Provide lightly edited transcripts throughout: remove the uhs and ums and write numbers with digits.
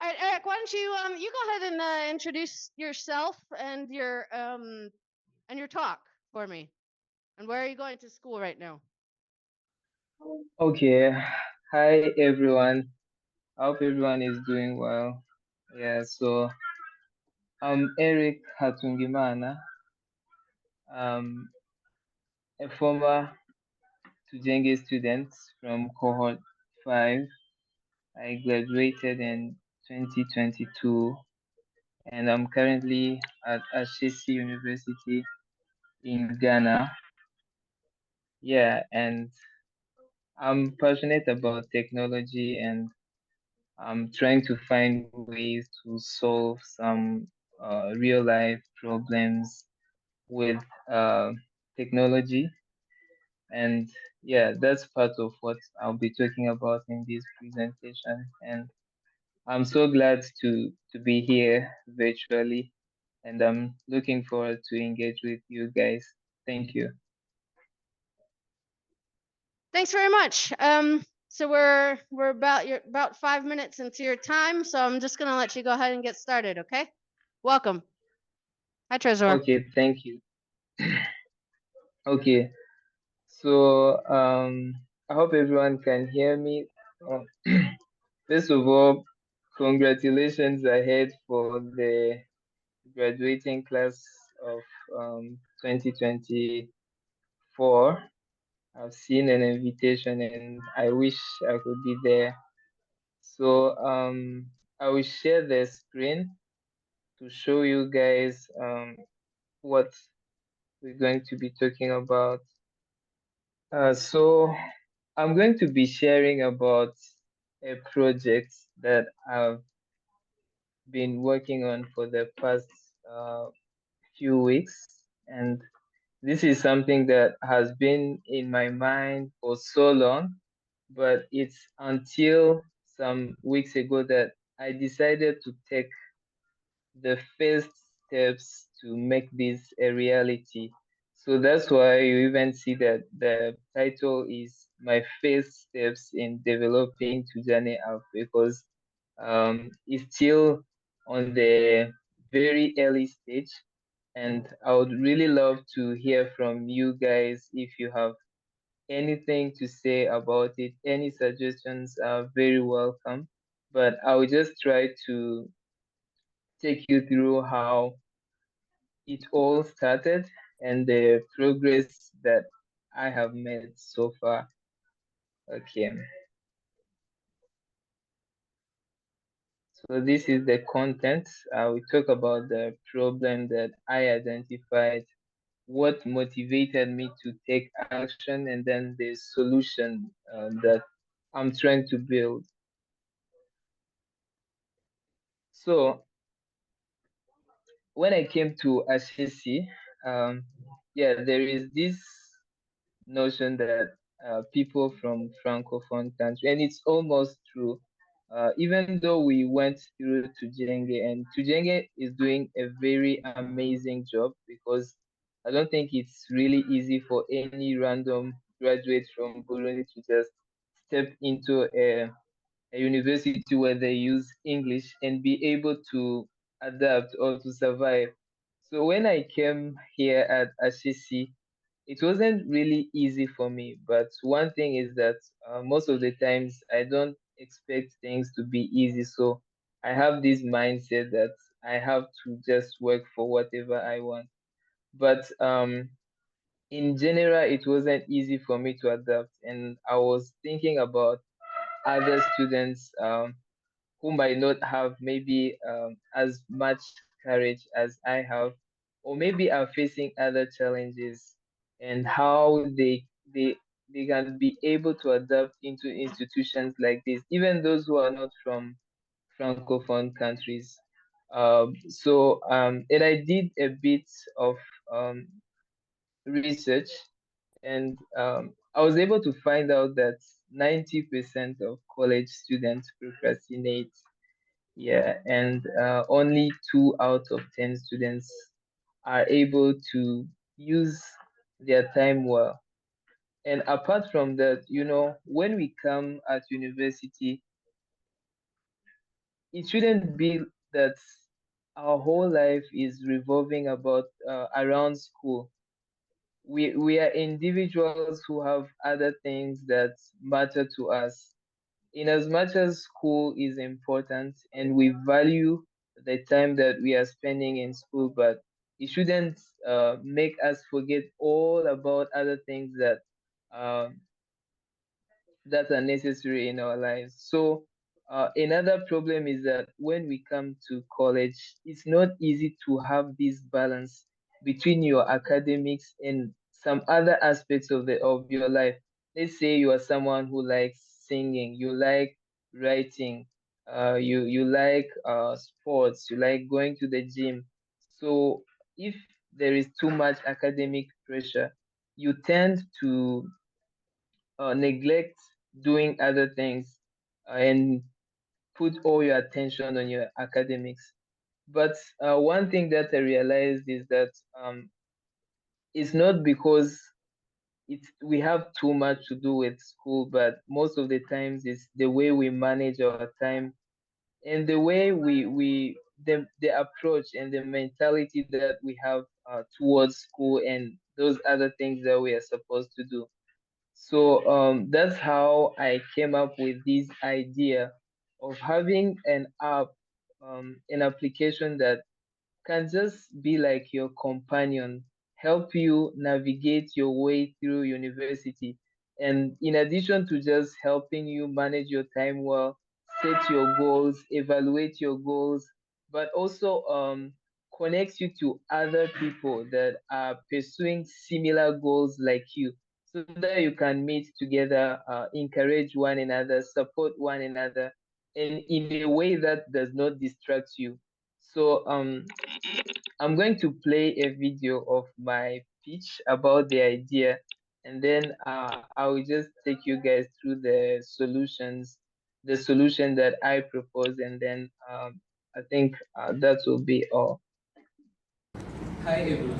All right, Eric, why don't you go ahead and introduce yourself and your talk for me. And where are you going to school right now? Okay, hi everyone. I hope everyone is doing well. Yeah, so I'm Eric Hatungimana. I'm a former Tujenge student from Cohort 5. I graduated in 2022 and I'm currently at Ashesi University in Ghana. Yeah, and I'm passionate about technology and I'm trying to find ways to solve some real life problems with technology. And yeah, that's part of what I'll be talking about in this presentation. And I'm so glad to be here virtually. And I'm looking forward to engage with you guys. Thank you. Thanks very much. So we're about 5 minutes into your time, so I'm just gonna let you go ahead and get started, okay? Welcome. Hi, Trésor. Okay, thank you. Okay, so I hope everyone can hear me. Uh, First of all, congratulations ahead for the graduating class of 2024. I've seen an invitation and I wish I could be there. So I will share the screen to show you guys what we're going to be talking about. So I'm going to be sharing about a project that I've been working on for the past few weeks, and this is something that has been in my mind for so long, but it's until some weeks ago that I decided to take the first steps to make this a reality. So that's why you even see that the title is My First Steps in Developing Tujane app, because it's still on the very early stage. And I would really love to hear from you guys if you have anything to say about it. Any suggestions are very welcome. But I will just try to take you through how it all started and the progress that I have made so far. Okay, so this is the content. We talk about the problem that I identified, what motivated me to take action, and then the solution that I'm trying to build. So when I came to Ashesi, yeah, there is this notion that people from francophone country, and it's almost true. Even though we went through Tujenge, and Tujenge is doing a very amazing job, because I don't think it's really easy for any random graduate from Burundi to just step into a university where they use English and be able to adapt or to survive. So when I came here at Ashesi, it wasn't really easy for me. But one thing is that most of the times I don't expect things to be easy. So I have this mindset that I have to just work for whatever I want. But in general, it wasn't easy for me to adapt. And I was thinking about other students who might not have maybe as much courage as I have, or maybe are facing other challenges, and how they can be able to adapt into institutions like this, even those who are not from francophone countries. And I did a bit of research, and I was able to find out that 90% of college students procrastinate. Yeah, and only 2 out of 10 students are able to use their time well. And apart from that, when we come at university, it shouldn't be that our whole life is revolving about around school. We are individuals who have other things that matter to us. In as much as school is important and we value the time that we are spending in school, but it shouldn't make us forget all about other things um, that are necessary in our lives. So, another problem is that when we come to college, it's not easy to have this balance between your academics and some other aspects of your life. Let's say you are someone who likes singing, you like writing, you like sports, you like going to the gym. So, if there is too much academic pressure, you tend to neglect doing other things and put all your attention on your academics. But one thing that I realized is that it's not because we have too much to do with school, but most of the times it's the way we manage our time and the way the approach and the mentality that we have towards school and those other things that we are supposed to do. So that's how I came up with this idea of having an application that can just be like your companion, help you navigate your way through university. And in addition to just helping you manage your time well, set your goals, evaluate your goals, but also connects you to other people that are pursuing similar goals like you so that you can meet together, encourage one another, support one another, and in a way that does not distract you. So I'm going to play a video of my pitch about the idea, and then I will just take you guys through the solution that I propose, and then I think that will be all. Hi everyone.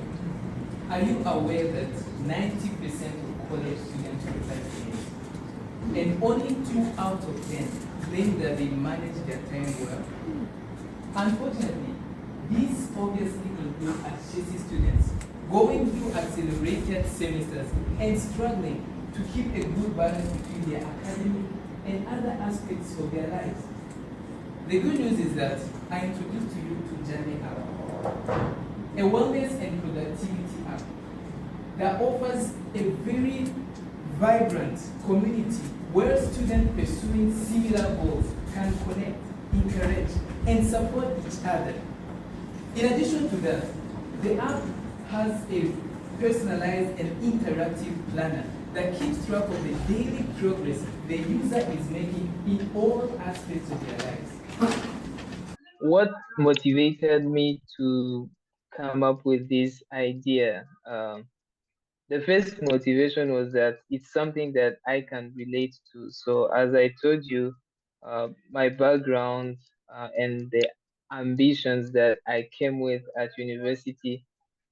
Are you aware that 90% of college students procrastinate and only 2 out of 10 claim that they manage their time well? Unfortunately, these obviously include Ashesi students going through accelerated semesters and struggling to keep a good balance between their academic and other aspects of their lives. The good news is that I introduced to you Tujenge Alumni, a wellness and productivity app that offers a very vibrant community where students pursuing similar goals can connect, encourage, and support each other. In addition to that, the app has a personalized and interactive planner that keeps track of the daily progress the user is making in all aspects of their lives. What motivated me to come up with this idea? The first motivation was that it's something that I can relate to. So, as I told you, my background and the ambitions that I came with at university,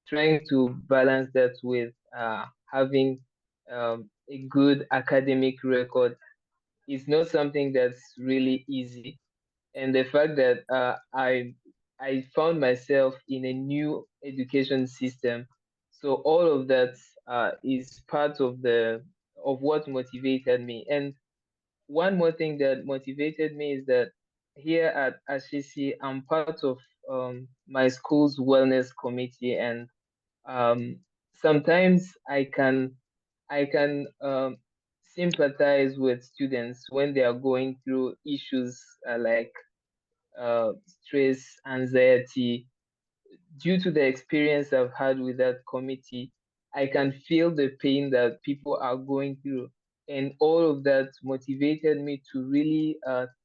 trying to balance that with having a good academic record is not something that's really easy. And the fact that I found myself in a new education system, so all of that is part of the of what motivated me. And one more thing that motivated me is that here at Ashesi, I'm part of my school's wellness committee, and sometimes I can sympathize with students when they are going through issues like stress, anxiety. Due to the experience I've had with that committee, I can feel the pain that people are going through. And all of that motivated me to really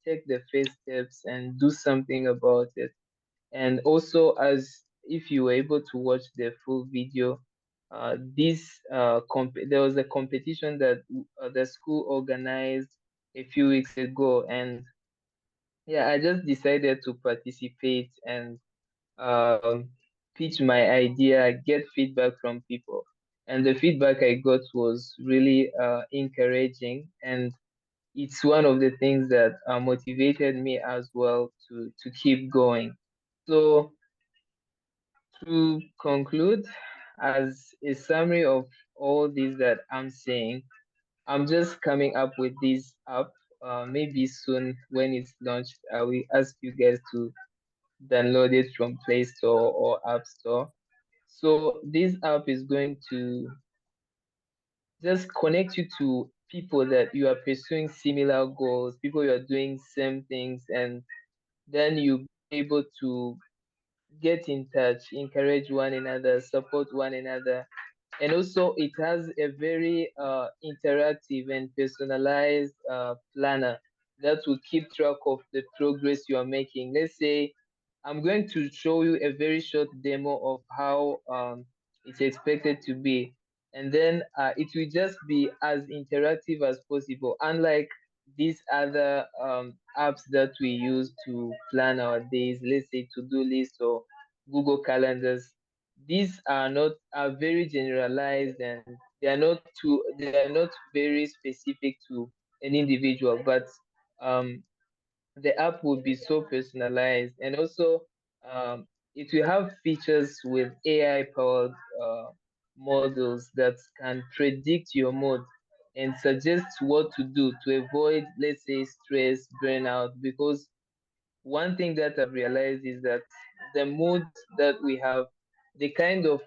take the first steps and do something about it. And also, as if you were able to watch the full video, there was a competition that the school organized a few weeks ago, and yeah, I just decided to participate and um, pitch my idea, get feedback from people. And the feedback I got was really encouraging. And it's one of the things that motivated me as well to keep going. So to conclude, as a summary of all this that I'm saying, I'm just coming up with this app. Maybe soon when it's launched, I will ask you guys to download it from Play Store or App Store. So this app is going to just connect you to people that you are pursuing similar goals, people you are doing same things, and then you'll be able to get in touch, encourage one another, support one another. And also, it has a very interactive and personalized planner that will keep track of the progress you are making. Let's say I'm going to show you a very short demo of how it's expected to be, and then it will just be as interactive as possible. Unlike these other apps that we use to plan our days, let's say to-do list or Google calendars, these are not are very generalized, and they are not very specific to an individual, but um, the app will be so personalized. And also it will have features with AI powered models that can predict your mood and suggest what to do to avoid, let's say, stress, burnout. Because one thing that I've realized is that the mood that we have, the kind of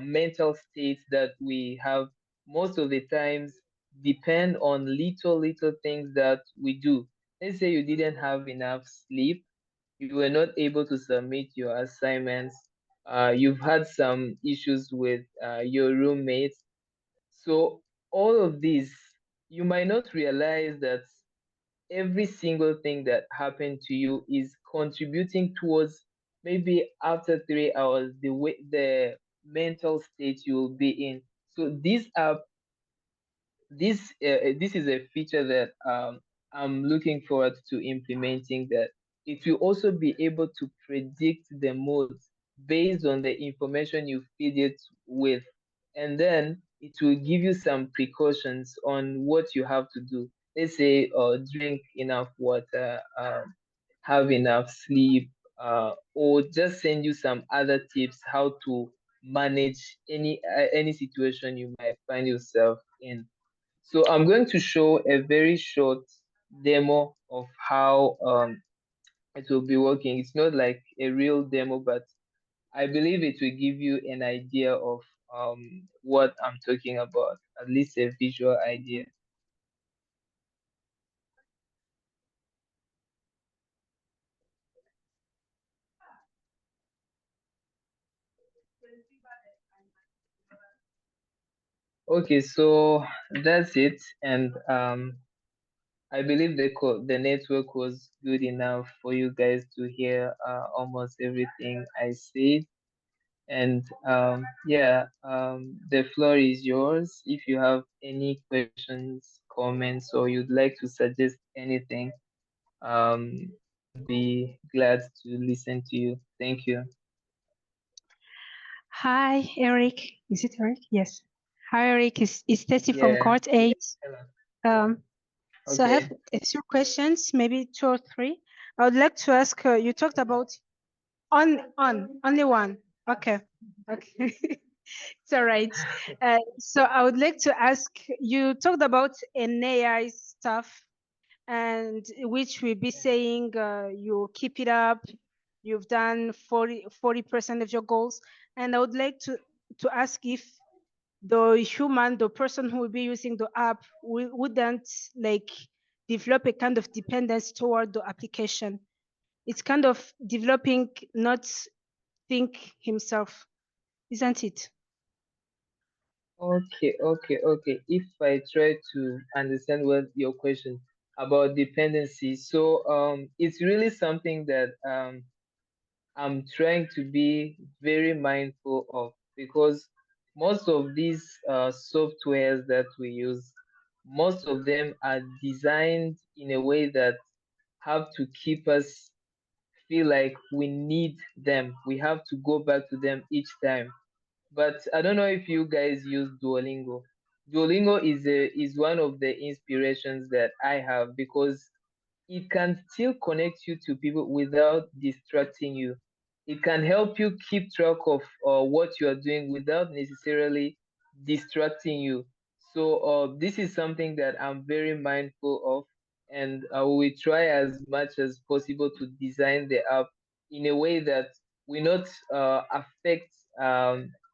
mental state that we have, most of the times depend on little things that we do. Let's say you didn't have enough sleep, you were not able to submit your assignments, you've had some issues with your roommates. So all of these, you might not realize that every single thing that happened to you is contributing towards, maybe after 3 hours, the mental state you will be in. So this is a feature that I'm looking forward to implementing, that it will also be able to predict the moods based on the information you feed it with, and then it will give you some precautions on what you have to do. Let's say drink enough water, have enough sleep, or just send you some other tips how to manage any situation you might find yourself in. So I'm going to show a very short demo of how it will be working. It's not like a real demo, but I believe it will give you an idea of what I'm talking about, at least a visual idea. Okay, so that's it, and I believe the network was good enough for you guys to hear almost everything I said. And yeah, the floor is yours. If you have any questions, comments, or you'd like to suggest anything, I'd be glad to listen to you. Thank you. Hi, Eric. Is it Eric? Yes. Hi, Eric. It's Tessie from Yeah. Cohort 8. Hello. So I Okay. have a few questions, maybe 2 or 3. I would like to ask, you talked about only one. Okay. Okay. It's all right. So I would like to ask, you talked about an AI stuff, and which will be saying you keep it up, you've done 40% of your goals. And I would like to ask if the person who will be using the app wouldn't like develop a kind of dependence toward the application. It's kind of developing, not think himself, isn't it? Okay. If I try to understand what your question about dependency, so it's really something that I'm trying to be very mindful of, because most of these softwares that we use, most of them are designed in a way that have to keep us feel like we need them. We have to go back to them each time. But I don't know if you guys use Duolingo. Duolingo is one of the inspirations that I have, because it can still connect you to people without distracting you. It can help you keep track of what you are doing without necessarily distracting you. So this is something that I'm very mindful of, and I will try as much as possible to design the app in a way that will not affect,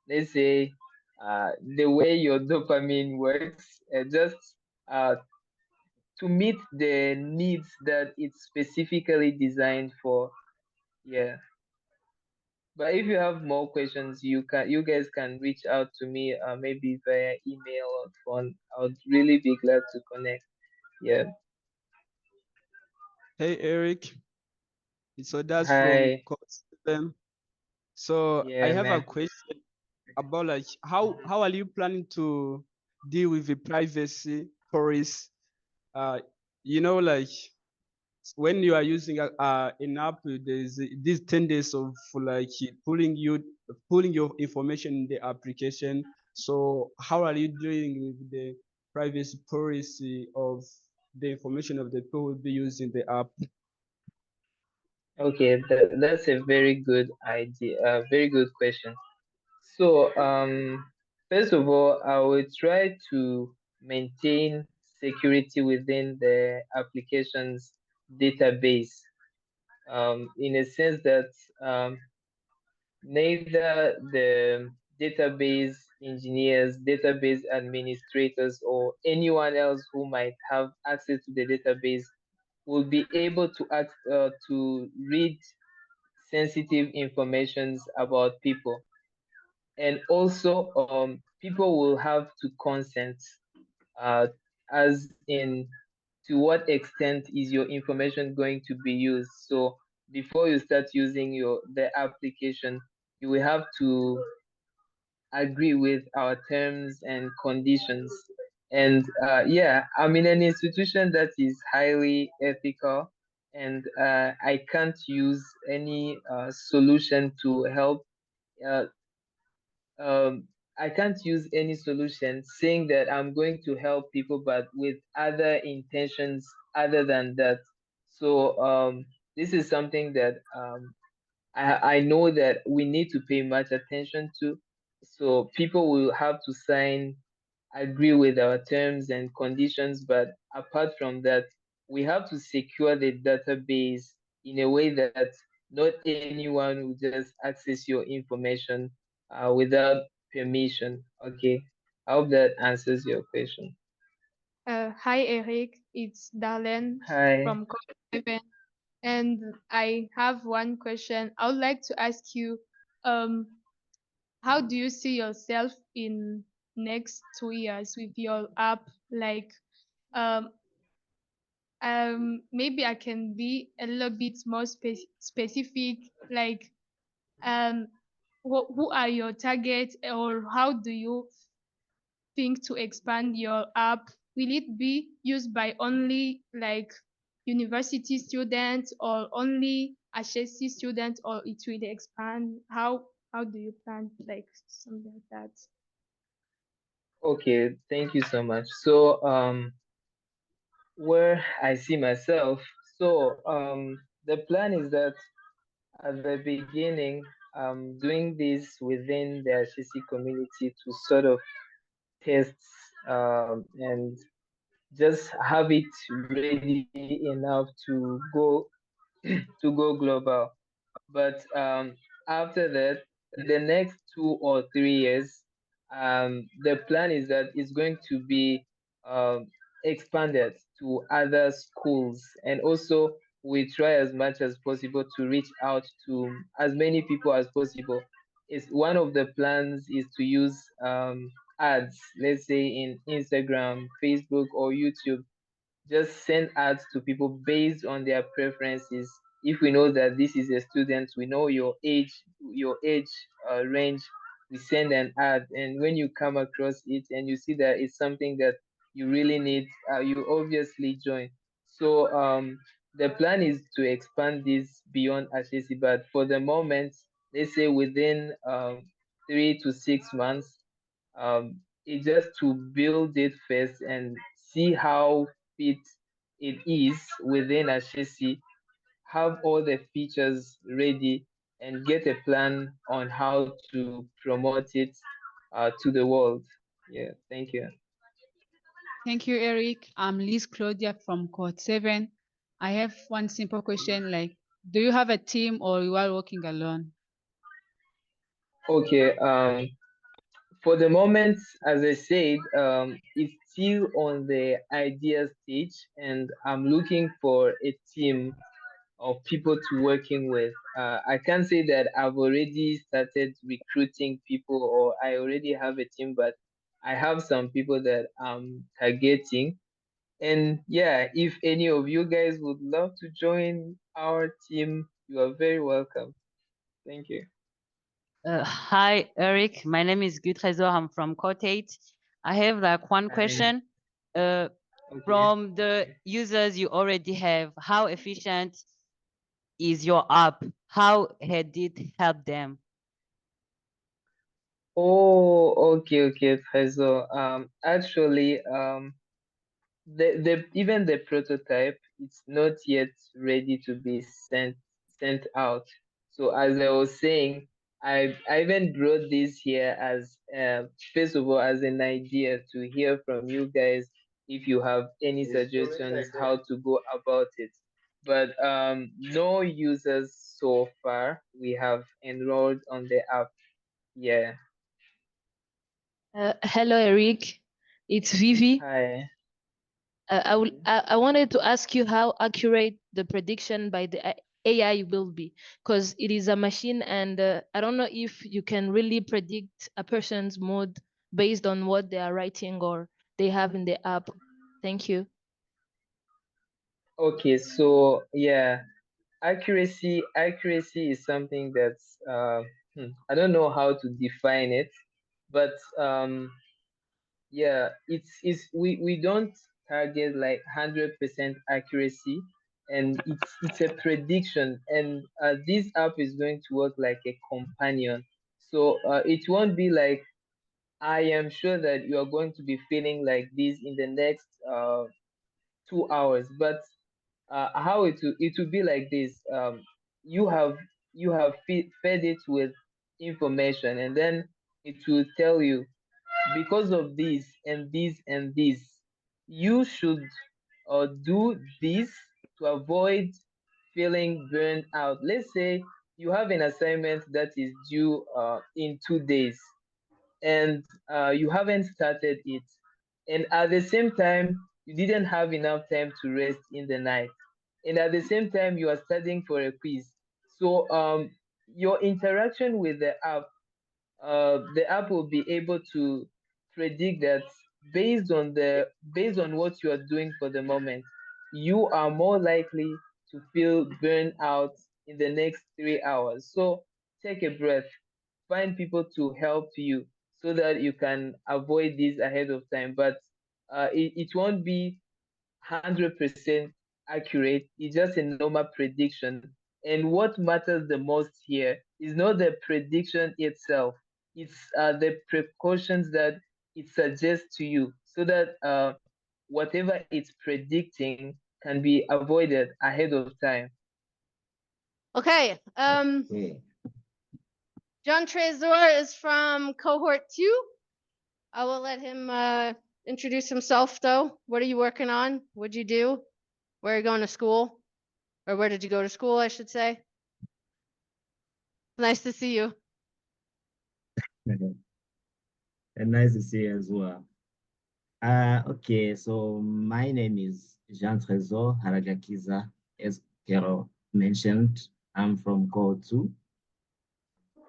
let's say, the way your dopamine works. Just uh, to meet the needs that it's specifically designed for. Yeah. But if you have more questions, you guys can reach out to me, maybe via email or phone. I would really be glad to connect. Yeah. Hey Eric, so that's from Hi. Cohort 7. So I Yeah, have a man. question about like how are you planning to deal with the privacy policy? Uh, like when you are using an app, there's this tendency of like pulling your information in the application. So how are you doing with the privacy policy of the information of the people who will be using the app? Okay, that's a very good idea. Very good question. So, first of all, I will try to maintain security within the application's database, in a sense that neither the database engineers, database administrators, or anyone else who might have access to the database will be able to read sensitive informations about people. And also, people will have to consent, uh, as in, to what extent is your information going to be used. So before you start using the application, you will have to agree with our terms and conditions. And yeah, I'm in an institution that is highly ethical, and I can't use any solution to help. Uh, I can't use any solution saying that I'm going to help people, but with other intentions other than that. So this is something that I know that we need to pay much attention to. So people will have to agree with our terms and conditions, but apart from that, we have to secure the database in a way that not anyone will just access your information without permission. Okay, I hope that answers your question. Hi Eric, it's Darlene Hi. from Cohort 7, and I have one question. I would like to ask you, um, how do you see yourself in next 2 years with your app? Like, um, maybe I can be a little bit more specific. Like, um, who are your targets, or how do you think to expand your app? Will it be used by only like university students or only Ashesi students, or it will expand? How do you plan like something like that? Okay, thank you so much. So where I see myself, so the plan is that at the beginning, doing this within the Ashesi community to sort of test, and just have it ready enough to go to go global. But after that, in the next 2 or 3 years, the plan is that it's going to be um, expanded to other schools, and also we try as much as possible to reach out to as many people as possible. It's one of the plans is to use ads, let's say in Instagram, Facebook, or YouTube. Just send ads to people based on their preferences. If we know that this is a student, we know your age range, we send an ad, and when you come across it and you see that it's something that you really need, you obviously join. So the plan is to expand this beyond Ashesi, but for the moment, let's say within 3 to 6 months, it's just to build it first and see how fit it is within Ashesi, have all the features ready, and get a plan on how to promote it to the world. Yeah, thank you. Thank you, Eric. I'm Liz Claudia from Cohort 7. I have one simple question, like, do you have a team or you are working alone? Okay, for the moment, as I said, it's still on the idea stage, and I'm looking for a team of people to working with. I can't say that I've already started recruiting people or I already have a team, but I have some people that I'm targeting. And yeah, if any of you guys would love to join our team, you are very welcome. Thank you. Hi, Eric. My name is Trésor. I'm from Cohort. I have like one Hi. question. Okay. From the users you already have, how efficient is your app? How had it helped them? Oh, okay, Trésor. Actually, even the prototype, it's not yet ready to be sent out. So as I was saying, I even brought this here as first of all as an idea to hear from you guys if you have any suggestions how to go about it. But no users so far we have enrolled on the app. Yeah. Hello, Eric. It's Vivi. Hi. I wanted to ask you how accurate the prediction by the AI will be, because it is a machine, and I don't know if you can really predict a person's mood based on what they are writing or they have in the app. Thank you. Okay, so yeah, accuracy is something that's I don't know how to define it, but yeah, we don't target like 100% accuracy, and it's a prediction, and this app is going to work like a companion. So it won't be like I am sure that you are going to be feeling like this in the next 2 hours, but how it will be like this. You have fed it with information, and then it will tell you because of this and this and this, you should do this to avoid feeling burned out. Let's say you have an assignment that is due in 2 days, and you haven't started it, and at the same time you didn't have enough time to rest in the night, and at the same time you are studying for a quiz. So your interaction with the app will be able to predict that based on what you are doing for the moment, you are more likely to feel burned out in the next 3 hours. So take a breath, find people to help you so that you can avoid this ahead of time. But it won't be 100% accurate. It's just a normal prediction. And what matters the most here is not the prediction itself, it's the precautions that it suggests to you so that whatever it's predicting can be avoided ahead of time. Okay. John Trésor is from Cohort 2. I will let him introduce himself though. What are you working on? What'd you do? Where are you going to school? Or where did you go to school, I should say? Nice to see you. And nice to see you as well. Okay, so my name is Jean Trésor Haragakiza, as Carol mentioned. I'm from Cohort 2.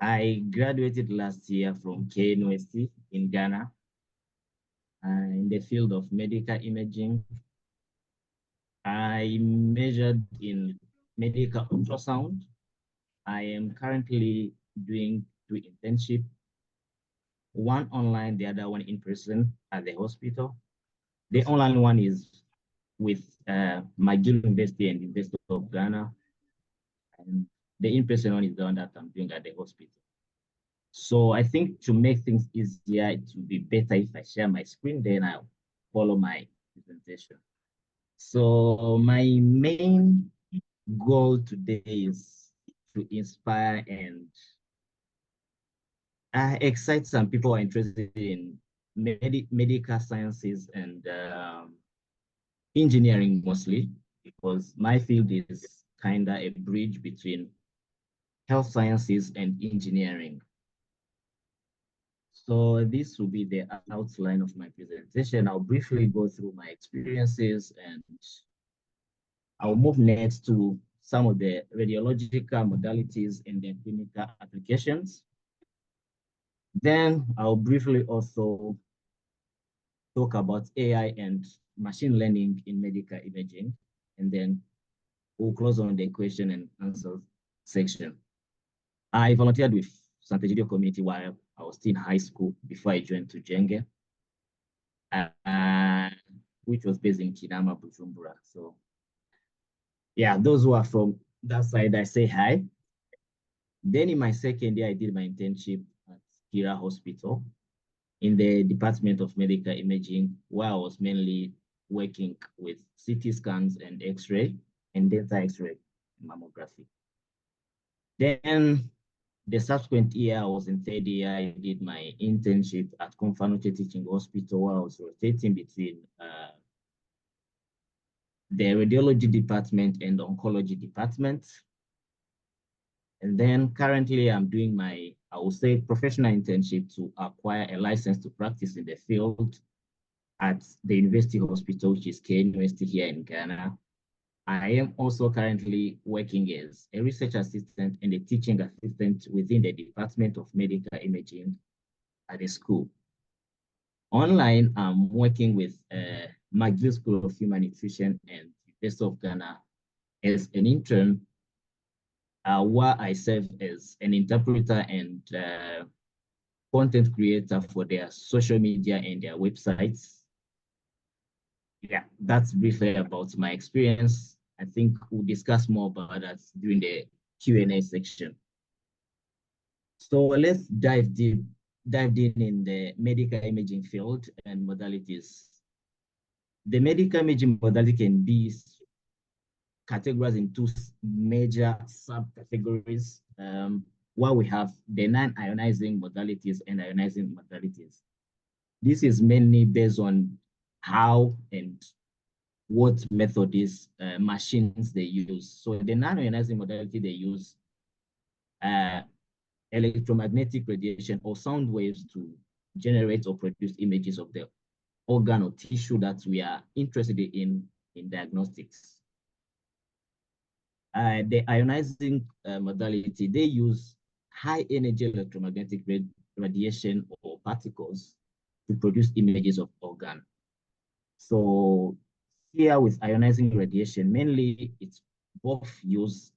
I graduated last year from KNUST in Ghana in the field of medical imaging. I majored in medical ultrasound. I am currently doing 2 internships, one online, the other one in person at the hospital. The online one is with McGill University and University of Ghana. And the in-person one is the one that I'm doing at the hospital. So I think to make things easier, it would be better if I share my screen, then I'll follow my presentation. So my main goal today is to inspire and excite some people who are interested in medical sciences and engineering mostly, because my field is kind of a bridge between health sciences and engineering. So this will be the outline of my presentation. I'll briefly go through my experiences and I'll move next to some of the radiological modalities and the clinical applications. Then I'll briefly also talk about AI and machine learning in medical imaging, and then we'll close on the question and answer section. I volunteered with Santa Gidio community while I was still in high school before I joined Tujenge, which was based in Kinama, Bujumbura. So yeah, those who are from that side, I say hi. Then in my second year, I did my internship at Kira Hospital in the Department of Medical Imaging, where I was mainly working with CT scans and X-ray and dental X-ray mammography. Then the subsequent year, I was in third year, I did my internship at Confanoche Teaching Hospital, where I was rotating between the radiology department and oncology department. And then currently I'm doing my, I would say, professional internship to acquire a license to practice in the field at the University Hospital, which is KN University here in Ghana. I am also currently working as a research assistant and a teaching assistant within the Department of Medical Imaging at a school. Online, I'm working with McGill School of Human Nutrition and University of Ghana as an intern, where I serve as an interpreter and content creator for their social media and their websites. Yeah, that's briefly about my experience. I think we'll discuss more about that during the Q&A section. So let's dive in the medical imaging field and modalities. The medical imaging modality can be categorized in two major subcategories, where we have the non-ionizing modalities and ionizing modalities. This is mainly based on how and what methods, machines they use. So the non-ionizing modality, they use electromagnetic radiation or sound waves to generate or produce images of the organ or tissue that we are interested in diagnostics. The ionizing modality, they use high energy electromagnetic radiation or particles to produce images of organ. So here with ionizing radiation, mainly it's both used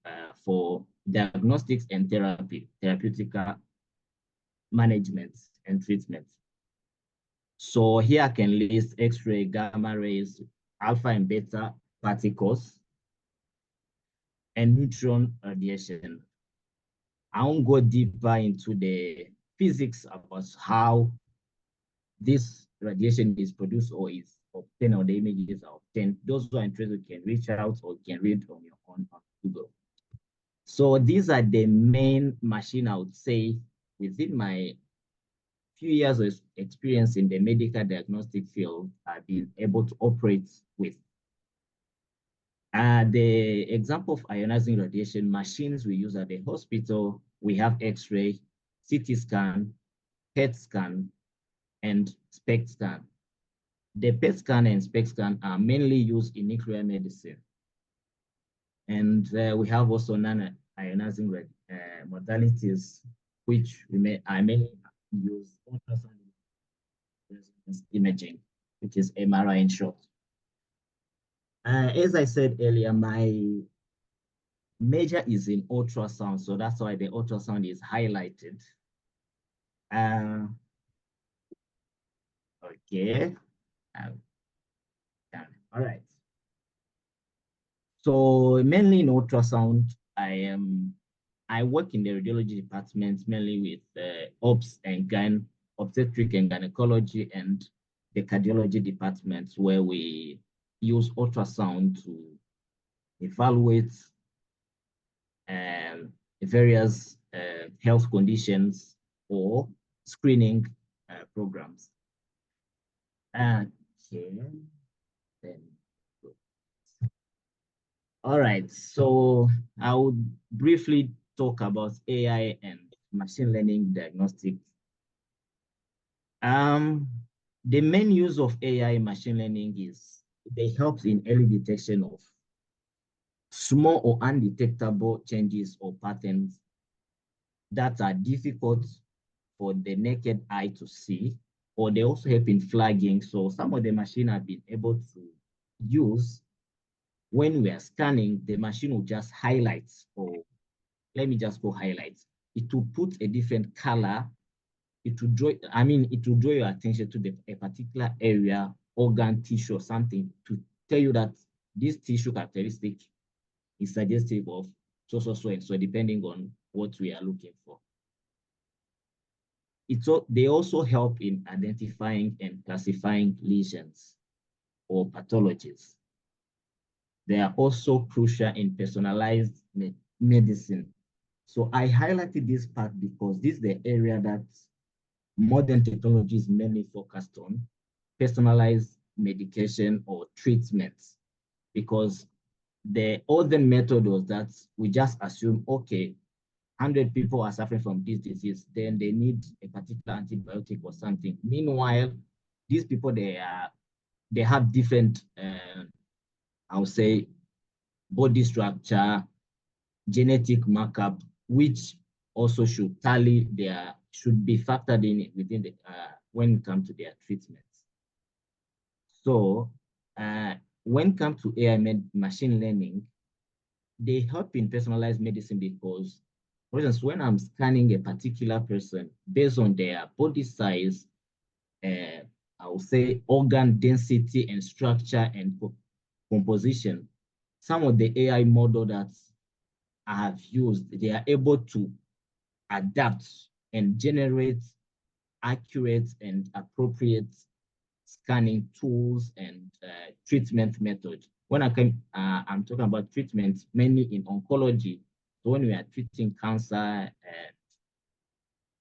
for diagnostics and therapeutic management and treatment. So here I can list X-ray, gamma rays, alpha and beta particles, and neutron radiation. I won't go deeper into the physics about how this radiation is produced or is obtained, or the images are obtained. Those who are interested can reach out or can read on your own on Google. So these are the main machine, I would say, within my few years of experience in the medical diagnostic field, I've been able to operate with. The example of ionizing radiation machines we use at the hospital, we have X-ray, CT scan, PET scan, and SPECT scan. The PET scan and SPECT scan are mainly used in nuclear medicine. And we have also non-ionizing modalities, which I mainly use ultrasound imaging, which is MRI in short. As I said earlier, my major is in ultrasound, so that's why the ultrasound is highlighted. Okay. All right. So mainly in ultrasound, I am I work in the radiology department, mainly with obstetric and gynecology, and the cardiology department, where we use ultrasound to evaluate various health conditions or screening programs. Okay. Then, all right, so I would briefly talk about AI and machine learning diagnostics. The main use of AI and machine learning is they help in early detection of small or undetectable changes or patterns that are difficult for the naked eye to see, or they also help in flagging. So some of the machine have been able to use when we are scanning, the machine will just highlight, or let me just go highlight. It will put a different color. It will draw, it will draw your attention to a particular area, organ, tissue, or something to tell you that this tissue characteristic is suggestive of so, and so, depending on what we are looking for. They also help in identifying and classifying lesions or pathologies. They are also crucial in personalized medicine. So I highlighted this part because this is the area that modern technology is mainly focused on, personalized medication or treatments, because the older method was that we just assume, okay, 100 people are suffering from this disease, then they need a particular antibiotic or something. Meanwhile, these people, they have different, I would say, body structure, genetic markup, which also should should be factored in within the when it comes to their treatments. So when it comes to AI machine learning, they help in personalized medicine because, for instance, when I'm scanning a particular person based on their body size, I would say organ density and structure and composition, some of the AI model that I have used, they are able to adapt and generate accurate and appropriate scanning tools and treatment methods. When I'm talking about treatment, mainly in oncology. So when we are treating cancer,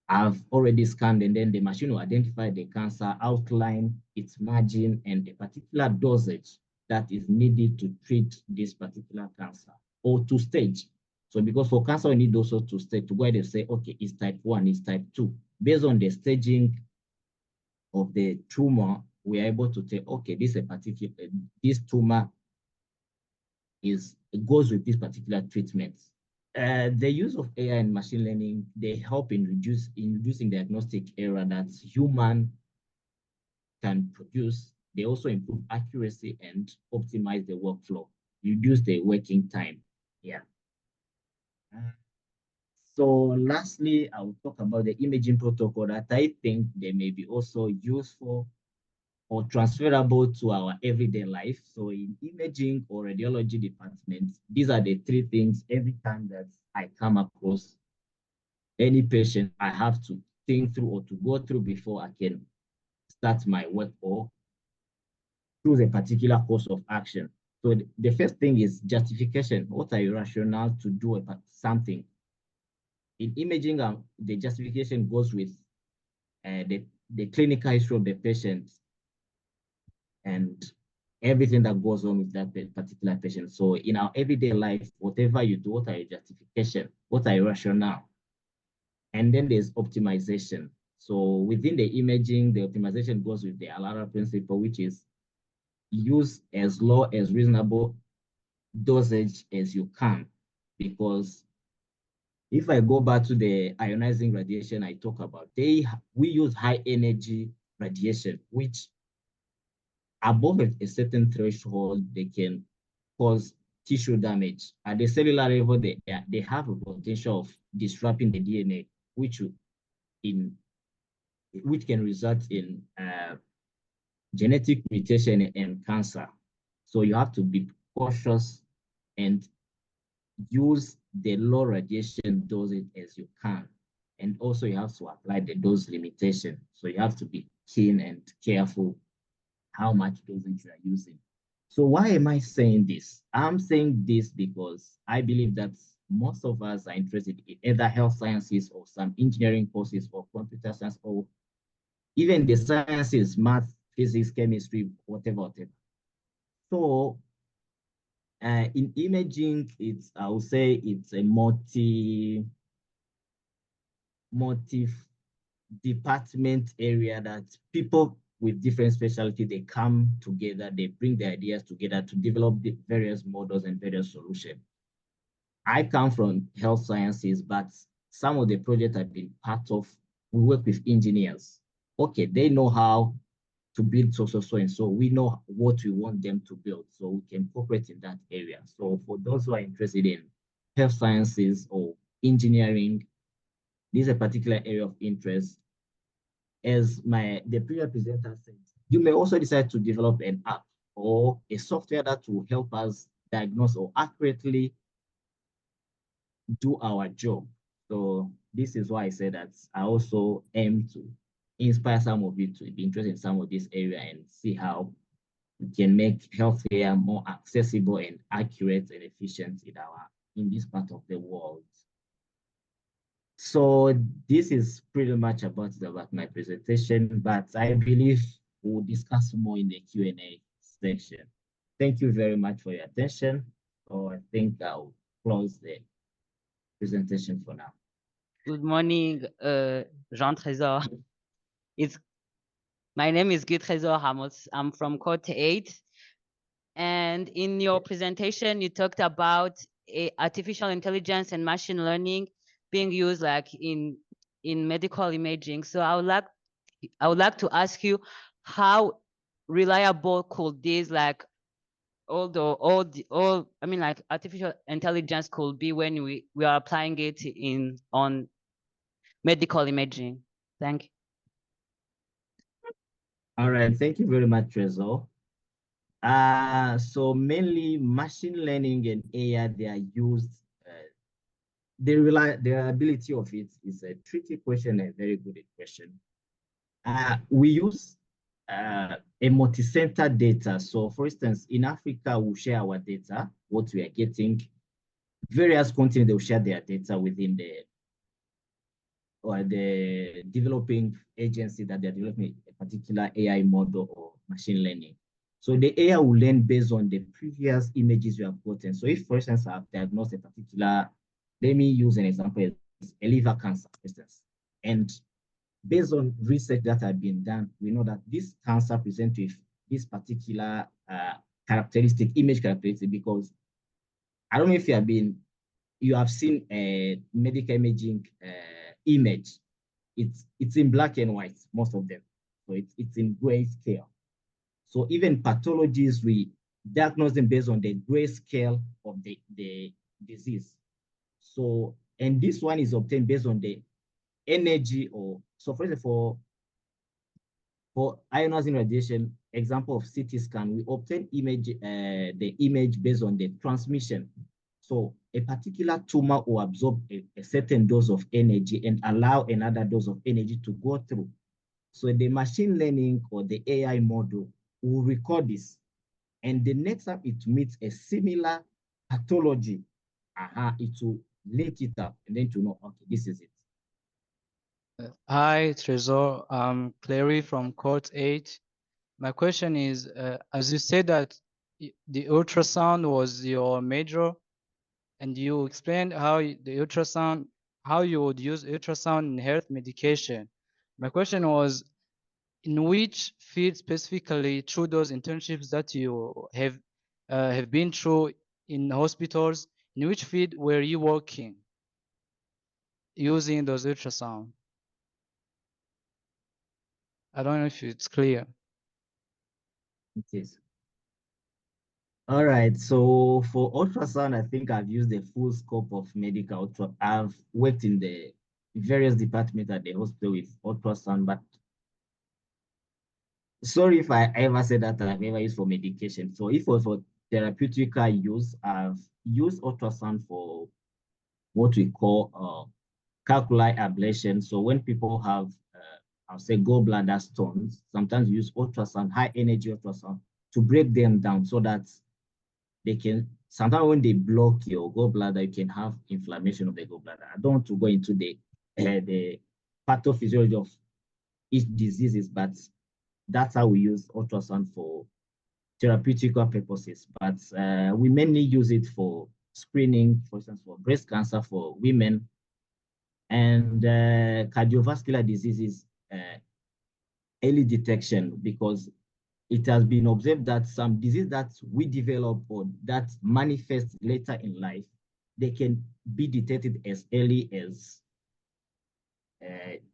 I've already scanned, and then the machine will identify the cancer, outline its margin, and a particular dosage that is needed to treat this particular cancer or to stage. So because for cancer, we need also to stage, to go ahead and say, okay, it's type 1, it's type 2. Based on the staging of the tumor, we are able to say, okay, this tumor goes with this particular treatment. The use of AI and machine learning, they help in reducing diagnostic error that human can produce. They also improve accuracy and optimize the workflow, reduce the working time. Yeah. So lastly, I will talk about the imaging protocol that I think they may be also useful or transferable to our everyday life. So in imaging or radiology departments, these are the three things every time that I come across any patient, I have to think through or to go through before I can start my work or choose a particular course of action. So the first thing is justification. What are your rationale to do about something? In imaging, the justification goes with the clinical history of the patient and everything that goes on with that particular patient. So in our everyday life, whatever you do, what are your justification? What are your rationale? And then there's optimization. So within the imaging, the optimization goes with the ALARA principle, which is use as low as reasonable dosage as you can. Because if I go back to the ionizing radiation I talk about, we use high energy radiation, which above a certain threshold, they can cause tissue damage. At the cellular level, they have a potential of disrupting the DNA, which can result in genetic mutation and cancer. So you have to be cautious and use the low radiation dosage as you can. And also you have to apply the dose limitation. So you have to be keen and careful how much dosage you are using. So why am I saying this? I'm saying this because I believe that most of us are interested in either health sciences or some engineering courses or computer science or even the sciences, math, physics, chemistry, whatever. So in imaging, I would say it's a multi-department area that people with different specialty, they come together, they bring their ideas together to develop the various models and various solutions. I come from health sciences, but some of the projects I've been part of, we work with engineers. Okay, they know how to build so and so. We know what we want them to build, so we can cooperate in that area. So for those who are interested in health sciences or engineering, this is a particular area of interest. As the previous presenter said, you may also decide to develop an app or a software that will help us diagnose or accurately do our job. So this is why I said that I also aim to inspire some of you to be interested in some of this area and see how we can make healthcare more accessible and accurate and efficient in this part of the world. So this is pretty much about my presentation, but I believe we'll discuss more in the Q&A section. Thank you very much for your attention. So I think I'll close the presentation for now. Good morning, Jean-Trésor. My name is Guy Trésor Ramos. I'm from Cohort 8. And in your presentation, you talked about artificial intelligence and machine learning being used like in medical imaging. So I would like to ask you, how reliable could this like artificial intelligence could be when we are applying it on medical imaging? Thank you. All right, thank you very much, Trésor. So mainly machine learning and AI, they are used. The reliability of it is a tricky question and a very good question. We use a multi-center data. So for instance, in Africa, we share our data, what we are getting. Various continents, they will share their data within the developing agency that they're developing a particular AI model or machine learning. So the AI will learn based on the previous images you have gotten. So if, for instance, I've diagnosed a particular, let me use an example, a liver cancer, for instance. And based on research that had been done, we know that this cancer presents with this particular image characteristic, because I don't know if you have seen a medical imaging image. It's in black and white, most of them. So it's in grayscale. So even pathologies, we diagnose them based on the grayscale of the disease. So, and this one is obtained based on the energy, or so for example, for ionizing radiation, example of CT scan, we obtain the image based on the transmission. So a particular tumor will absorb a certain dose of energy and allow another dose of energy to go through. So the machine learning or the AI model will record this. And the next time it meets a similar pathology, it will link it up and then to know, okay, this is it. Hi, Trésor. I'm Clary from Cohort 8. My question is, as you said that the ultrasound was your major, and you explained how how you would use ultrasound in health medication. My question was, in which field specifically, through those internships that you have been through in hospitals, in which field were you working using those ultrasound? I don't know if it's clear. It is. All right, so for ultrasound, I think I've used the full scope of medical ultrasound. I've worked in the various departments at the hospital with ultrasound, but sorry if I ever said that I've ever used for medication. So if it was for therapeutic use, I've used ultrasound for what we call calculi ablation. So when people have, I'll say gallbladder stones, sometimes we use ultrasound, high energy ultrasound to break them down so that they can, sometimes when they block your gallbladder, you can have inflammation of the gallbladder. I don't want to go into the pathophysiology of each diseases, but that's how we use ultrasound for therapeutic purposes. But we mainly use it for screening, for instance, for breast cancer for women and cardiovascular diseases, early detection, because it has been observed that some disease that we develop or that manifest later in life, they can be detected as early as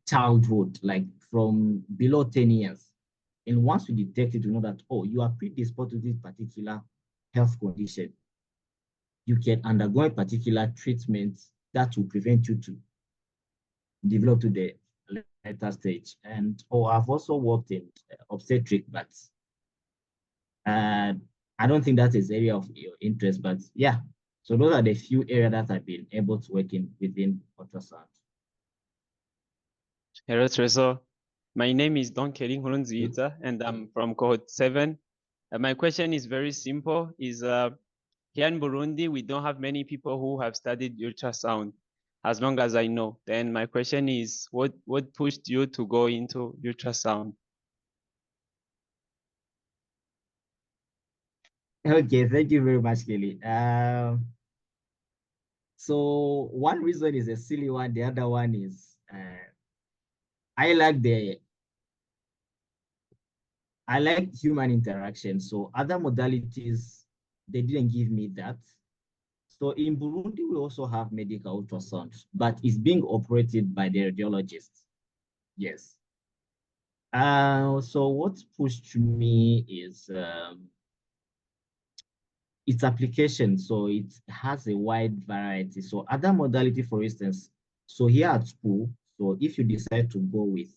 childhood, like from below 10 years. And once we detect it, you know that, oh, you are predisposed to this particular health condition. You can undergo a particular treatment that will prevent you to develop to the later stage. And I've also worked in obstetric, but I don't think that is area of your interest. But yeah, so those are the few areas that I've been able to work in within ultrasound. Hello, Trésor. My name is Don Kelly Nkurunziza, and I'm from Cohort 7. My question is very simple. Here in Burundi, we don't have many people who have studied ultrasound, as long as I know. Then my question is, what pushed you to go into ultrasound? Okay, thank you very much, Kelly. So one reason is a silly one. The other one is I like human interaction. So other modalities, they didn't give me that. So in Burundi, we also have medical ultrasound, but it's being operated by the radiologists. Yes. So what pushed me is its application. So it has a wide variety. So other modality, for instance, so here at school, so if you decide to go with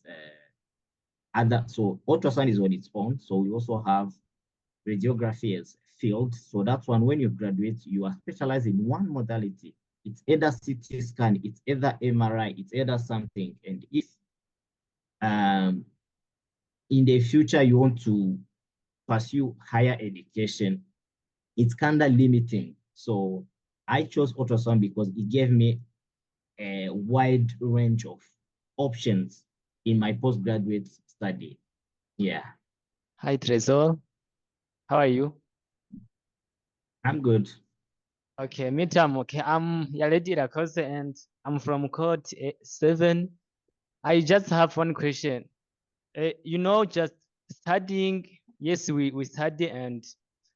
so ultrasound is on its own. So we also have radiography as field. So that's one, when you graduate, you are specialized in one modality. It's either CT scan, it's either MRI, it's either something. And if in the future you want to pursue higher education, it's kind of limiting. So I chose ultrasound because it gave me a wide range of options in my postgraduate study. Yeah. Hi, Trésor. How are you? I'm good. Okay, me too, I'm okay. I'm Yaledi Rakose and I'm from Cohort 7. I just have one question. You know, just studying, yes, we study and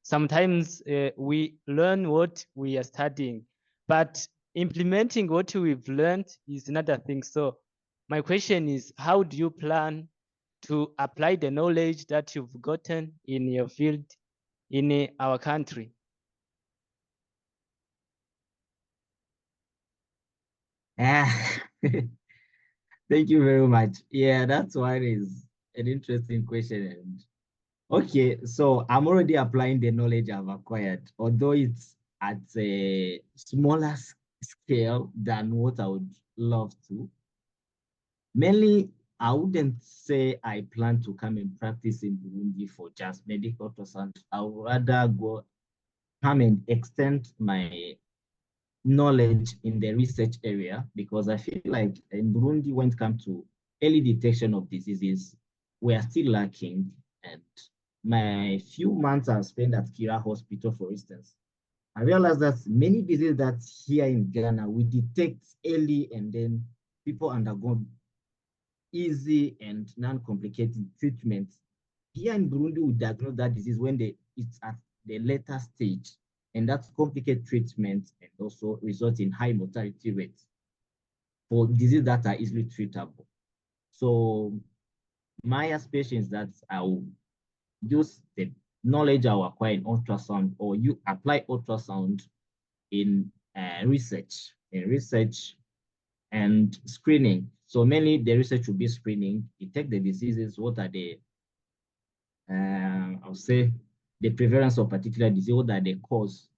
sometimes we learn what we are studying, but implementing what we've learned is another thing. So my question is, how do you plan to apply the knowledge that you've gotten in your field in our country? Thank you very much. Yeah, that's one is an interesting question. And okay, so I'm already applying the knowledge I've acquired, although it's at a smaller scale than what I would love to. Mainly, I wouldn't say I plan to come and practice in Burundi for just medical ultrasound. I would rather come and extend my knowledge in the research area, because I feel like in Burundi, when it comes to early detection of diseases, we are still lacking. And my few months I've spent at Kira Hospital, for instance, I realized that many diseases that here in Ghana, we detect early and then people undergo easy and non-complicated treatments. Here in Burundi, we diagnose that disease when it's at the later stage, and that's complicated treatment and also result in high mortality rates for diseases that are easily treatable. So my aspiration is that I will use the knowledge I acquire in ultrasound, or you apply ultrasound in research and screening. So mainly the research will be screening, detect the diseases, what are the, I'll say, the prevalence of particular disease, what are the cause.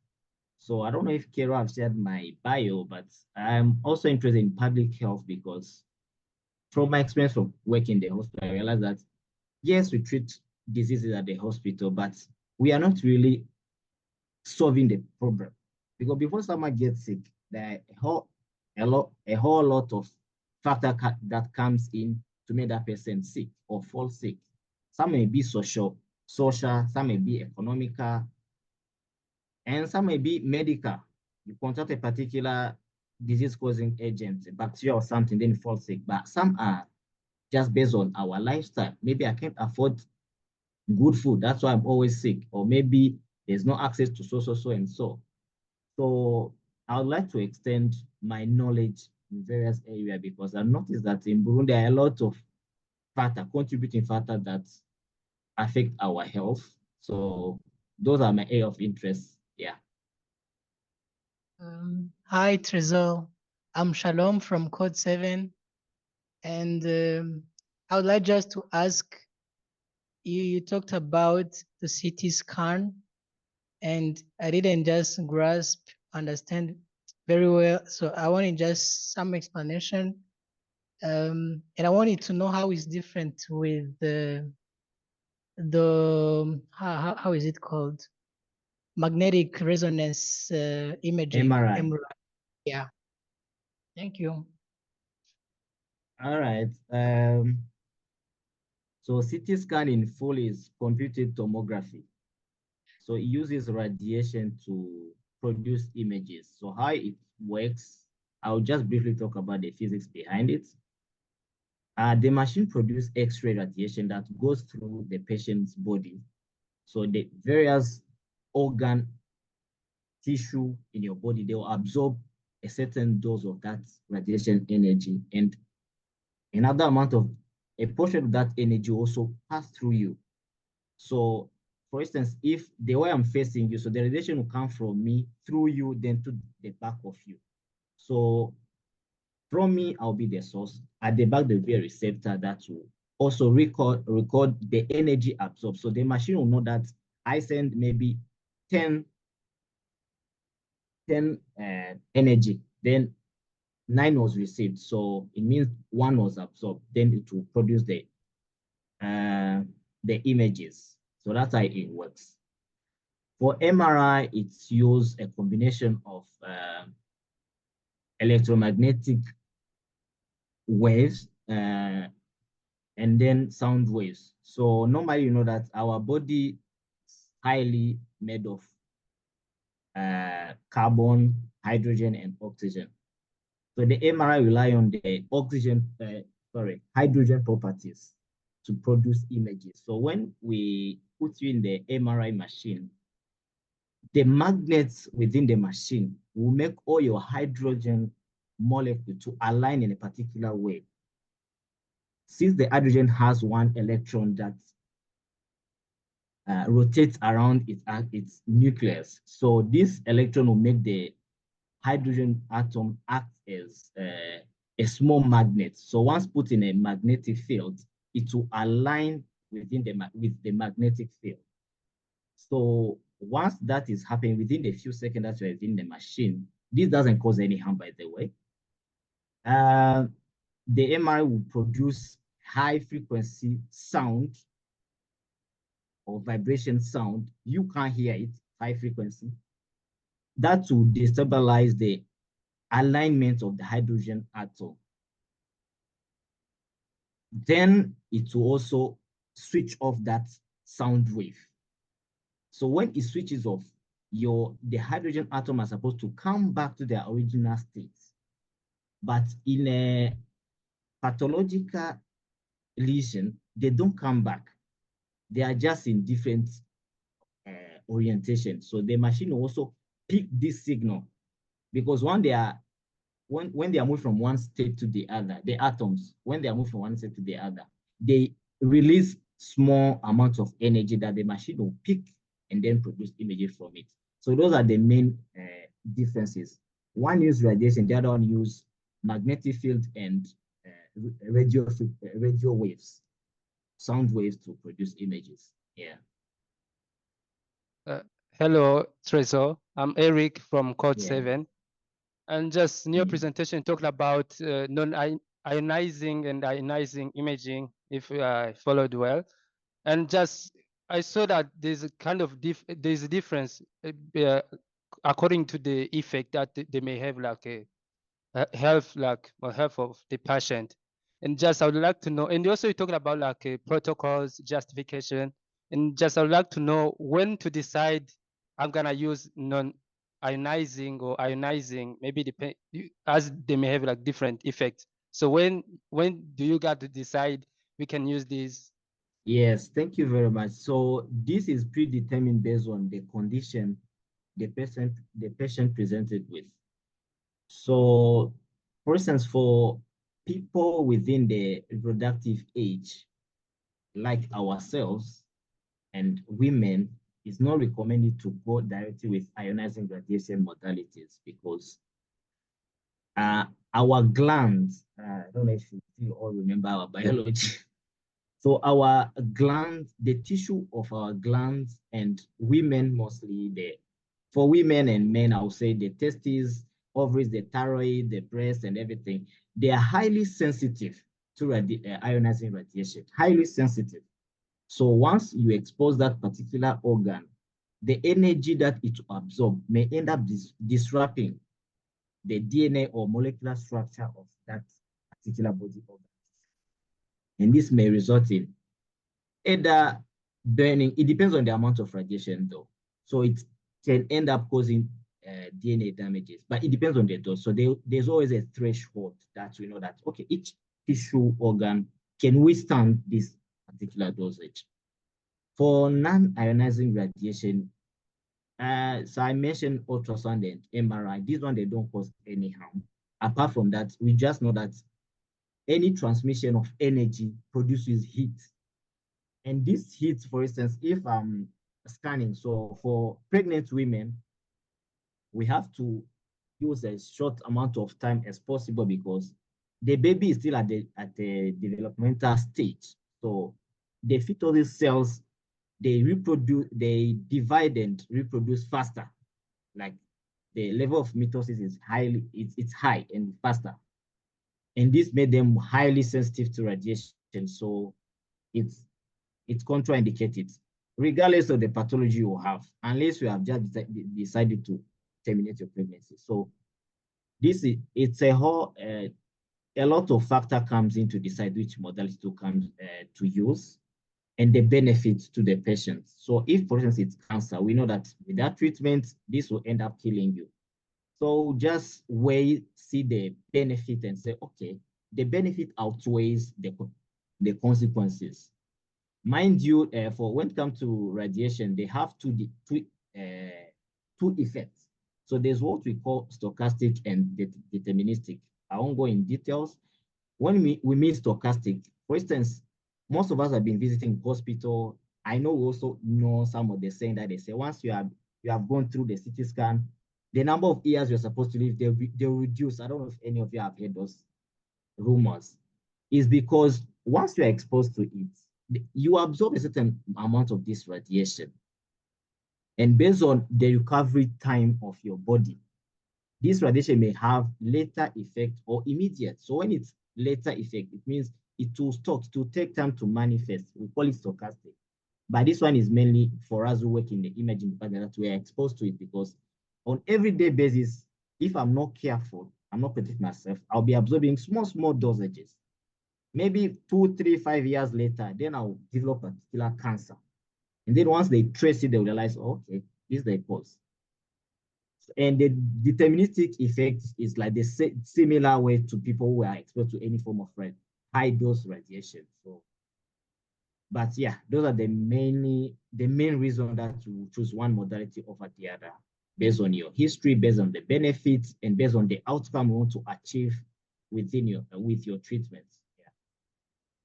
So I don't know if Kero have shared my bio, but I'm also interested in public health because from my experience from working in the hospital, I realized that yes, we treat diseases at the hospital, but we are not really solving the problem. Because before someone gets sick, there are a whole lot of factor that comes in to make that person sick or fall sick. Some may be social, some may be economical, and some may be medical. You contract a particular disease-causing agent, a bacteria or something, then you fall sick. But some are just based on our lifestyle. Maybe I can't afford good food, that's why I'm always sick. Or maybe there's no access to so and so. So I would like to extend my knowledge in various areas because I noticed that in Burundi there are a lot of contributing factors that affect our health. So those are my area of interest. Yeah. Hi, Trésor. I'm Shalom from Code 7. And I would like just to ask, you talked about the CT scan, and I didn't just understand very well. So I wanted just some explanation. And I wanted to know how it's different with how is it called? Magnetic resonance imaging. MRI. Yeah. Thank you. All right. So CT scan in full is computed tomography. So it uses radiation to produce images. So how it works, I'll just briefly talk about the physics behind it. The machine produces X-ray radiation that goes through the patient's body. So the various organ tissue in your body, they will absorb a certain dose of that radiation energy, and another amount of a portion of that energy also pass through you. So for instance, if the way I'm facing you, so the radiation will come from me through you, then to the back of you. So from me, I'll be the source. At the back, there'll be a receptor that will also record the energy absorbed. So the machine will know that I send maybe 10 energy, then 9 was received. So it means 1 was absorbed. Then it will produce the images. So that's how it works. For MRI, it's used a combination of electromagnetic waves and then sound waves. So normally, you know that our body is highly made of carbon, hydrogen, and oxygen. So the MRI rely on the hydrogen properties to produce images. So when we put you in the MRI machine, the magnets within the machine will make all your hydrogen molecules to align in a particular way. Since the hydrogen has 1 electron that rotates around its nucleus, so this electron will make the hydrogen atom act as a small magnet. So once put in a magnetic field, it will align with the magnetic field. So once that is happening within a few seconds that you're within the machine, this doesn't cause any harm, by the way. The MRI will produce high frequency sound or vibration sound. You can't hear it, high frequency. That will destabilize the alignment of the hydrogen atom. Then it will also switch off that sound wave. So when it switches off, the hydrogen atom are supposed to come back to their original state. But in a pathological lesion, they don't come back. They are just in different orientation. So the machine will also pick this signal, because when they are moving from one state to the other, the atoms, when they are moving from one state to the other, they release small amounts of energy that the machine will pick and then produce images from it. So those are the main differences. One uses radiation, the other one uses magnetic field and radio waves, sound waves to produce images. Yeah. hello, Trésor. I'm Eric from Cohort Yeah. 7. And just in your presentation, talked about non-ionizing and ionizing imaging, if I followed well. And just, I saw that there's a kind of, there's a difference according to the effect that they may have, like a health, like, or health of the patient. And just, I would like to know, and also you're talking about like protocols, justification, and just, I would like to know when to decide I'm gonna use non-ionizing or ionizing, maybe depend, as they may have like different effects. So when do you got to decide we can use these? Yes, thank you very much. So this is predetermined based on the condition the patient presented with. So, for instance, for people within the reproductive age, like ourselves and women, it's not recommended to go directly with ionizing radiation modalities because our glands, I don't know if you all remember our biology. So our glands, the tissue of our glands, and women mostly, for women and men, I would say the testes, ovaries, the thyroid, the breast, and everything, they are highly sensitive to ionizing radiation, highly sensitive. So once you expose that particular organ, the energy that it absorbs may end up disrupting the DNA or molecular structure of that particular body organ. And this may result in either burning. It depends on the amount of radiation though. So it can end up causing DNA damages, but it depends on the dose. So there's always a threshold that we know that, okay, each tissue organ can withstand this particular dosage. For non-ionizing radiation, so I mentioned ultrasound and MRI. These ones, they don't cause any harm. Apart from that, we just know that any transmission of energy produces heat. And this heat, for instance, if I'm scanning, so for pregnant women, we have to use a short amount of time as possible because the baby is still at the developmental stage. So the fetal cells, they divide and reproduce faster. Like the level of mitosis is it's high and faster. And this made them highly sensitive to radiation. So it's contraindicated, regardless of the pathology you have, unless you have just decided to terminate your pregnancy. So it's a lot of factor comes in to decide which modality to use and the benefits to the patient. So if, for instance, it's cancer, we know that without treatment, this will end up killing you. So just see the benefit and say, okay, the benefit outweighs the consequences. Mind you, for when it comes to radiation, they have two effects. So there's what we call stochastic and deterministic. I won't go in details. When we mean stochastic, for instance, most of us have been visiting hospital. I know we also know some of the saying that they say once you have gone through the CT scan, the number of years you're supposed to live, they'll reduce. I don't know if any of you have heard those rumors. Is because once you are exposed to it, you absorb a certain amount of this radiation. And based on the recovery time of your body, this radiation may have later effect or immediate. So when it's later effect, it means it will take time to manifest. We call it stochastic. But this one is mainly for us who work in the imaging department that we are exposed to it because on everyday basis, if I'm not careful, I'm not protecting myself, I'll be absorbing small dosages. Maybe 2, 3, 5 years later, then I'll develop a particular cancer. And then once they trace it, they realize, oh, okay, this is the cause. And the deterministic effect is like the similar way to people who are exposed to any form of high dose radiation. So, but yeah, those are the main reason that you choose one modality over the other, based on your history, based on the benefits, and based on the outcome you want to achieve with your treatments.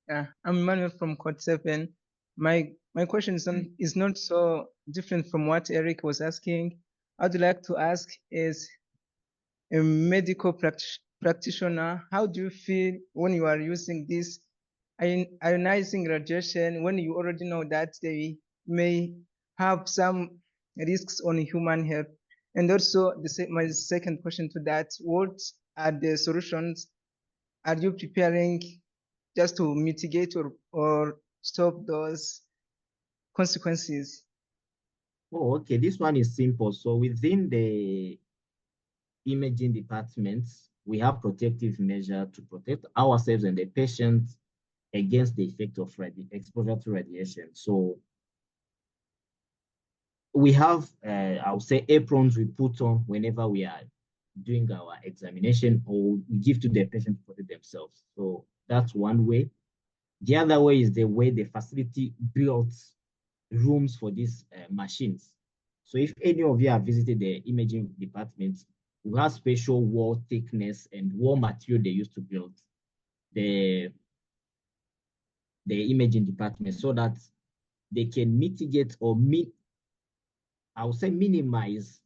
Yeah, I'm Emmanuel from Cohort 7. My question is not so different from what Eric was asking. I'd like to ask, as a medical practitioner, how do you feel when you are using this ionizing radiation, when you already know that they may have some risks on human health? And also, my second question to that, what are the solutions are you preparing just to mitigate or stop those consequences? Oh, okay. This one is simple. So within the imaging departments, we have protective measure to protect ourselves and the patients against the effect of exposure to radiation. So we have, I would say, aprons we put on whenever we are doing our examination, or we give to the patient to protect themselves. So that's one way. The other way is the way the facility builds rooms for these machines. So if any of you have visited the imaging department, we have special wall thickness and wall material they use to build the imaging department, so that they can mitigate or I would say minimize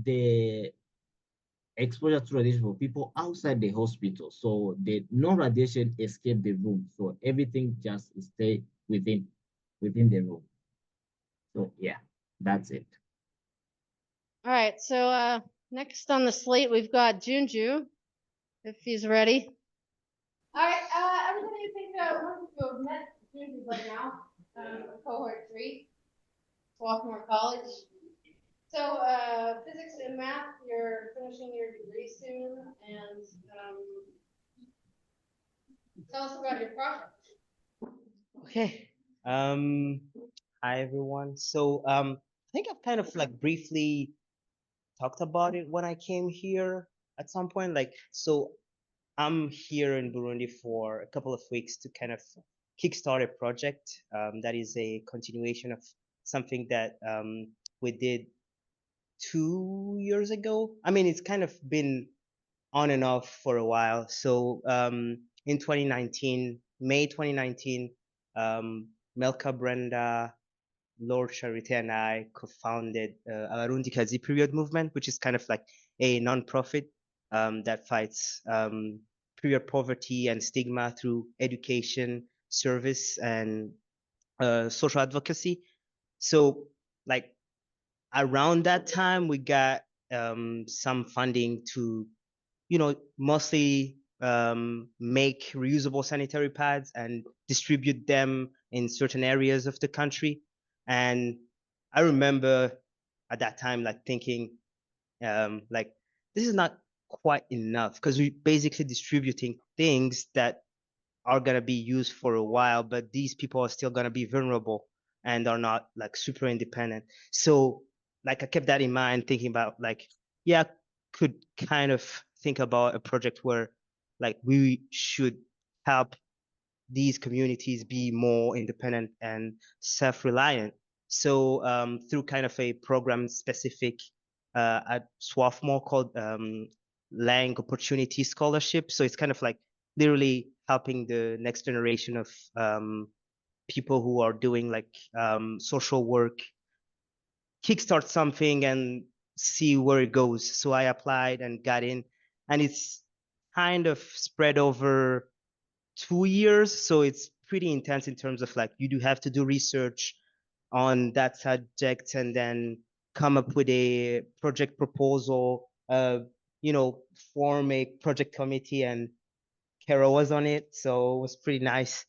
the exposure to radiation for people outside the hospital. So the non-radiation escape the room. So everything just stay within the room. So yeah, that's it. All right, so next on the slate, we've got Junju, if he's ready. All right, everybody, I think most of you have met Junju by now, cohort 3, Sophomore College. So physics and math, you're finishing your degree soon, and tell us about your project. Okay. Hi everyone. So I think I've kind of like briefly talked about it when I came here at some point. Like, so I'm here in Burundi for a couple of weeks to kind of kickstart a project that is a continuation of something that we did 2 years ago. I mean, it's kind of been on and off for a while. So in 2019, May 2019, Melka, Brenda, Lord Charité, and I co-founded Abarundikazi period movement, which is kind of like a nonprofit that fights period poverty and stigma through education, service, and social advocacy. So like around that time, we got some funding to, you know, mostly make reusable sanitary pads and distribute them in certain areas of the country. And I remember at that time, like thinking, like, this is not quite enough, because we're basically distributing things that are going to be used for a while, but these people are still going to be vulnerable and are not like super independent. So like I kept that in mind, thinking about like, yeah, I could kind of think about a project where like we should help these communities be more independent and self-reliant. So through kind of a program specific at Swarthmore called Lang Opportunity Scholarship. So it's kind of like literally helping the next generation of people who are doing like social work kickstart something and see where it goes. So I applied and got in, and it's kind of spread over 2 years. So it's pretty intense in terms of like, you do have to do research on that subject and then come up with a project proposal, you know, form a project committee, and Kara was on it. So it was pretty nice.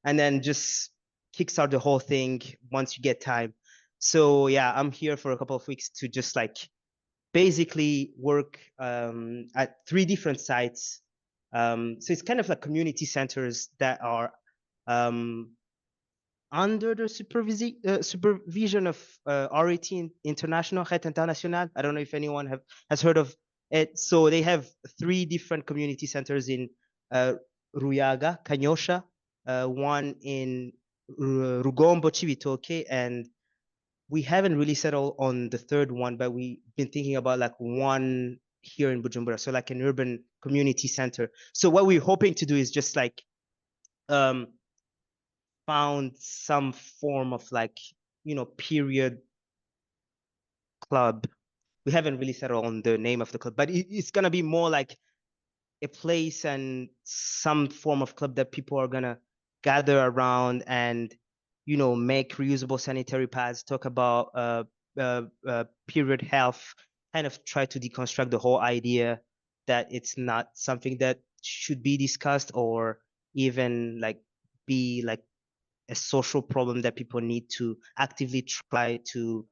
And then just kickstart the whole thing once you get time. So yeah, I'm here for a couple of weeks to just like basically work at 3 different sites. So it's kind of like community centers that are under the supervision of RET International, Red International. I don't know if anyone has heard of it. So they have 3 different community centers in Ruyaga, Kanyosha, one in Rugombo, Cibitoke, and we haven't really settled on the 3rd one, but we've been thinking about like one here in Bujumbura, so like an urban community center. So what we're hoping to do is just like found some form of like, you know, period club. We haven't really settled on the name of the club, but it's gonna be more like a place and some form of club that people are gonna gather around and, you know, make reusable sanitary pads, talk about period health, kind of try to deconstruct the whole idea that it's not something that should be discussed or even like be like a social problem that people need to actively try to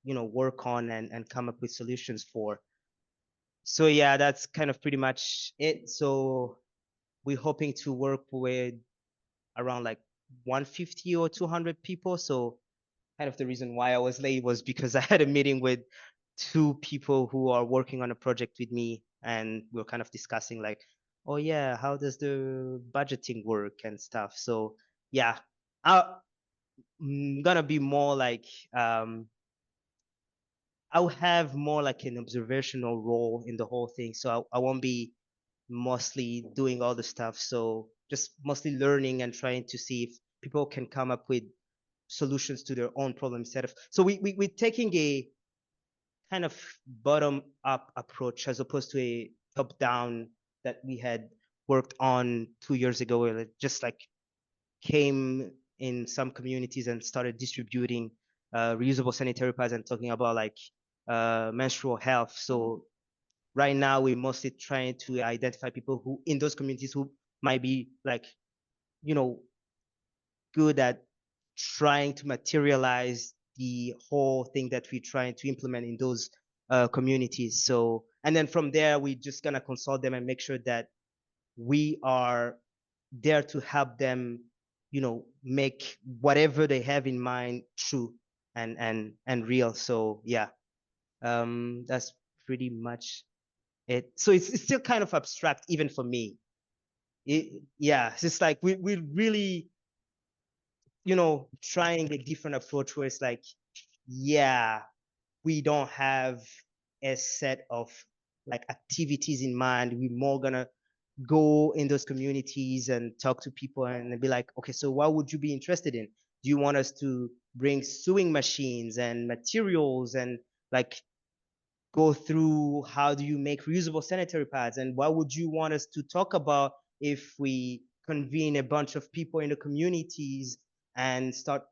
work on and come up with solutions for. So yeah, that's kind of pretty much it. So we're hoping to work with around like 150 or 200 people. So kind of the reason why I was late was because I had a meeting with 2 people who are working on a project with me, and we are kind of discussing like, oh yeah, how does the budgeting work and stuff. So yeah, I'm gonna be more like I'll have more like an observational role in the whole thing. So I won't be mostly doing all the stuff. So just mostly learning and trying to see if people can come up with solutions to their own problem instead of. So we're taking a kind of bottom up approach as opposed to a top down that we had worked on 2 years ago, where it just like came in some communities and started distributing reusable sanitary pads and talking about like menstrual health. So right now we're mostly trying to identify people who in those communities who might be like, good at trying to materialize the whole thing that we're trying to implement in those communities. So, and then from there, we're just gonna consult them and make sure that we are there to help them, make whatever they have in mind true and real. So yeah, that's pretty much it. So it's still kind of abstract even for me. Yeah, it's just like we really, trying a different approach where it's like, yeah, we don't have a set of like activities in mind. We're more gonna go in those communities and talk to people and be like, okay, so what would you be interested in? Do you want us to bring sewing machines and materials and like go through how do you make reusable sanitary pads? And what would you want us to talk about if we convene a bunch of people in the communities and start,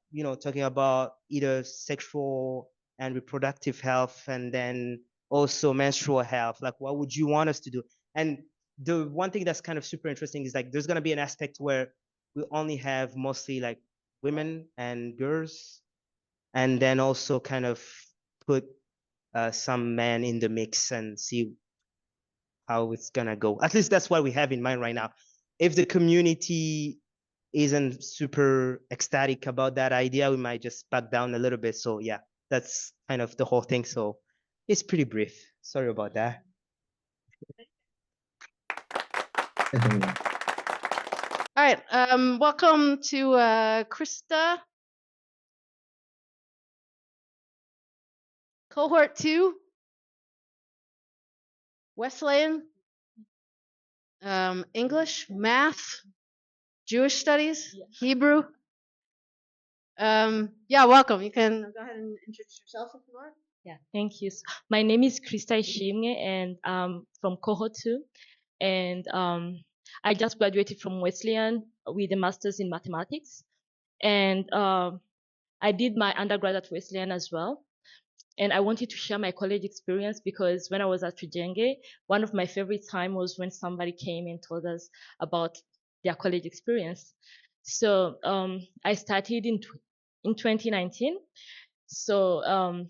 talking about either sexual and reproductive health and then also menstrual health? Like, what would you want us to do? And the one thing that's kind of super interesting is like, there's going to be an aspect where we only have mostly like women and girls, and then also kind of put some men in the mix and see how it's gonna go. At least that's what we have in mind right now. If the community isn't super ecstatic about that idea, we might just back down a little bit. So yeah, that's kind of the whole thing. So it's pretty brief. Sorry about that. All right, welcome to Christa. Cohort 2, Wesleyan, English, math, Jewish studies, Hebrew. Yeah, welcome. You can go ahead and introduce yourself if you want. Yeah, thank you. My name is Christa Ishimwe, and I'm from Cohort 2. And I just graduated from Wesleyan with a master's in mathematics. And I did my undergrad at Wesleyan as well. And I wanted to share my college experience because when I was at Tujenge, one of my favorite time was when somebody came and told us about their college experience. So I started in 2019. So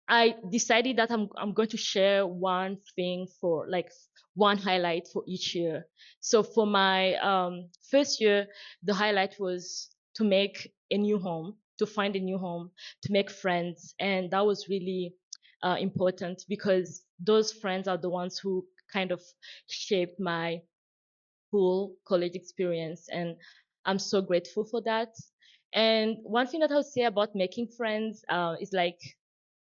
I decided that I'm going to share one thing for like one highlight for each year. So for my first year, the highlight was to make a new home, to find a new home, to make friends. And that was really important because those friends are the ones who kind of shaped my whole college experience. And I'm so grateful for that. And one thing that I would say about making friends is like,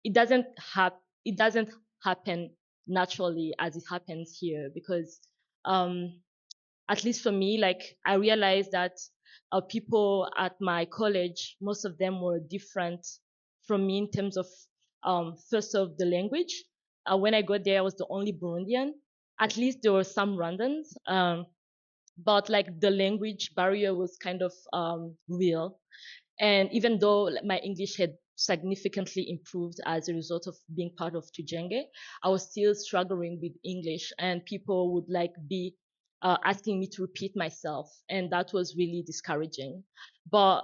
it doesn't happen naturally as it happens here because at least for me, like I realized that people at my college, most of them were different from me in terms of first of the language. When I got there, I was the only Burundian. At least there were some Rwandans, but like the language barrier was kind of real. And even though my English had significantly improved as a result of being part of Tujenge. I was still struggling with English, and people would like be asking me to repeat myself, and that was really discouraging. But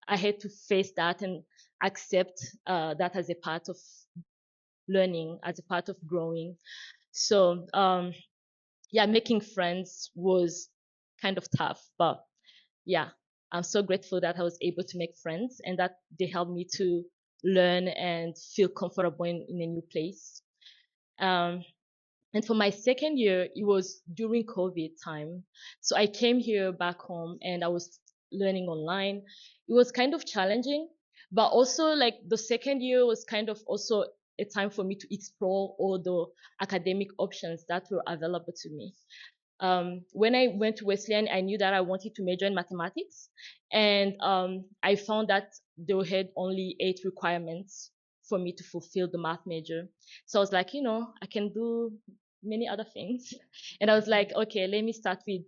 I had to face that and accept that as a part of learning, as a part of growing. So yeah, making friends was kind of tough, but yeah, I'm so grateful that I was able to make friends and that they helped me to learn and feel comfortable in a new place. And for my second year, it was during COVID time. So I came here back home and I was learning online. It was kind of challenging, but also like the second year was kind of also a time for me to explore all the academic options that were available to me. When I went to Wesleyan, I knew that I wanted to major in mathematics, and I found that they had only 8 requirements for me to fulfill the math major. So I was like, I can do many other things. And I was like, okay, let me start with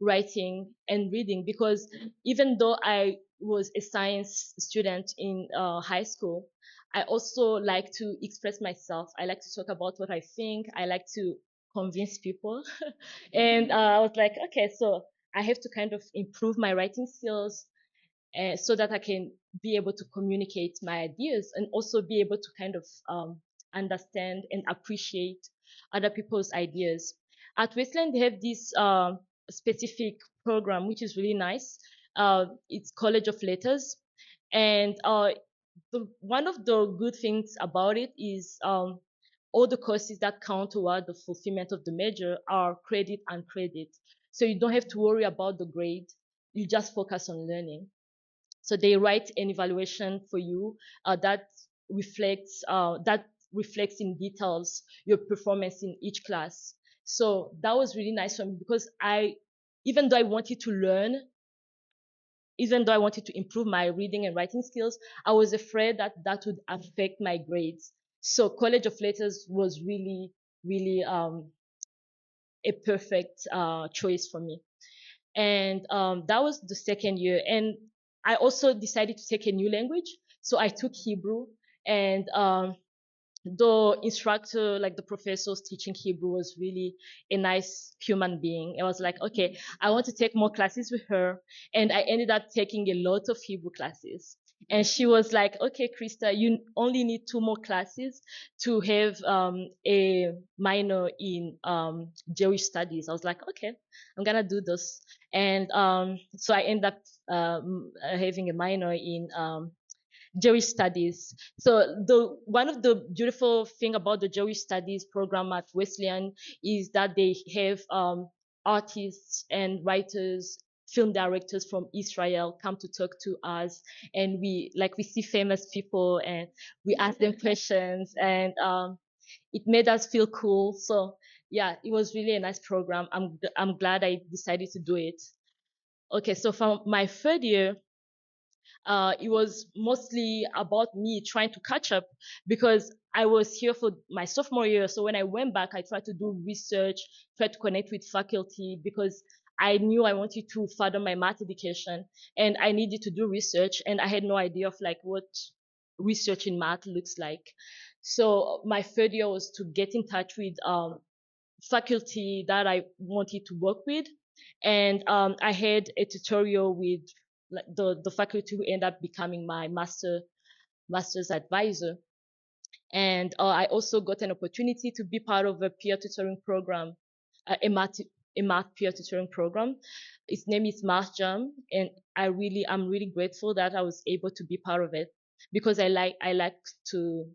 writing and reading, because even though I was a science student in high school, I also like to express myself. I like to talk about what I think. I like to convince people. And I was like, okay, so I have to kind of improve my writing skills so that I can be able to communicate my ideas and also be able to kind of understand and appreciate other people's ideas. At Wesleyan, they have this specific program, which is really nice. It's College of Letters. And one of the good things about it is all the courses that count toward the fulfillment of the major are credit and credit. So you don't have to worry about the grade. You just focus on learning. So they write an evaluation for you that reflects in details your performance in each class. So that was really nice for me, because even though I wanted to learn, even though I wanted to improve my reading and writing skills, I was afraid that that would affect my grades. So College of Letters was really, really a perfect choice for me. And that was the second year. And I also decided to take a new language. So I took Hebrew, and the instructor, like the professor teaching Hebrew, was really a nice human being. I was like, okay, I want to take more classes with her. And I ended up taking a lot of Hebrew classes. And she was like, okay, Christa, you only need 2 more classes to have a minor in Jewish studies. I was like, okay, I'm gonna do this. And so I ended up having a minor in Jewish studies. So one of the beautiful thing about the Jewish studies program at Wesleyan is that they have artists and writers, film directors from Israel come to talk to us, and we see famous people and we ask them questions, and it made us feel cool. So yeah, it was really a nice program. I'm glad I decided to do it. Okay, so from my third year, it was mostly about me trying to catch up, because I was here for my sophomore year. So when I went back, I tried to do research, tried to connect with faculty, because I knew I wanted to further my math education and I needed to do research, and I had no idea of like what research in math looks like. So my third year was to get in touch with faculty that I wanted to work with. And I had a tutorial with the faculty who ended up becoming my master's advisor. And I also got an opportunity to be part of a peer tutoring program, a math peer tutoring program. Its name is Math Jam, and I'm really grateful that I was able to be part of it, because I like to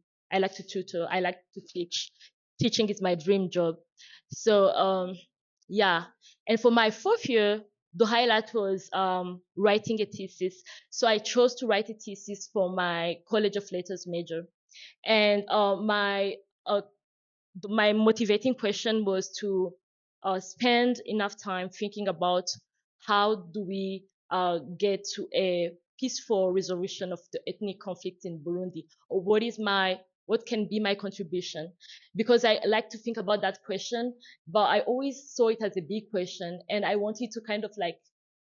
tutor, I like to teach. Teaching is my dream job. So yeah, and for my fourth year, the highlight was writing a thesis. So I chose to write a thesis for my College of Letters major. And my motivating question was to spend enough time thinking about how do we get to a peaceful resolution of the ethnic conflict in Burundi, or what can be my contribution? Because I like to think about that question, but I always saw it as a big question, and I wanted to kind of like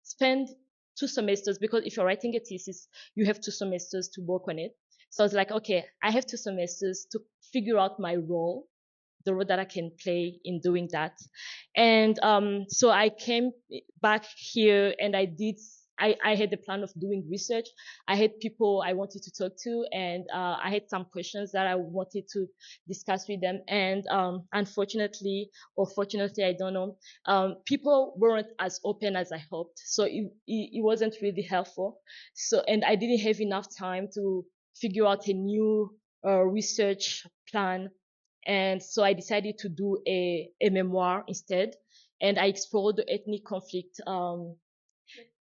spend 2 semesters, because if you're writing a thesis, you have 2 semesters to work on it. So I was like, okay, I have 2 semesters to figure out my role, the role that I can play in doing that. And so I came back here and I had the plan of doing research. I had people I wanted to talk to, and I had some questions that I wanted to discuss with them. And unfortunately, or fortunately, I don't know, people weren't as open as I hoped. So it wasn't really helpful. So, and I didn't have enough time to figure out a new research plan. And so I decided to do a memoir instead. And I explored the ethnic conflict.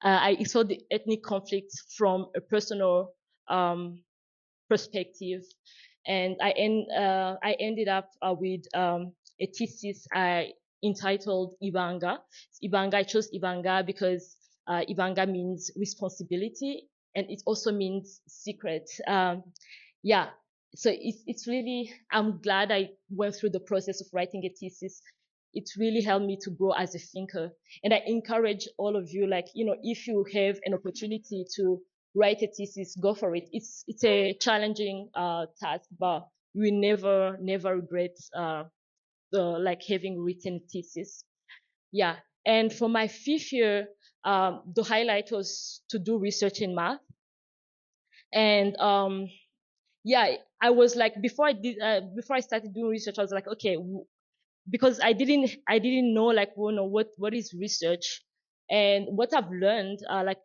I saw the ethnic conflict from a personal perspective, and I ended up with a thesis I entitled Ibanga. I chose Ibanga because Ibanga means responsibility, and it also means secret. Yeah, so it's really, I'm glad I went through the process of writing a thesis. It really helped me to grow as a thinker. And I encourage all of you, like, if you have an opportunity to write a thesis, go for it. It's a challenging task, but you will never regret like having written a thesis. Yeah. And for my 5th year, the highlight was to do research in math. And yeah, I was like, before I started doing research, I was like, okay, because I didn't know, like, what is research. And what I've learned, like,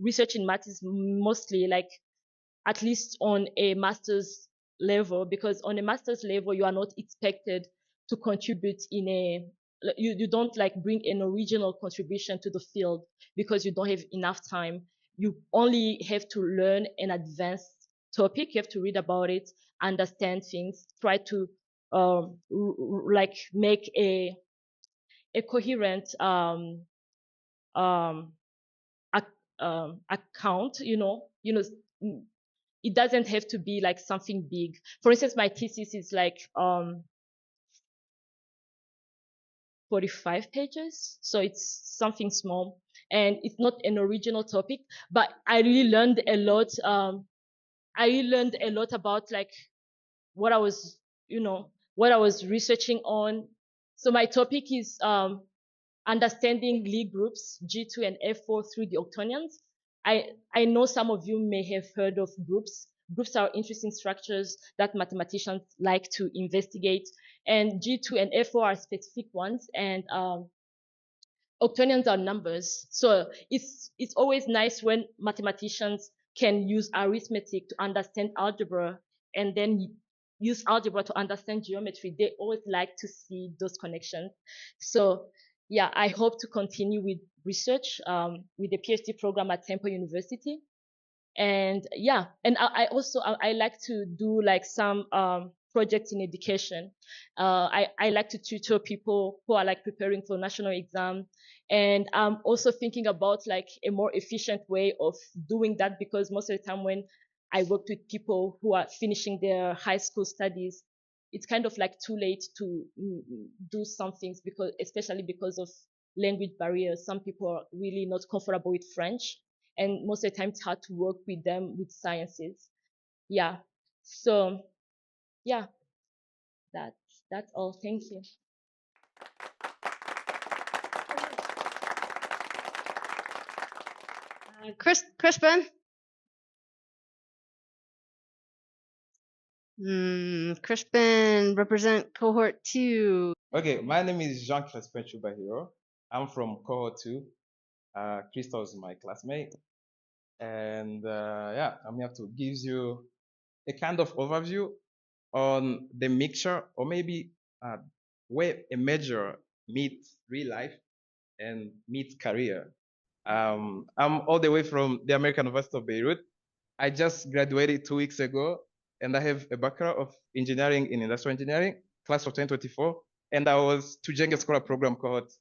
research in math is mostly like, at least on a master's level, because on a master's level, you are not expected to contribute you don't like bring an original contribution to the field because you don't have enough time. You only have to learn an advanced topic. You have to read about it, understand things, try to like make a coherent account. It doesn't have to be like something big. For instance, my thesis is like 45 pages, so it's something small, and it's not an original topic, but I really learned a lot. I really learned a lot about like what I was researching on. So my topic is understanding Lie groups G2 and F4 through the octonions. I know some of you may have heard of groups. Groups are interesting structures that mathematicians like to investigate, and G2 and F4 are specific ones, and octonions are numbers. So it's always nice when mathematicians can use arithmetic to understand algebra, and then use algebra to understand geometry. They always like to see those connections. So yeah, I hope to continue with research with the PhD program at Temple University. And yeah, and I also like to do like some projects in education. I like to tutor people who are like preparing for national exam, and I'm also thinking about like a more efficient way of doing that, because most of the time when I work with people who are finishing their high school studies, it's kind of like too late to do some things, especially because of language barriers. Some people are really not comfortable with French, and most of the time it's hard to work with them with sciences. Yeah. So yeah, that's all. Thank you. Crespin? Crespin, represent cohort 2. Okay, my name is Crespin Cubahiro. I'm from cohort 2. Christa was my classmate. And yeah, I'm here to give you a kind of overview on the mixture, or maybe where a major meets real life and meets career. I'm all the way from the American University of Beirut. I just graduated 2 weeks ago, and I have a Bachelor of Engineering in Industrial Engineering, class of 2024, and I was Tujenge Scholar Program Cohort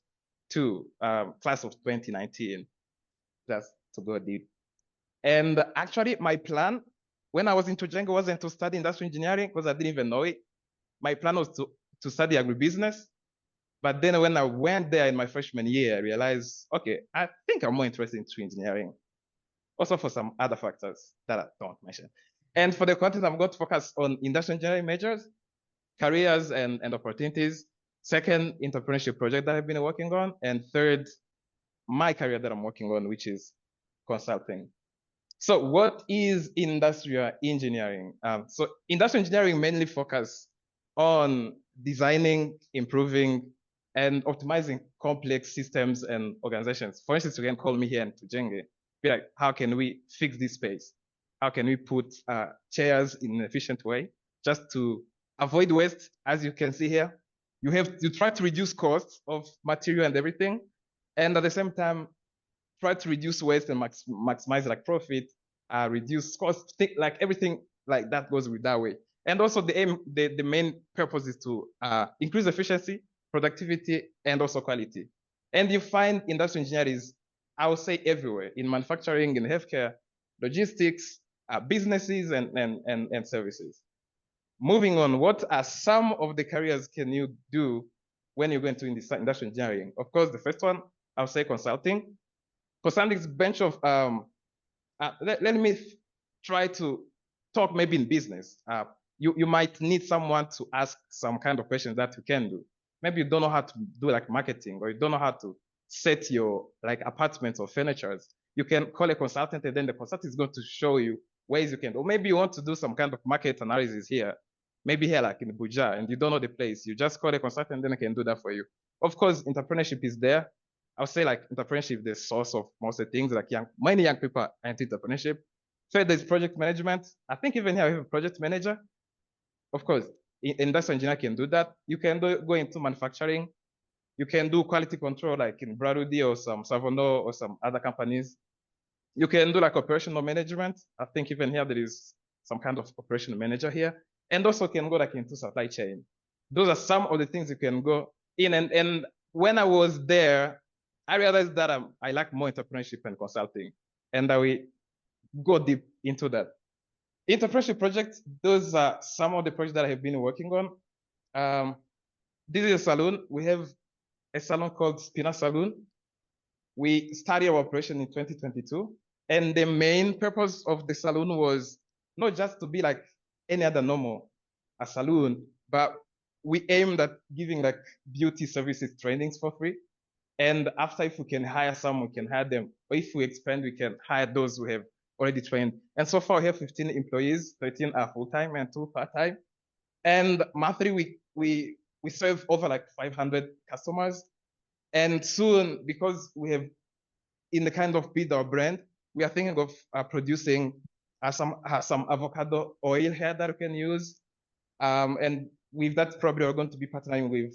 2, class of 2019. That's to go deep. And actually, my plan when I was in Tujenge wasn't to study industrial engineering, because I didn't even know it. My plan was to study agribusiness. But then when I went there in my freshman year, I realized, okay, I think I'm more interested in engineering. Also for some other factors that I don't mention. And for the content, I'm going to focus on industrial engineering majors, careers and opportunities. Second, entrepreneurship project that I've been working on. And third, my career that I'm working on, which is consulting. So what is industrial engineering? So industrial engineering mainly focus on designing, improving, and optimizing complex systems and organizations. For instance, you can call me here in Tujenge, be like, how can we fix this space? How can we put chairs in an efficient way just to avoid waste? As you can see here, you try to reduce costs of material and everything, and at the same time, try to reduce waste and maximize like profit, reduce costs, like everything like that goes with that way. And also the main purpose is to increase efficiency, productivity, and also quality. And you find industrial engineers, I would say everywhere, in manufacturing, in healthcare, logistics, businesses, and services. Moving on, what are some of the careers can you do when you're going to industrial engineering? Of course, the first one, I would say consulting. Consulting is a bunch of, let me try to talk maybe in business. You might need someone to ask some kind of questions that you can do. Maybe you don't know how to do like marketing, or you don't know how to set your like apartments or furnitures. You can call a consultant, and then the consultant is going to show you ways you can, or maybe you want to do some kind of market analysis here, maybe here like in Buja, and you don't know the place. You just call a consultant, and then I can do that for you. Of course, entrepreneurship is there. I would say like entrepreneurship is the source of most of the things, like many young people are into entrepreneurship. Third, there's project management. I think even here we have a project manager. Of course, industrial engineer can do that. You can go into manufacturing. You can do quality control like in Brarudi or some Savono or some other companies. You can do like operational management. I think even here there is some kind of operational manager here. And also can go like into supply chain. Those are some of the things you can go in. And when I was there, I realized that I like more entrepreneurship and consulting, and I will go deep into that. Entrepreneurship projects, those are some of the projects that I have been working on. This is a salon. We have a salon called Spina Salon. We started our operation in 2022, and the main purpose of the salon was not just to be like any other normal a salon, but we aimed at giving like beauty services trainings for free. And after, if we can hire some, we can hire them. Or if we expand, we can hire those who have already trained. And so far, we have 15 employees, 13 are full-time and 2 part-time. And monthly, we serve over like 500 customers. And soon, because we have, in the kind of build our brand, we are thinking of producing some avocado oil here that we can use. And with that, probably we're going to be partnering with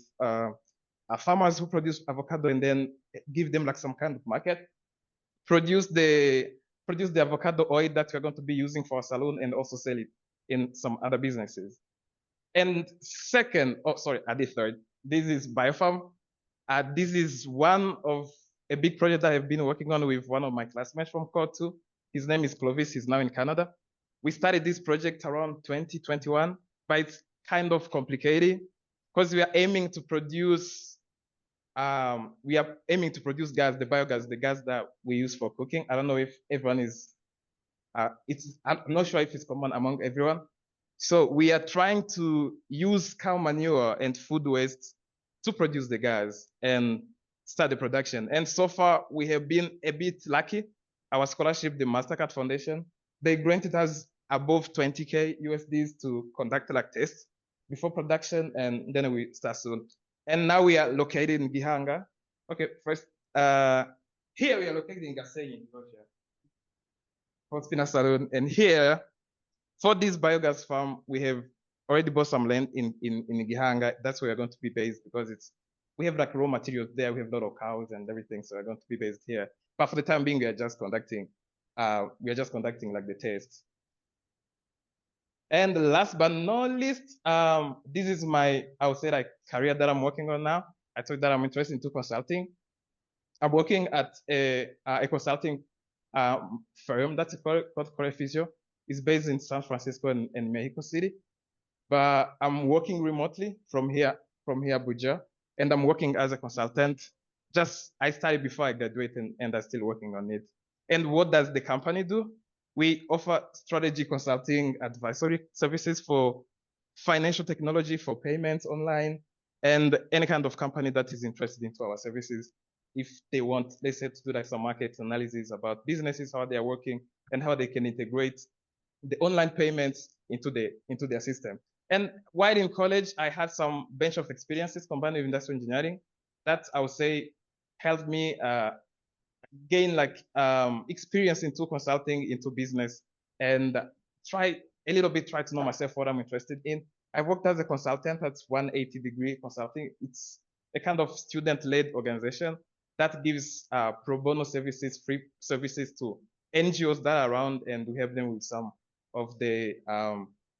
farmers who produce avocado, and then give them like some kind of market, produce the avocado oil that we're going to be using for our salon, and also sell it in some other businesses. And second, the third, this is Biofarm. This is one of a big project that I've been working on with one of my classmates from Cohort 2. His name is Clovis, he's now in Canada. We started this project around 2021, but it's kind of complicated because we are aiming to produce gas, the biogas, the gas that we use for cooking. I don't know if everyone is, I'm not sure if it's common among everyone. So we are trying to use cow manure and food waste to produce the gas and start the production. And so far we have been a bit lucky. Our scholarship, the MasterCard Foundation, they granted us above 20K USDs to conduct like tests before production, and then we start soon. And now we are located in Gihanga. Okay, first, here we are located in Gasenyi, Georgia, for Spina Salon. And here, for this biogas farm, we have already bought some land in Gihanga. That's where we're going to be based, because we have like raw materials there. We have a lot of cows and everything, so we're going to be based here. But for the time being, we are just conducting like the tests. And last but not least, this is my, I would say, like career that I'm working on now. I told that I'm interested into consulting. I'm working at a consulting firm that's called Crespin. It's based in San Francisco and Mexico City. But I'm working remotely from here, Abuja, and I'm working as a consultant. I started before I graduated, and I'm still working on it. And what does the company do? we offer strategy consulting advisory services for financial technology, for payments online, and any kind of company that is interested into our services. If they want, let's say, to do like some market analysis about businesses, how they are working, and how they can integrate the online payments into their system. And while in college, I had some bench of experiences combined with industrial engineering that I would say helped me gain like experience into consulting, into business, and try to know myself what I'm interested in. I worked as a consultant at 180-degree consulting. It's a kind of student-led organization that gives pro bono services, free services to NGOs that are around, and we help them with some of the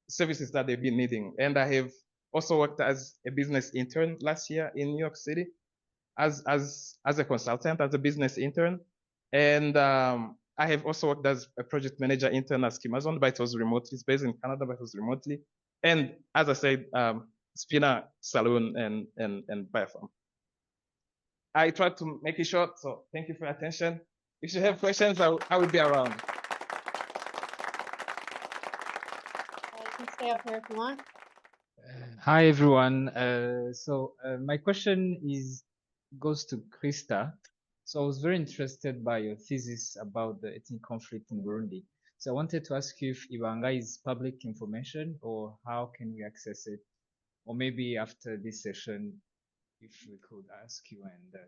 services that they've been needing. And I have also worked as a business intern last year in New York City as a consultant, as a business intern. And I have also worked as a project manager intern at Amazon, but it was remotely. It's based in Canada, but it was remotely. And as I said, Spina Saloon and Biopharm. I tried to make it short, so thank you for your attention. If you have questions, I will be around. You can stay up here if you want. Hi everyone. My question goes to Christa. So I was very interested by your thesis about the ethnic conflict in Burundi. So I wanted to ask you if Ibanga is public information or how can we access it? Or maybe after this session, if we could ask you and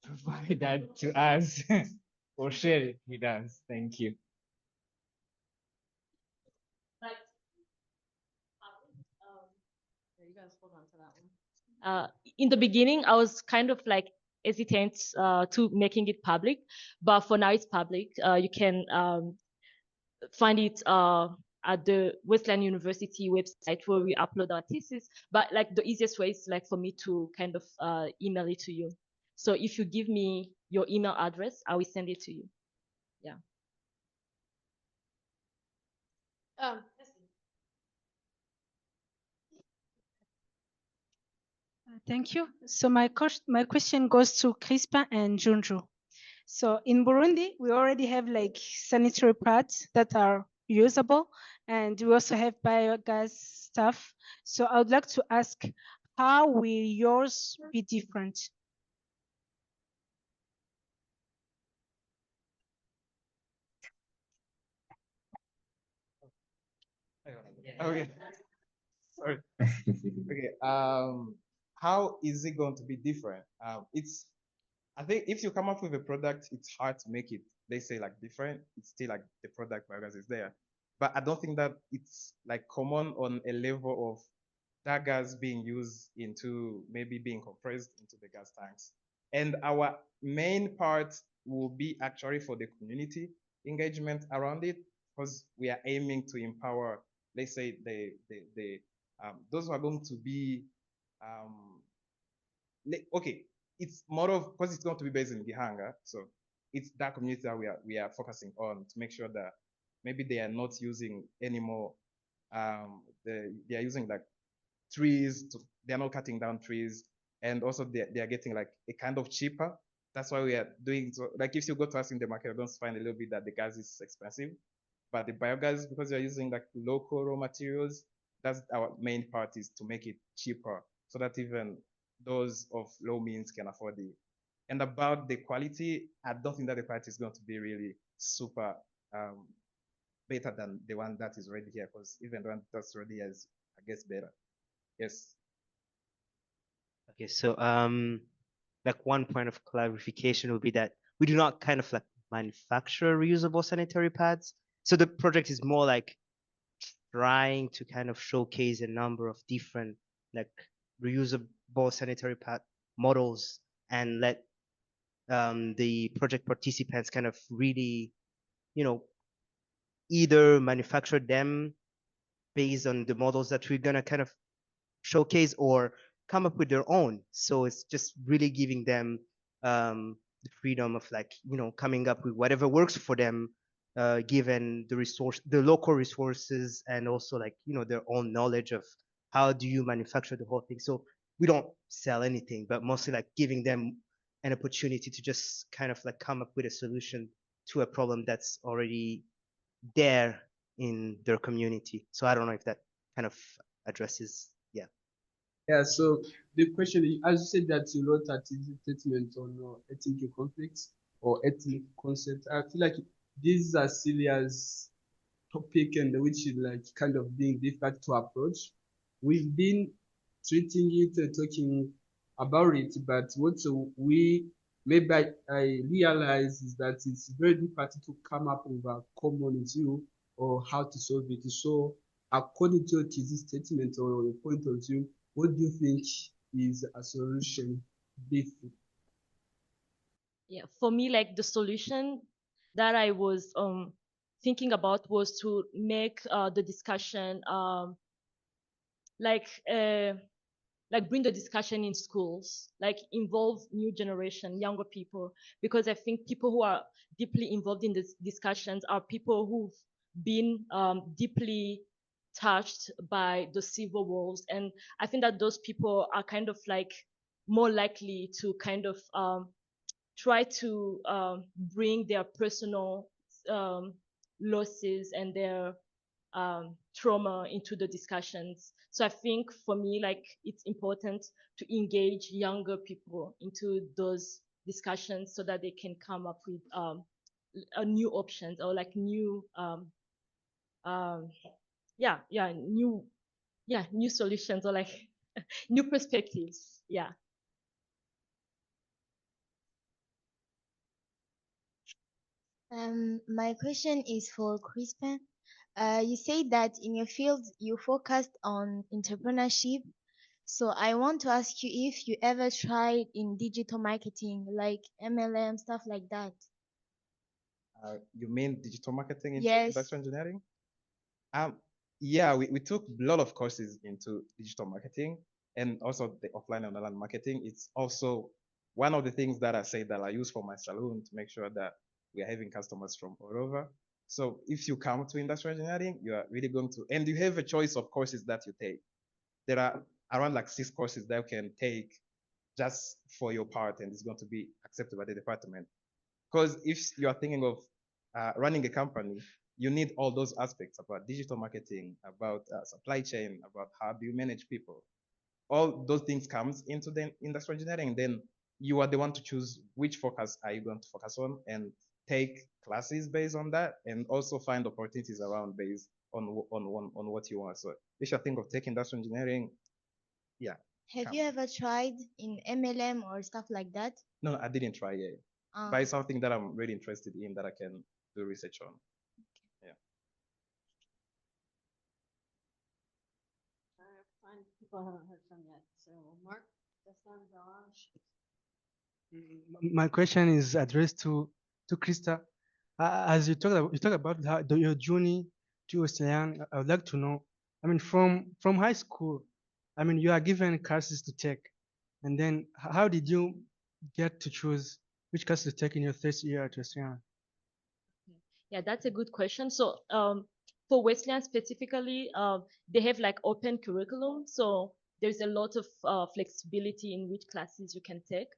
provide that to us or share it with us. Thank you. You guys hold on to that one. In the beginning, I was kind of like hesitant to making it public, but for now it's public. You can find it at the Wesleyan University website where we upload our thesis. But like the easiest way is like for me to kind of email it to you. So if you give me your email address, I will send it to you. Yeah. Thank you. So my question goes to Crespin and Junju. So in Burundi, we already have like sanitary pads that are usable, and we also have biogas stuff. So I would like to ask, how will yours be different? Okay. Sorry. Okay. How is it going to be different? I think if you come up with a product, it's hard to make it, they say like different. It's still like the product biogas is there. But I don't think that it's like common on a level of that gas being used into maybe being compressed into the gas tanks. And our main part will be actually for the community engagement around it, because we are aiming to empower, let's say, those who are going to be, okay, it's more of, because it's going to be based in Gihanga, so it's that community that we are focusing on to make sure that maybe they are not using anymore. They are using like trees. They are not cutting down trees, and also they are getting like a kind of cheaper. That's why we are doing so. Like if you go to us in the market, you're going to find a little bit that the gas is expensive, but the biogas, because you're using like local raw materials, that's our main part, is to make it cheaper so that even those of low means can afford it. And about the quality, I don't think that the quality is going to be really super better than the one that is already here, because even the one that's already here is, I guess, better. Yes. Okay, so like one point of clarification would be that we do not kind of like manufacture reusable sanitary pads. So the project is more like trying to kind of showcase a number of different like reusable sanitary pad models and let the project participants kind of really, either manufacture them based on the models that we're gonna kind of showcase or come up with their own. So it's just really giving them the freedom of like, coming up with whatever works for them, given the local resources, and also like, their own knowledge of how do you manufacture the whole thing. So we don't sell anything, but mostly like giving them an opportunity to just kind of like come up with a solution to a problem that's already there in their community. So I don't know if that kind of addresses, yeah. Yeah, so the question is, as you said that you wrote a thesis statement on ethnic conflicts or ethnic concepts, I feel like these are serious topic and which is like kind of being difficult to approach. We've been treating it, talking about it, but what we maybe I realize is that it's very difficult to come up with a common view or how to solve it. So according to your thesis statement or your point of view, what do you think is a solution basically? Yeah, for me, like the solution that I was thinking about was to make the discussion like bring the discussion in schools, like involve new generation, younger people, because I think people who are deeply involved in these discussions are people who've been deeply touched by the civil wars, and I think that those people are kind of like more likely to kind of try to bring their personal losses and their trauma into the discussions. So I think for me, like it's important to engage younger people into those discussions so that they can come up with new options or like new new solutions or like new perspectives. Yeah. My question is for Crespin. You say that in your field you focused on entrepreneurship. So I want to ask you if you ever tried in digital marketing, like MLM, stuff like that. You mean digital marketing in Yes. industrial engineering? Yeah, we took a lot of courses into digital marketing and also the offline and online marketing. It's also one of the things that I say that I use for my salon to make sure that we are having customers from all over. So if you come to industrial engineering, you are really going to, and you have a choice of courses that you take. There are around like 6 courses that you can take just for your part, and it's going to be accepted by the department. Because if you are thinking of running a company, you need all those aspects about digital marketing, about supply chain, about how do you manage people. All those things comes into the industrial engineering. Then you are the one to choose which focus are you going to focus on and take classes based on that, and also find opportunities around based on what you want. So if you think of taking industrial engineering, yeah. Have you ever tried in MLM or stuff like that? No, I didn't try yet. But it's something that I'm really interested in that I can do research on. Yeah. People haven't heard from yet. So Mark, Justin, Josh. My question is addressed to Christa. As you talk about your journey to Wesleyan, I would like to know. I mean, from high school, I mean, you are given classes to take, and then how did you get to choose which class to take in your first year at Wesleyan? Yeah, that's a good question. So for Wesleyan specifically, they have like open curriculum. So there's a lot of flexibility in which classes you can take.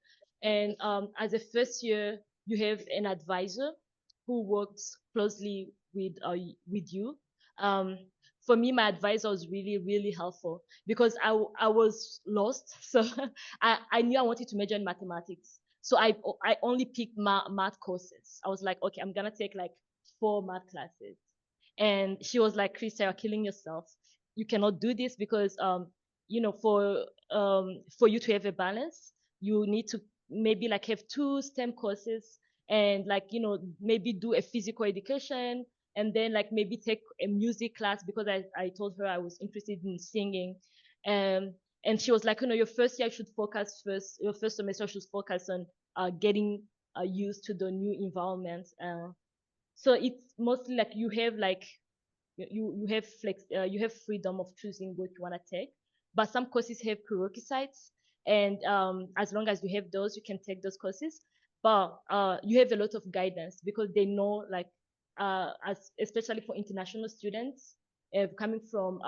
And as a first year, you have an advisor who works closely with you. For me, my advisor was really, really helpful because I was lost. So I knew I wanted to major in mathematics. So I only picked math courses. I was like, okay, I'm gonna take like 4 math classes. And she was like, Christa, you're killing yourself. You cannot do this because for you to have a balance, you need to maybe like have 2 STEM courses and like, maybe do a physical education and then like maybe take a music class because I told her I was interested in singing. And she was like, your first year should focus your first semester should focus on getting used to the new environment. So it's mostly like you have like you have freedom of choosing what you want to take, but some courses have prerequisites, and as long as you have those, you can take those courses. But you have a lot of guidance because they know like especially for international students coming from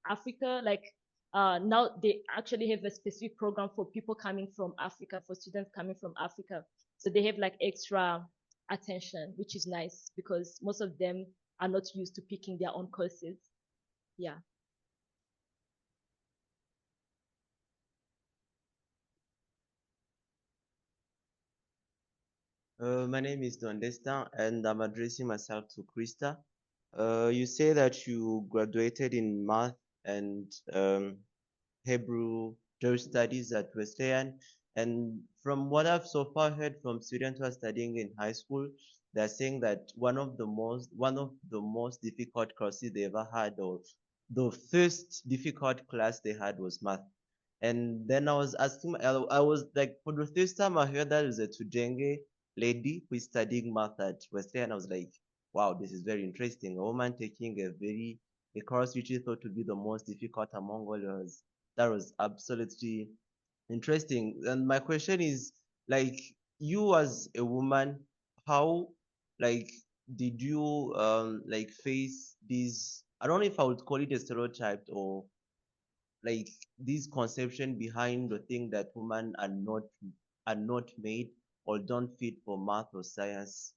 Africa, like now they actually have a specific program for people coming from Africa, for students coming from Africa. So they have like extra attention, which is nice because most of them are not used to picking their own courses. Yeah. My name is Destin, and I'm addressing myself to Christa. You say that you graduated in math and Hebrew Jewish studies at Wesleyan, and from what I've so far heard from students who are studying in high school, they're saying that one of the most difficult courses they ever had, or the first difficult class they had, was math. And then I was asking, I was like, for the first time I heard that there's a Tujenge lady who is studying math at Wesleyan. I was like, wow, this is very interesting. A woman taking a course which is thought to be the most difficult among all yours. That was absolutely interesting. And my question is, like, you as a woman, how, like, did you like face these, I don't know if I would call it a stereotype, or like this conception behind the thing that women are not made or don't fit for math or science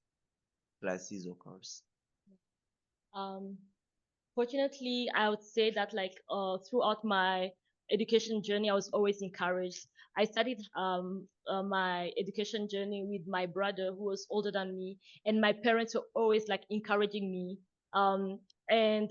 classes or course. Fortunately, I would say that like throughout my education journey, I was always encouraged. I started my education journey with my brother who was older than me, and my parents were always like encouraging me. And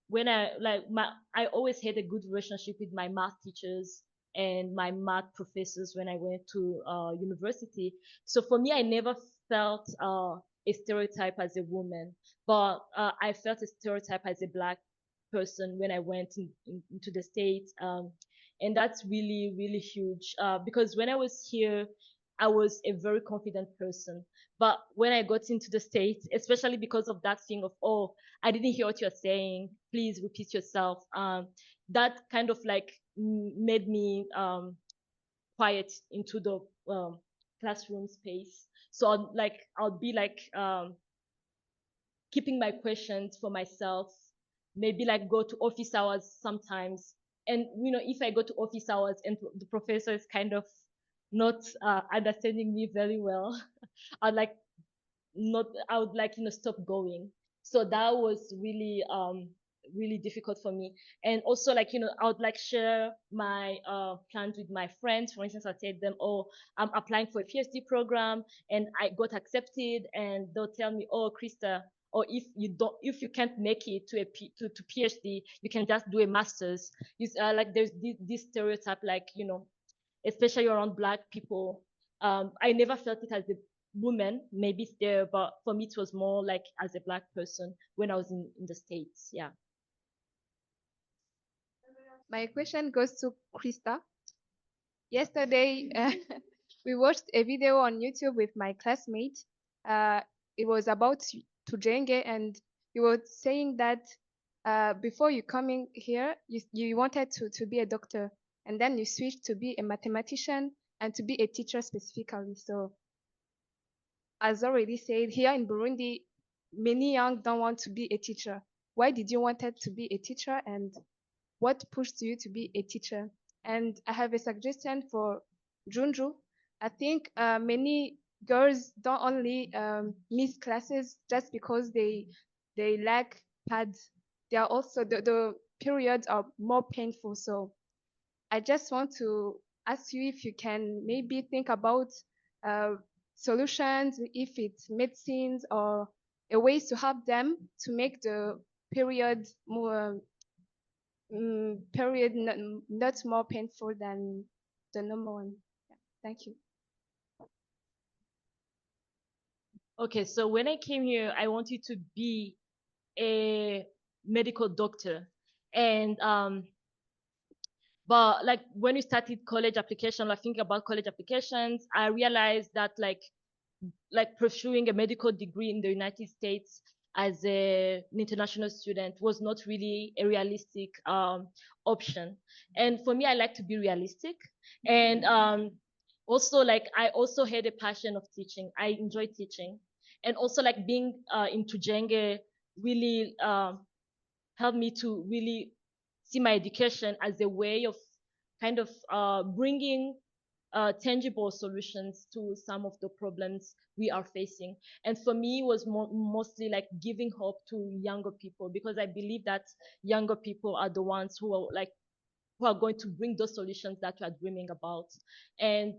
when I always had a good relationship with my math teachers and my math professors when I went to university. So for me, I never felt a stereotype as a woman, but I felt a stereotype as a Black person when I went into the States. And that's really, really huge because when I was here, I was a very confident person. But when I got into the States, especially because of that thing of, oh, I didn't hear what you're saying, please repeat yourself. That kind of like made me quiet into the classroom space. So I'll be like keeping my questions for myself, maybe like go to office hours sometimes. And if I go to office hours and the professor is kind of not understanding me very well, I'd like not I would like stop going. So that was really really difficult for me. And also like I would like share my plans with my friends. For instance, I tell them, oh, I'm applying for a PhD program and I got accepted, and they'll tell me, oh, Christa, or if you can't make it to PhD, you can just do a master's. Like there's this stereotype, like especially around Black people. I never felt it as a woman, maybe it's there, but for me it was more like as a Black person when I was in the States. Yeah. My question goes to Christa. Yesterday, we watched a video on YouTube with my classmate. It was about Tujenge, and he was saying that before you coming here, you wanted to be a doctor, and then you switched to be a mathematician and to be a teacher specifically. So, as already said, here in Burundi, many young don't want to be a teacher. Why did you wanted to be a teacher, and what pushed you to be a teacher? And I have a suggestion for Junju. I think many girls don't only miss classes just because they lack pads. They are also the periods are more painful. So I just want to ask you if you can maybe think about solutions, if it's medicines or a ways to help them to make the period more period not more painful than the normal one. Yeah. Thank you. Okay, so when I came here, I wanted to be a medical doctor, and but like when we started college application, like thinking about college applications, I realized that like pursuing a medical degree in the United States as an international student was not really a realistic option. And for me, I like to be realistic. And also like I also had a passion of teaching. I enjoy teaching. And also like being in Tujenge really helped me to really see my education as a way of kind of bringing tangible solutions to some of the problems we are facing. And for me, it was mostly like giving hope to younger people, because I believe that younger people are the ones who are going to bring those solutions that we are dreaming about. And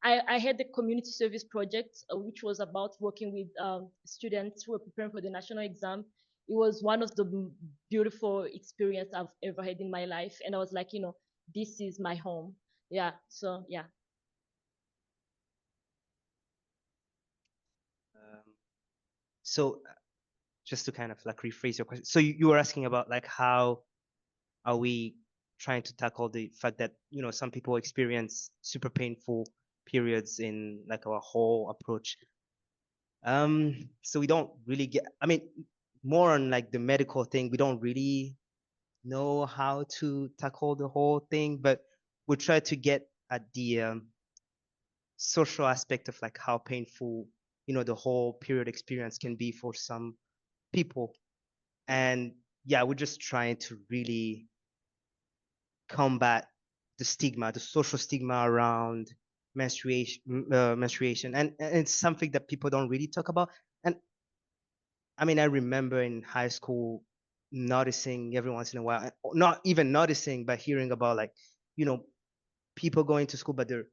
I had the community service project, which was about working with students who were preparing for the national exam. It was one of the beautiful experience I've ever had in my life. And I was like, this is my home. Yeah, so yeah. So just to kind of like rephrase your question. So you were asking about like how are we trying to tackle the fact that, some people experience super painful periods in like our whole approach. So we don't really get, more on like the medical thing, we don't really know how to tackle the whole thing, but we try to get at the social aspect of like how painful, the whole period experience can be for some people. And yeah, we're just trying to really combat the stigma, the social stigma around menstruation, and it's something that people don't really talk about. And I remember in high school noticing every once in a while, not even noticing, but hearing about like, people going to school, but they're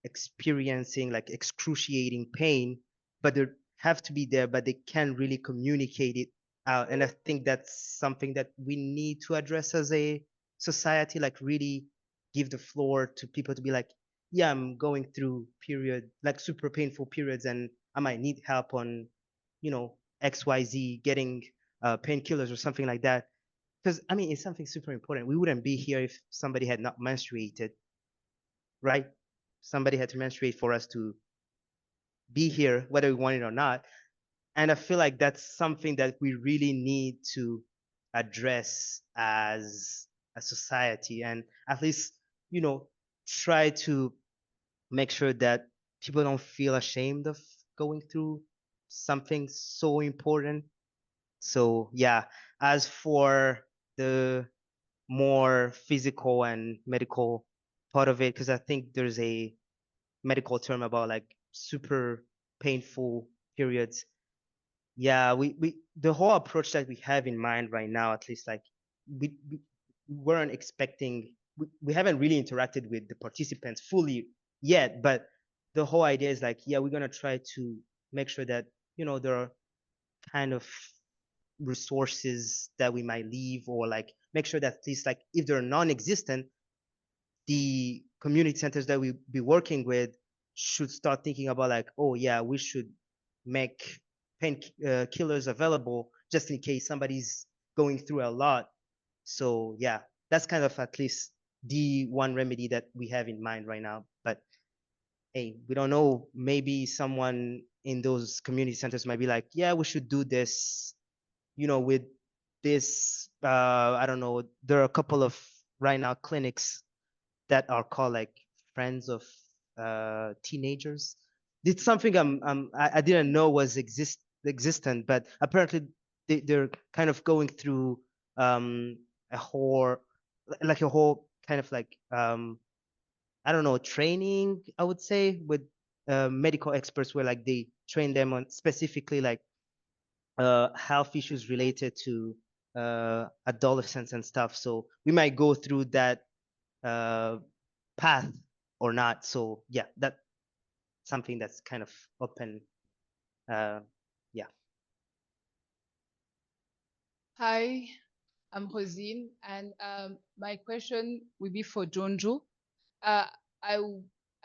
experiencing like excruciating pain, but they have to be there, but they can't really communicate it out. And I think that's something that we need to address as a society, like really give the floor to people to be like, yeah, I'm going through like super painful periods, and I might need help on, XYZ, getting painkillers or something like that. Because it's something super important. We wouldn't be here if somebody had not menstruated, right? Somebody had to menstruate for us to be here, whether we want it or not. And I feel like that's something that we really need to address as a society, and at least, try to make sure that people don't feel ashamed of going through something so important. So yeah, as for the more physical and medical part of it, because I think there's a medical term about like super painful periods. Yeah, we the whole approach that we have in mind right now, at least like we weren't expecting, we haven't really interacted with the participants fully yet, but the whole idea is like, yeah, we're gonna try to make sure that, there are kind of resources that we might leave, or like make sure that at least like if they're non-existent, the community centers that we be working with should start thinking about like, oh yeah, we should make pain killers available just in case somebody's going through a lot. So yeah, that's kind of at least the one remedy that we have in mind right now. But hey, we don't know, maybe someone in those community centers might be like, yeah, we should do this, with this, I don't know, there are a couple of right now clinics that are called like friends of teenagers. It's something I didn't know was existent, but apparently they're kind of going through a whole kind of like I don't know, training, I would say, with medical experts, where like they train them on specifically like health issues related to adolescents and stuff. So we might go through that path or not. So yeah, that's something that's kind of open. Yeah. Hi, I'm Rosine, and my question will be for Jonjo. Uh, I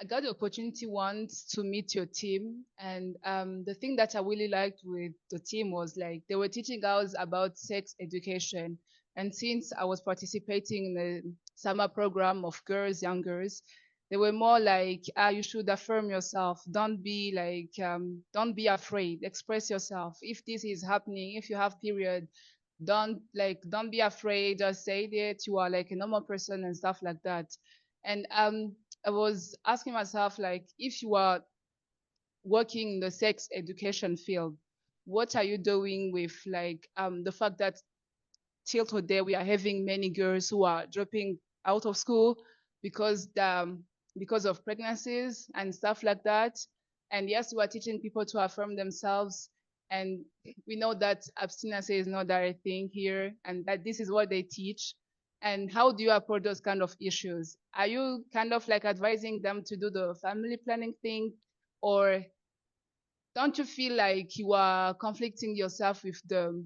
I got the opportunity once to meet your team, and the thing that I really liked with the team was like they were teaching us about sex education. And since I was participating in the summer program of girls, young girls, they were more like, you should affirm yourself. Don't be like, don't be afraid. Express yourself. If this is happening, if you have period, don't be afraid. Just say that you are like a normal person and stuff like that. And I was asking myself, like, if you are working in the sex education field, what are you doing with like the fact that till today we are having many girls who are dropping out of school because because of pregnancies and stuff like that. And yes, we are teaching people to affirm themselves. And we know that abstinence is not that thing here, and that this is what they teach. And how do you approach those kind of issues? Are you kind of like advising them to do the family planning thing, or don't you feel like you are conflicting yourself with the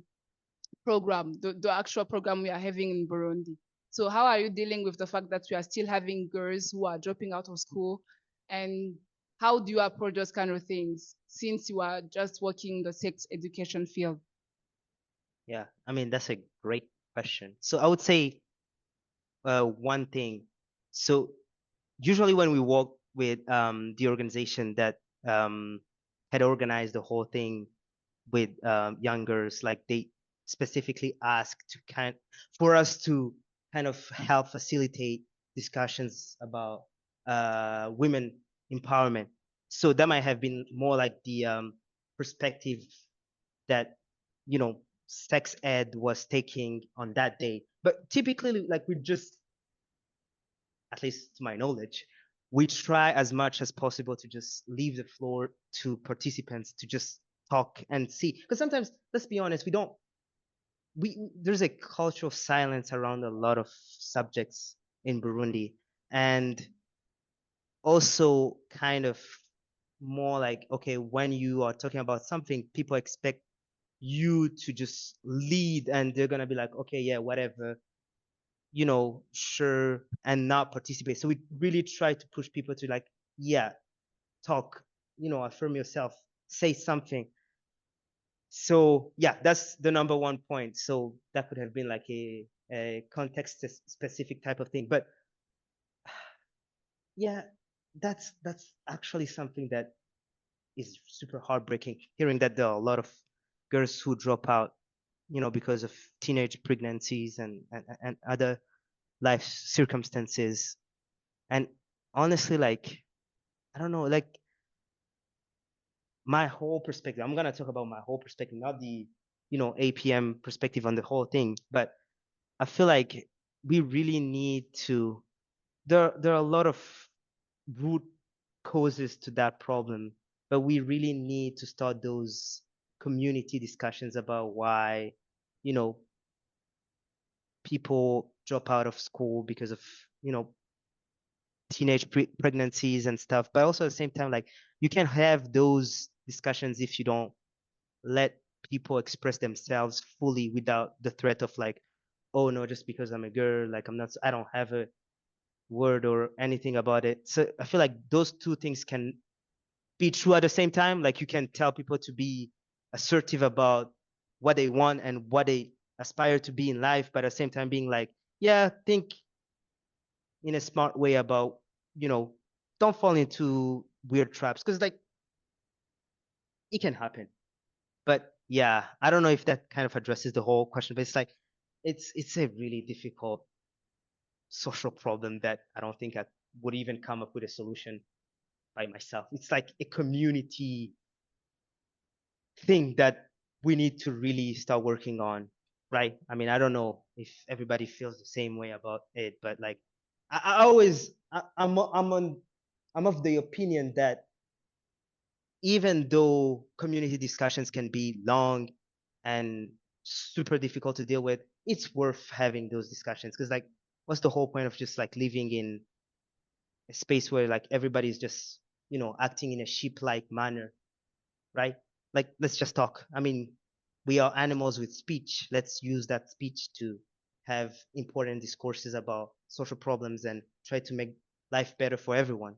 program, the actual program we are having in Burundi? So how are you dealing with the fact that we are still having girls who are dropping out of school? And how do you approach those kind of things since you are just working the sex education field? Yeah, I mean, that's a great question. So I would say one thing. So usually when we work with the organization that had organized the whole thing with young girls, like they specifically ask to for us to kind of help facilitate discussions about women empowerment. So that might have been more like the perspective that, you know, sex ed was taking on that day. But typically, like, we just, at least to my knowledge, we try as much as possible to just leave the floor to participants to just talk and see. Because sometimes, let's be honest, there's a culture of silence around a lot of subjects in Burundi. And also kind of more like, okay, when you are talking about something, people expect you to just lead, and they're gonna be like, okay, yeah, whatever, you know, sure, and not participate. So we really try to push people to, like, yeah, talk, you know, affirm yourself, say something. So yeah, that's the number one point. So that could have been like a context specific type of thing. But yeah, that's actually something that is super heartbreaking, hearing that there are a lot of girls who drop out, you know, because of teenage pregnancies and other life circumstances. And honestly, like, I don't know, like, my whole perspective, I'm gonna talk about my whole perspective, not the, you know, APM perspective on the whole thing, but I feel like we really need to, there are a lot of root causes to that problem, but we really need to start those community discussions about why, you know, people drop out of school because of, you know, teenage pregnancies and stuff. But also at the same time, like, you can't have those discussions if you don't let people express themselves fully without the threat of, like, oh no, just because I'm a girl, like, I don't have a word or anything about it. So I feel like those two things can be true at the same time. Like, you can tell people to be assertive about what they want and what they aspire to be in life, but at the same time being like, yeah, think in a smart way about, you know, don't fall into weird traps, because, like, it can happen. But yeah, I don't know if that kind of addresses the whole question, but it's like, it's a really difficult social problem that I don't think I would even come up with a solution by myself. It's like a community thing that we need to really start working on, right? I mean, I don't know if everybody feels the same way about it, but like, I'm of the opinion that even though community discussions can be long and super difficult to deal with, it's worth having those discussions, because, like, what's the whole point of just, like, living in a space where, like, everybody's just, you know, acting in a sheep-like manner, right? Like, let's just talk. I mean, we are animals with speech. Let's use that speech to have important discourses about social problems and try to make life better for everyone.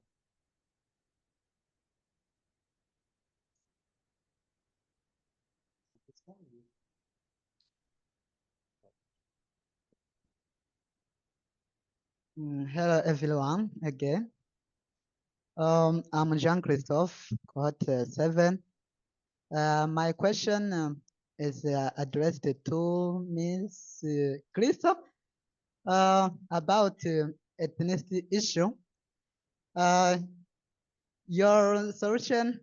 Hello everyone again. I'm Jean-Christophe, Cohort 7. My question is addressed to Ms. Christa about ethnicity issue. Your solution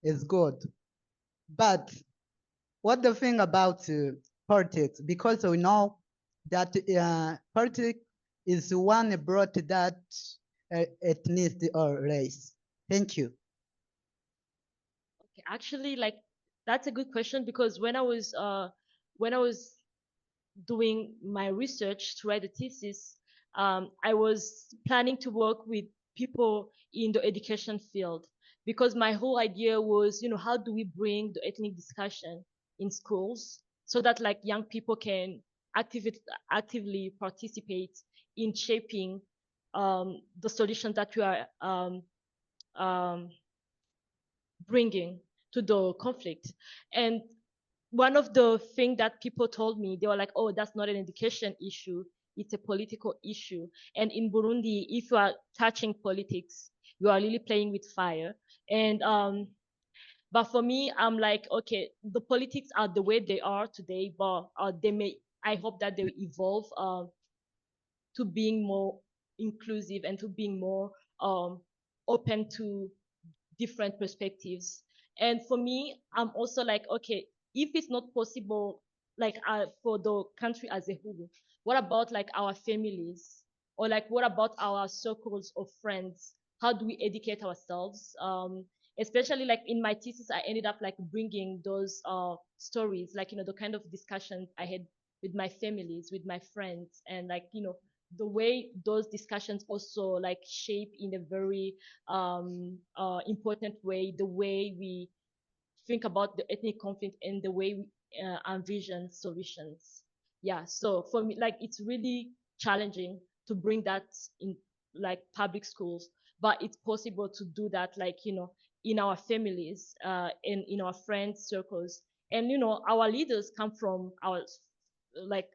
is good, but what the thing about politics? Because we know that politics is one brought that ethnicity or race? Thank you. Okay, actually, like that's a good question because when I was doing my research to write the thesis, I was planning to work with people in the education field because my whole idea was, how do we bring the ethnic discussion in schools so that like young people can actively participate in shaping the solutions that we are um, bringing to the conflict. And one of the things that people told me, they were like, oh, that's not an education issue, it's a political issue. And in Burundi, if you are touching politics, you are really playing with fire. And but for me, I'm like, okay, the politics are the way they are today, but I hope that they will evolve to being more inclusive and to being more open to different perspectives. And for me, I'm also like, okay, if it's not possible, like for the country as a whole, what about like our families, or like what about our circles of friends? How do we educate ourselves? Especially like in my thesis, I ended up like bringing those stories, like the kind of discussions I had with my families, with my friends, and like the way those discussions also like shape in a very important way the way we think about the ethnic conflict and the way we envision solutions. Yeah, so for me, like it's really challenging to bring that in like public schools, but it's possible to do that like in our families and in our friends circles. And our leaders come from our like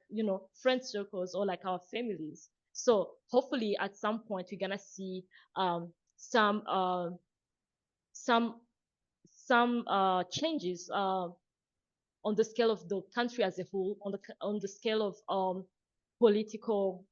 friend circles or like our families. So hopefully at some point we're gonna see um, some uh, some changes on the scale of the country as a whole, on the scale of political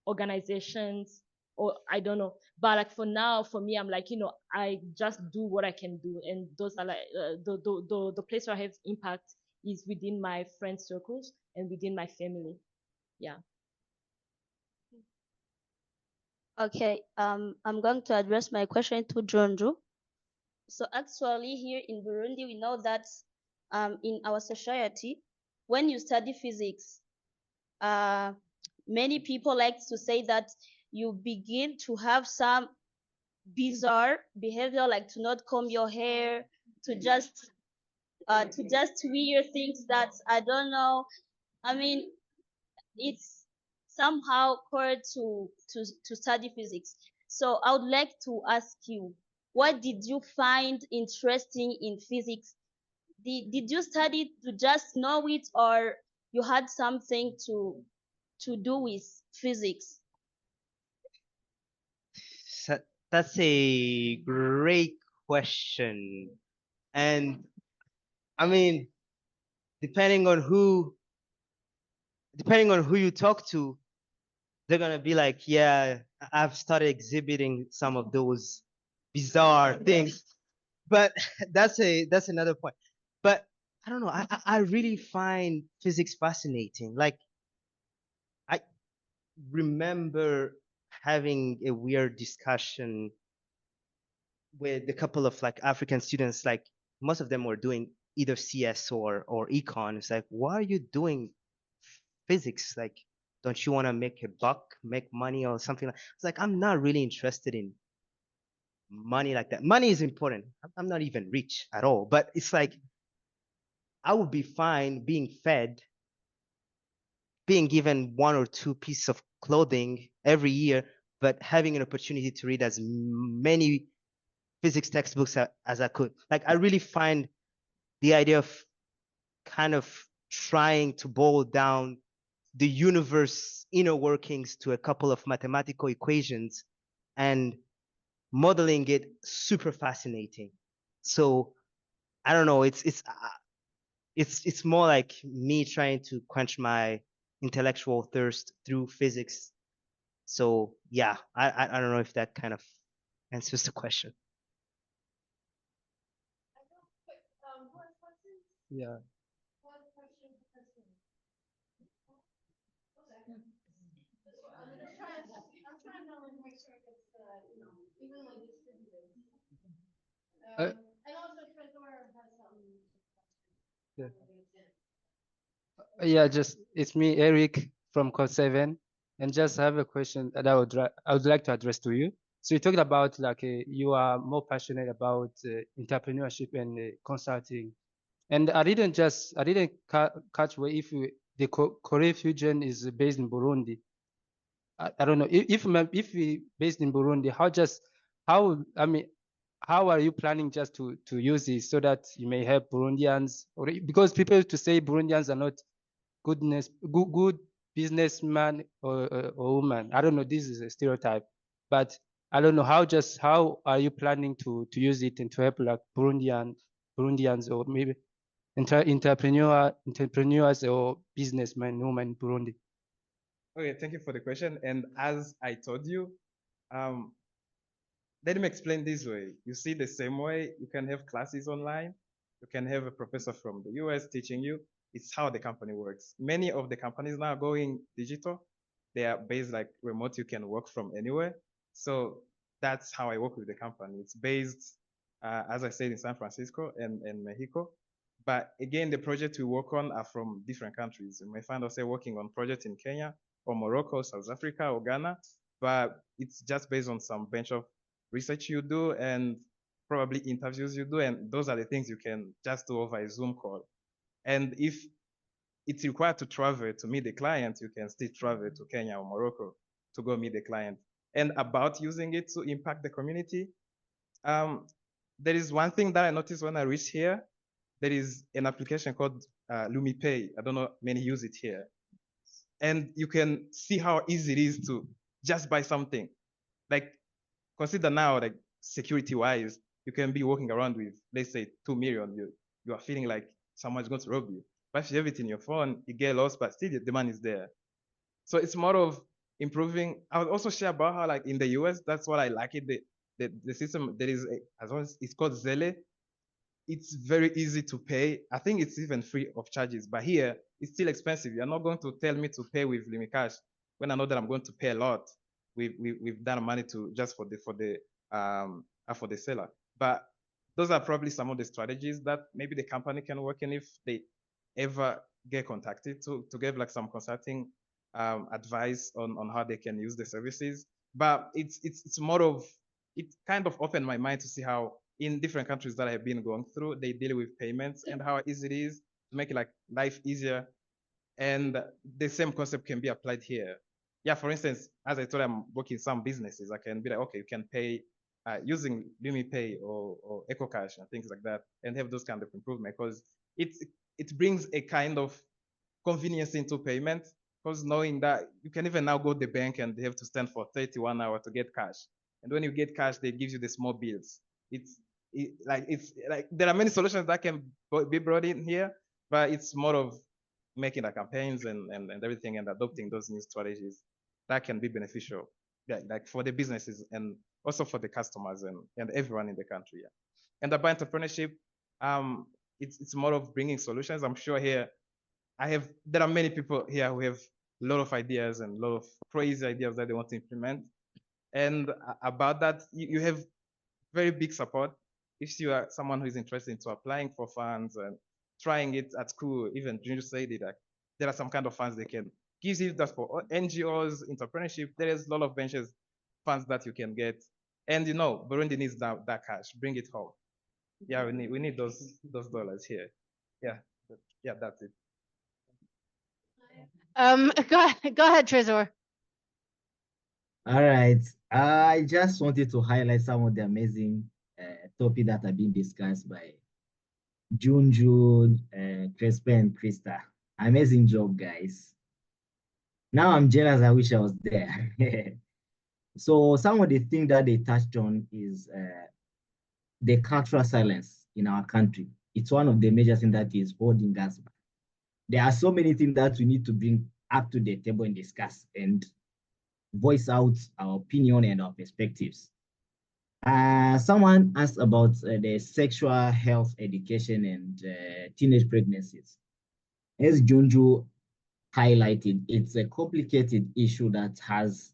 organizations, or I don't know. But like for now, for me, I'm like I just do what I can do, and those are like the place where I have impact is within my friend circles and within my family. Yeah. Okay, I'm going to address my question to Jonjo. So actually here in Burundi, we know that in our society, when you study physics, many people like to say that you begin to have some bizarre behavior, like to not comb your hair, to just wear things that I don't know. I mean, it's somehow core to study physics. So I would like to ask you, what did you find interesting in physics? Did you study to just know it, or you had something to do with physics? So that's a great question. And I mean, depending on who you talk to, they're gonna be like, yeah, I've started exhibiting some of those bizarre things. But that's another point. But I don't know. I really find physics fascinating. Like I remember having a weird discussion with a couple of like African students. Like most of them were doing either CS or econ. It's like, why are you doing physics? Like, don't you want to make a buck, make money or something? It's like, I'm not really interested in money like that. Money is important. I'm not even rich at all. But it's like, I would be fine being fed, being given one or two pieces of clothing every year, but having an opportunity to read as many physics textbooks as I could. Like, I really find the idea of kind of trying to boil down the universe inner workings to a couple of mathematical equations and modeling it super fascinating. So I don't know, it's more like me trying to quench my intellectual thirst through physics. So yeah, I don't know if that kind of answers the question. Yeah. Yeah. Yeah, just it's me, Eric from Code 7, and just have a question that I would like to address to you. So you talked about like you are more passionate about entrepreneurship and consulting, and I didn't catch where if the Korea Fusion is based in Burundi. I don't know if we based in Burundi, how are you planning just to use this so that you may help Burundians, or because people to say Burundians are not good businessman or woman. I don't know, this is a stereotype, but I don't know how are you planning to use it and to help like Burundians or maybe entrepreneurs or businessmen, women in Burundi. Okay, thank you for the question. And as I told you, um, let me explain this way. You see, the same way you can have classes online, you can have a professor from the US teaching you. It's how the company works. Many of the companies now are going digital. They are based like remote, you can work from anywhere. So that's how I work with the company. It's based, as I said, in San Francisco and Mexico. But again, the projects we work on are from different countries. You may find ourselves working on projects in Kenya or Morocco, South Africa, or Ghana, but it's just based on some bench of research you do and probably interviews you do. And those are the things you can just do over a Zoom call. And if it's required to travel to meet the client, you can still travel to Kenya or Morocco to go meet the client. And about using it to impact the community, there is one thing that I noticed when I reached here. There is an application called LumiPay. I don't know, many use it here. And you can see how easy it is to just buy something. Like, consider now, like security-wise, you can be walking around with, let's say, 2 million. You are feeling like someone's going to rob you. But if you have it in your phone, you get lost, but still the money is there. So it's more of improving. I would also share about how, like in the US, that's what I like it. The system there is, as well as it's called Zelle. It's very easy to pay. I think it's even free of charges. But here, it's still expensive. You're not going to tell me to pay with Limi Cash when I know that I'm going to pay a lot with that money to just for the seller. But those are probably some of the strategies that maybe the company can work in if they ever get contacted to give like some consulting advice on how they can use the services. But it's more of, it kind of opened my mind to see how in different countries that I have been going through, they deal with payments and how easy it is to make it like life easier. And the same concept can be applied here. Yeah, for instance, as I told you, I'm working some businesses. I can be like, okay, you can pay using LumiPay or EcoCash and things like that, and have those kind of improvement, because it brings a kind of convenience into payment, because knowing that you can even now go to the bank and they have to stand for 31 hours to get cash. And when you get cash, they give you the small bills. It's like there are many solutions that can be brought in here, but it's more of making the campaigns and everything and adopting those new strategies that can be beneficial, yeah, like for the businesses and also for the customers and everyone in the country. Yeah. And about entrepreneurship, it's more of bringing solutions. I'm sure here there are many people here who have a lot of ideas and a lot of crazy ideas that they want to implement. And about that, you have very big support. If you are someone who is interested into applying for funds and trying it at school, even Junior said it, like, there are some kind of funds they can give you that for NGOs, entrepreneurship. There is a lot of ventures funds that you can get. And Burundi needs that cash. Bring it home. Yeah, we need those dollars here. Yeah, that's it. Go ahead, Trésor. All right. I just wanted to highlight some of the amazing topics that have been discussed by Junju, Crespin, and Christa. Amazing job, guys. Now I'm jealous. I wish I was there. So some of the things that they touched on is the cultural silence in our country. It's one of the major things that is holding us back. There are so many things that we need to bring up to the table and discuss and voice out our opinion and our perspectives. Someone asked about the sexual health education and teenage pregnancies. As Junju highlighted, it's a complicated issue that has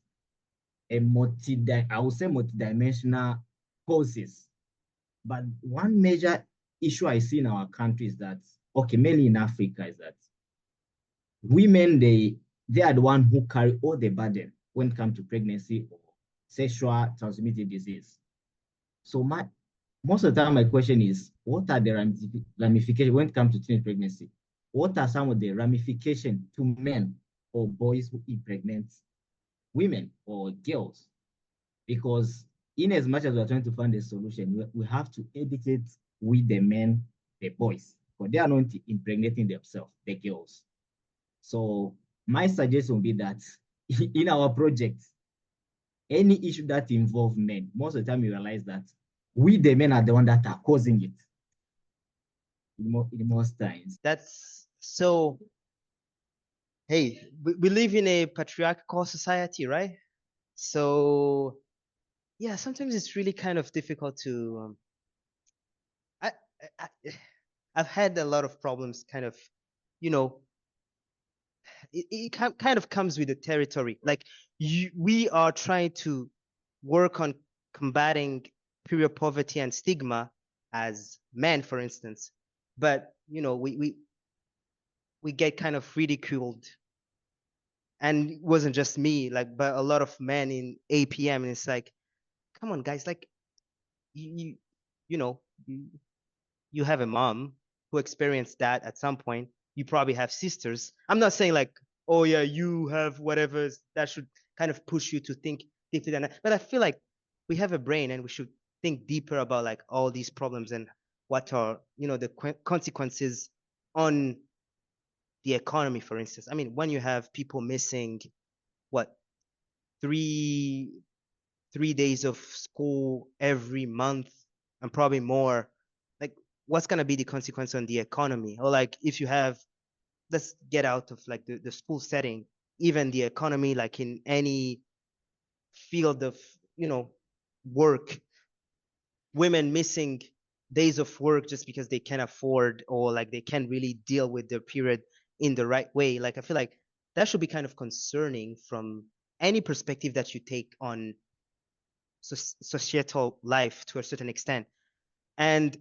a I would say multidimensional causes. But one major issue I see in our country is that, okay, mainly in Africa, is that women, they are the one who carry all the burden when it comes to pregnancy or sexual transmitted disease. So most of the time, my question is, what are the ramifications when it comes to teenage pregnancy? What are some of the ramifications to men or boys who impregnate women or girls? Because in as much as we're trying to find a solution, we have to educate with the men, the boys, because they are not impregnating themselves, the girls. So my suggestion would be that in our project, any issue that involves men, most of the time you realize that we, the men, are the ones that are causing it in most times. That's so. Hey, we live in a patriarchal society, right? So yeah, sometimes it's really kind of difficult to. I've had a lot of problems, kind of, you know. It kind of comes with the territory. Like we are trying to work on combating period poverty and stigma as men, for instance, but you know, we get kind of ridiculed, and it wasn't just me, like, but a lot of men in APM, and it's like, come on, guys, like, you know, you have a mom who experienced that at some point. You probably have sisters. I'm not saying like, oh yeah, you have whatever that should kind of push you to think deeply than that. But I feel like we have a brain and we should think deeper about like all these problems and what are, you know, the consequences on the economy, for instance. I mean, when you have people missing what, three days of school every month and probably more, like what's going to be the consequence on the economy? Or like if you have, let's get out of like the school setting, even the economy, like in any field of, you know, work, women missing days of work just because they can't afford or like they can't really deal with their period in the right way. Like I feel like that should be kind of concerning from any perspective that you take on societal life to a certain extent. And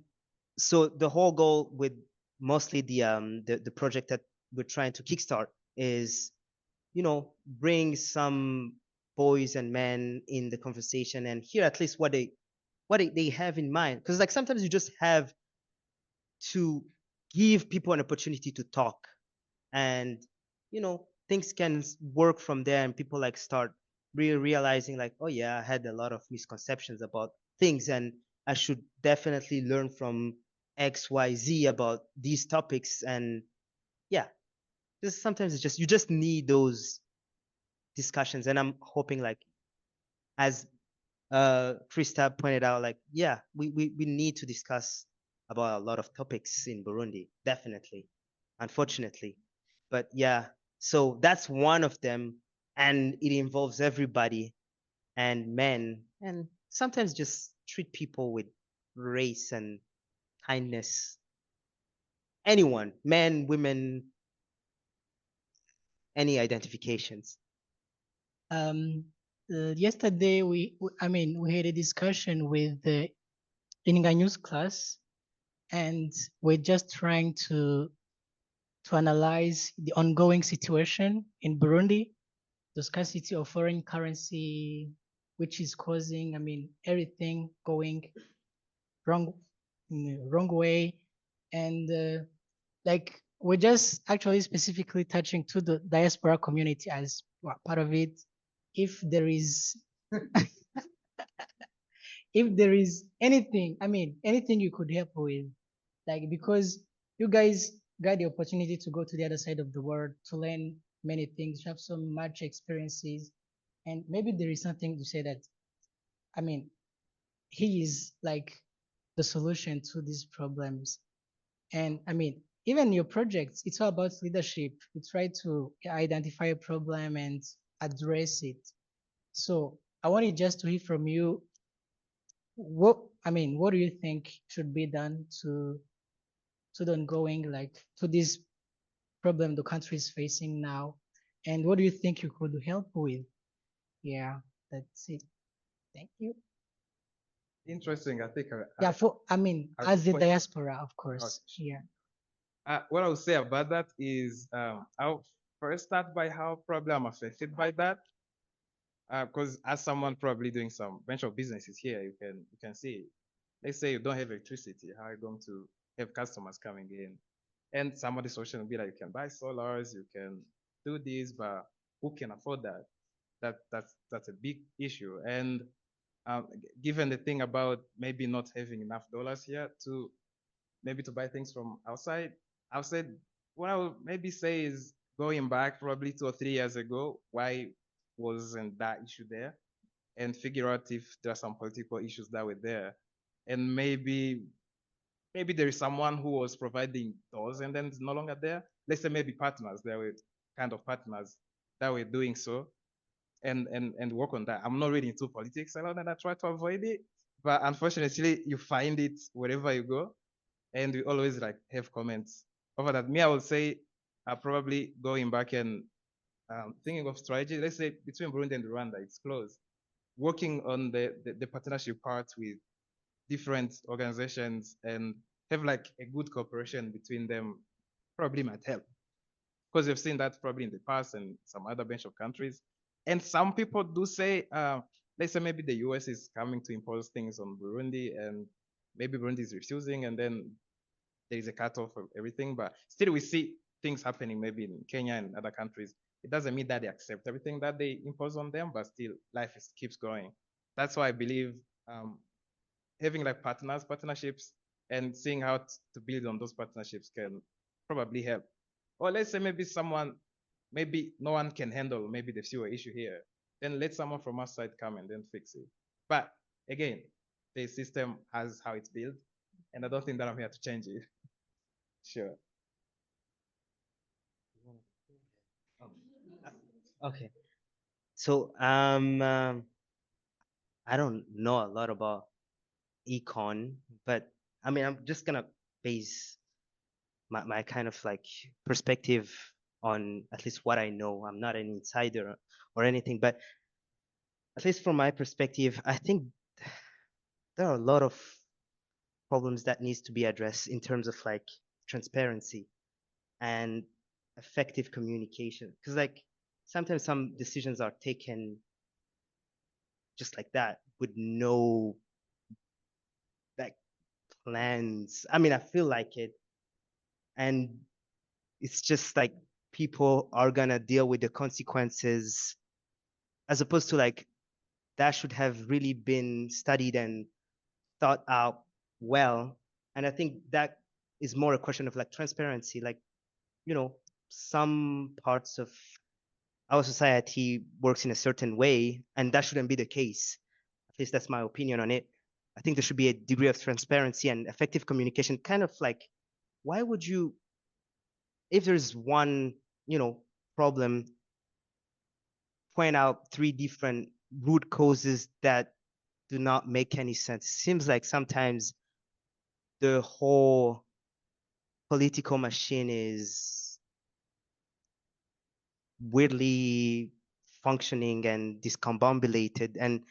so the whole goal with mostly the project that we're trying to kickstart is, you know, bring some boys and men in the conversation and hear at least what they have in mind. Because like sometimes you just have to give people an opportunity to talk, and you know, things can work from there, and people like start realizing like, oh yeah, I had a lot of misconceptions about things, and I should definitely learn from XYZ about these topics. And yeah, just sometimes it's just, you just need those discussions. And I'm hoping like, as Christa pointed out, like, yeah, we need to discuss about a lot of topics in Burundi, definitely, unfortunately. But yeah, so that's one of them, and it involves everybody and men, and sometimes just treat people with grace and kindness. Anyone, men, women, any identifications. Yesterday we had a discussion with the Ininga News class, and we're just trying to analyze the ongoing situation in Burundi, the scarcity of foreign currency, which is causing, everything going wrong way. And like we're just actually specifically touching to the diaspora community as part of it. If there is if there is anything, anything you could help with, like, because you guys got the opportunity to go to the other side of the world to learn many things, you have so much experiences, and maybe there is something to say that, he is like the solution to these problems. And even your projects, it's all about leadership. You try to identify a problem and address it. So I wanted just to hear from you, what do you think should be done to the ongoing, like, to this problem the country is facing now, and what do you think you could help with? Yeah. That's it. Thank you. Interesting. I think. Yeah, I mean, I- as the for- diaspora, of course. Okay. Yeah. What I would say about that is I'll first start by how probably I'm affected by that. Because as someone probably doing some bunch of businesses here, you can see, let's say you don't have electricity, how are you going to have customers coming in? And some of the solution will be like you can buy solars, you can do this, but who can afford that? That's a big issue. And given the thing about maybe not having enough dollars here to maybe to buy things from outside, what I would maybe say is going back probably 2 or 3 years ago, why wasn't that issue there? And figure out if there are some political issues that were there. And maybe there is someone who was providing those and then it's no longer there. Let's say maybe partners, there were kind of partners that were doing so and work on that. I'm not really into politics a lot and I try to avoid it. But unfortunately, you find it wherever you go. And we always like have comments over that. Me, I would say probably going back and thinking of strategy, let's say between Burundi and Rwanda, it's close. Working on the partnership part with different organizations and have like a good cooperation between them probably might help. Because we've seen that probably in the past and some other bunch of countries. And some people do say, let's say maybe the US is coming to impose things on Burundi and maybe Burundi is refusing and then there is a cutoff of everything. But still we see things happening maybe in Kenya and other countries. It doesn't mean that they accept everything that they impose on them, but still life keeps going. That's why I believe having like partnerships and seeing how to build on those partnerships can probably help. Or let's say maybe maybe no one can handle maybe the fuel issue here. Then let someone from outside come and then fix it. But again, the system has how it's built, and I don't think that I'm here to change it. Sure. Okay. So I don't know a lot about econ, but I mean I'm just gonna base my kind of like perspective on at least what I know. I'm not an insider or anything, but at least from my perspective, I think there are a lot of problems that needs to be addressed in terms of like transparency and effective communication. Because like sometimes some decisions are taken just like that with no like plans. I mean, I feel like it. And it's just like people are gonna deal with the consequences as opposed to like that should have really been studied and thought out well. And I think that is more a question of like transparency. Like, you know, some parts of our society works in a certain way, and that shouldn't be the case. At least that's my opinion on it. I think there should be a degree of transparency and effective communication. Kind of like, why would you, if there's one, problem, point out 3 different root causes that do not make any sense? It seems like sometimes the whole political machine is weirdly functioning and discombobulated. And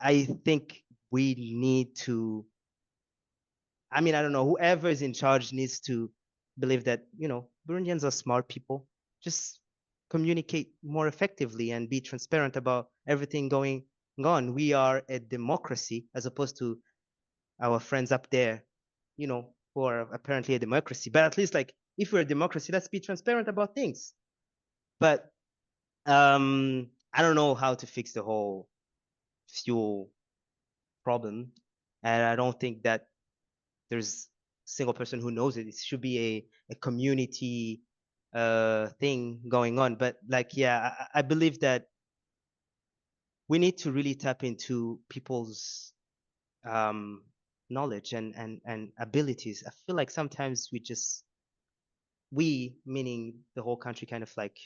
I think we need to, I mean, I don't know, whoever is in charge needs to believe that, Burundians are smart people. Just communicate more effectively and be transparent about everything going on. We are a democracy as opposed to our friends up there, who are apparently a democracy. But at least like, if we're a democracy, let's be transparent about things. But I don't know how to fix the whole fuel problem. And I don't think that there's a single person who knows it. It should be a community thing going on. But like, yeah, I believe that we need to really tap into people's knowledge and abilities. I feel like sometimes we, meaning the whole country, kind of like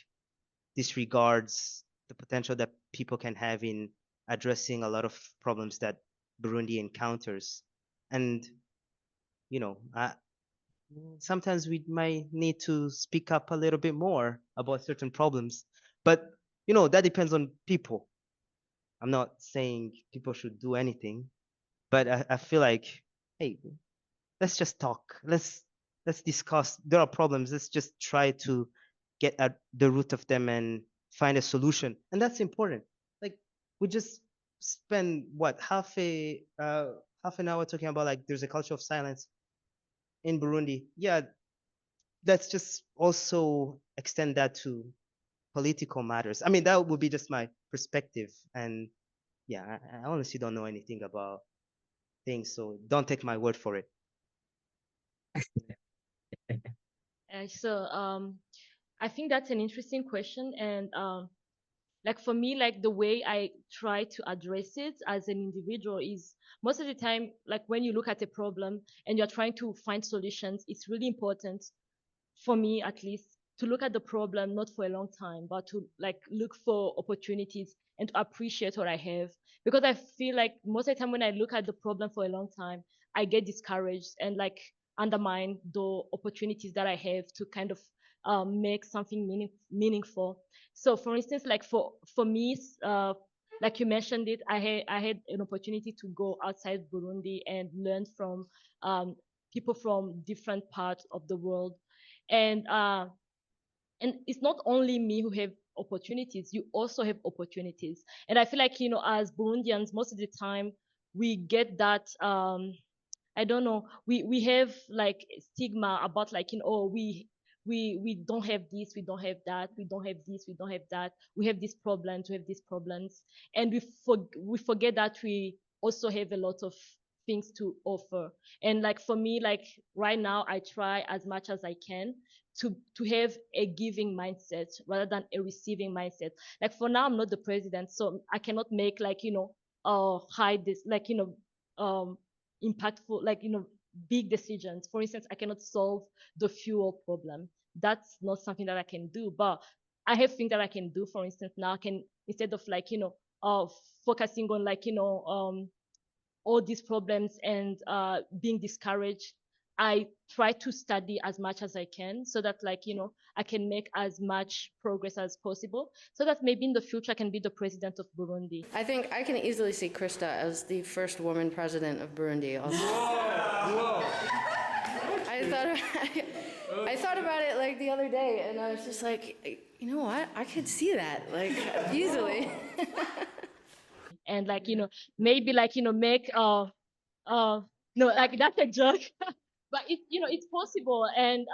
disregards the potential that people can have in addressing a lot of problems that Burundi encounters. And, sometimes we might need to speak up a little bit more about certain problems. But, that depends on people. I'm not saying people should do anything, but I feel like, hey, let's just talk. Let's discuss. There are problems. Let's just try to get at the root of them and find a solution. And that's important. Like we just spend what half an hour talking about like there's a culture of silence in Burundi. Yeah, let's just also extend that to political matters. I mean, that would be just my perspective. And yeah, I honestly don't know anything about things, so don't take my word for it. I think that's an interesting question, and like for me, like the way I try to address it as an individual is most of the time, like when you look at a problem and you're trying to find solutions, it's really important for me at least to look at the problem not for a long time, but to like look for opportunities and to appreciate what I have. Because I feel like most of the time when I look at the problem for a long time, I get discouraged and like undermine the opportunities that I have to kind of make something meaningful. So for instance, like for me, like you mentioned it, I had an opportunity to go outside Burundi and learn from people from different parts of the world. And it's not only me who have opportunities, you also have opportunities. And I feel like, you know, as Burundians, most of the time we get that I don't know, we have like stigma about like, you know, oh, we don't have this, we don't have that, we don't have this, we don't have that, we have these problems, we have these problems. And we forget that we also have a lot of things to offer. And like for me, like right now, I try as much as I can to have a giving mindset rather than a receiving mindset. Like for now, I'm not the president, so I cannot make like, you know, hide this, like, you know, impactful, like, you know, big decisions. For instance, I cannot solve the fuel problem. That's not something that I can do, but I have things that I can do. For instance, now I can, instead of like, you know, focusing on like, you know, all these problems and being discouraged, I try to study as much as I can so that like, you know, I can make as much progress as possible so that maybe in the future I can be the president of Burundi. I think I can easily see Christa as the first woman president of Burundi also. I thought about it like the other day and I was just like, you know what? I could see that like easily. And like, you know, maybe like, you know, make no, like that's a joke. But it, you know, it's possible. And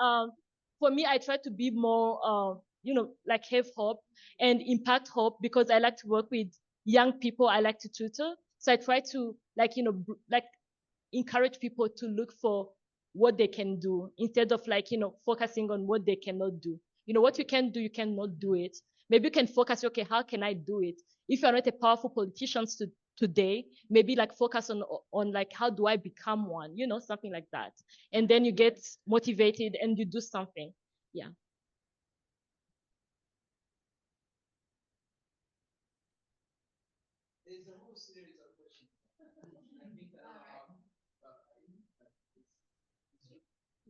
for me, I try to be more you know, like have hope and impact hope because I like to work with young people. I like to tutor. So I try to like, you know, like encourage people to look for what they can do instead of like, you know, focusing on what they cannot do. You know, what you can do, you cannot do it. Maybe you can focus, okay, how can I do it? If you're not a powerful politician today, maybe like focus on like, how do I become one? You know, something like that. And then you get motivated and you do something. Yeah.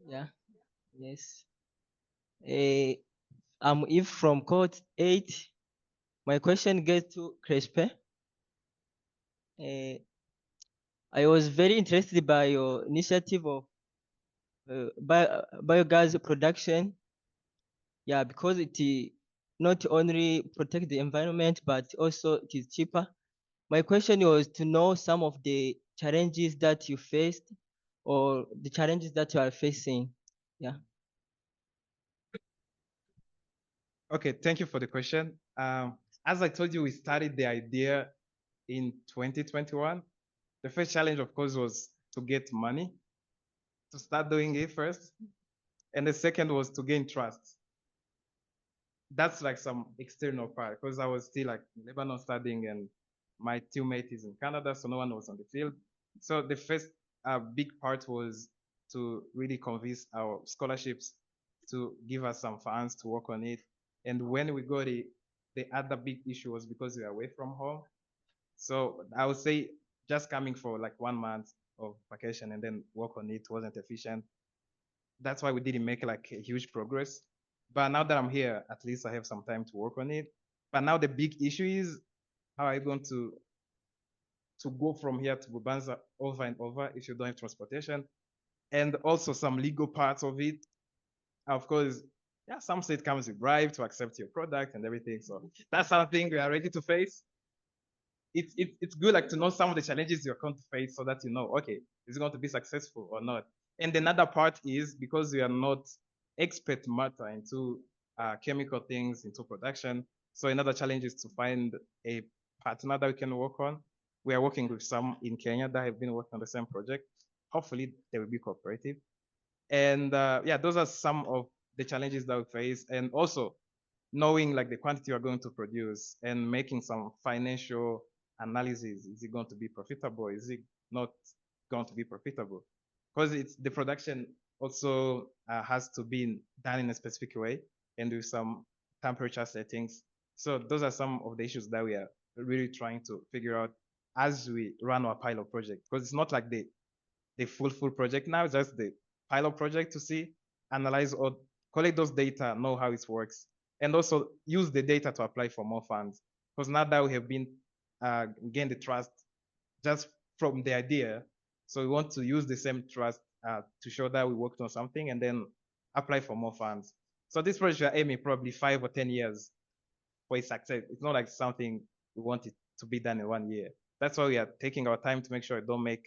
Yeah. Yes. I'm If from Cohort 8. My question gets to Crespin. I was very interested by your initiative of biogas production. Yeah, because it not only protect the environment, but also it is cheaper. My question was to know some of the challenges that you faced or the challenges that you are facing. Yeah. Okay, thank you for the question. As I told you, we started the idea in 2021. The first challenge, of course, was to get money to start doing it first. And the second was to gain trust. That's like some external part because I was still like in Lebanon studying and my teammate is in Canada, so no one was on the field. So the first big part was to really convince our scholarships to give us some funds to work on it. And when we got it, the other big issue was because we are away from home. So I would say just coming for like 1 month of vacation and then work on it wasn't efficient. That's why we didn't make like a huge progress. But now that I'm here, at least I have some time to work on it. But now the big issue is How are you going to go from here to Bubanza over and over if you don't have transportation? And also some legal parts of it. Of course, yeah, some state comes with bribe to accept your product and everything. So that's something we are ready to face. It's good like to know some of the challenges you're going to face so that you know, okay, is it going to be successful or not? And another part is because we are not expert matter into chemical things, into production. So another challenge is to find a partner that we can work on. We are working with some in Kenya that have been working on the same project. Hopefully they will be cooperative. And yeah, those are some of the challenges that we face. And also knowing like the quantity you're going to produce and making some financial analysis. Is it going to be profitable? Is it not going to be profitable? Because it's the production also has to be done in a specific way and with some temperature settings. So those are some of the issues that we are really trying to figure out as we run our pilot project. Because it's not like the full project now, just the pilot project to see, analyze or collect those data, know how it works, and also use the data to apply for more funds. Because now that we have been gained the trust just from the idea, so we want to use the same trust to show that we worked on something and then apply for more funds. So this project we are aiming probably 5 or 10 years for its success. It's not like something we want it to be done in 1 year. That's why we are taking our time to make sure we don't make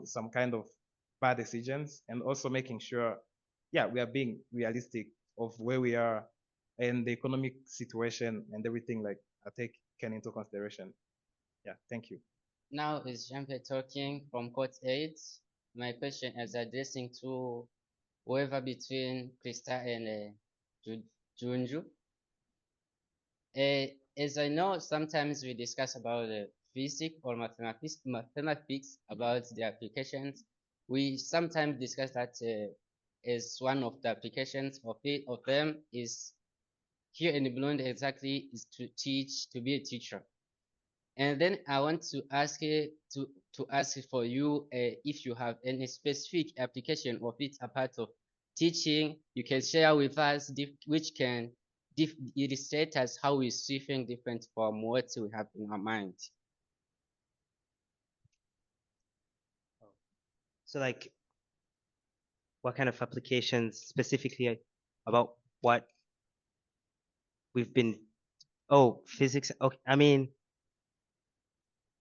some kind of bad decisions, and also making sure, yeah, we are being realistic of where we are and the economic situation and everything like I take into consideration. Yeah, thank you. Now is Jean-Pierre talking from Cohort 8. My question is addressing to whoever between Christa and Junju. As I know, sometimes we discuss about physics or mathematics about the applications. We sometimes discuss that as one of the applications of them is here in Burundi exactly is to teach, to be a teacher. And then I want to ask to ask for you if you have any specific application of it apart of teaching, you can share with us which can illustrate us how we see things different from what we have in our mind. So like, what kind of applications specifically about what we've been, physics. Okay, I mean,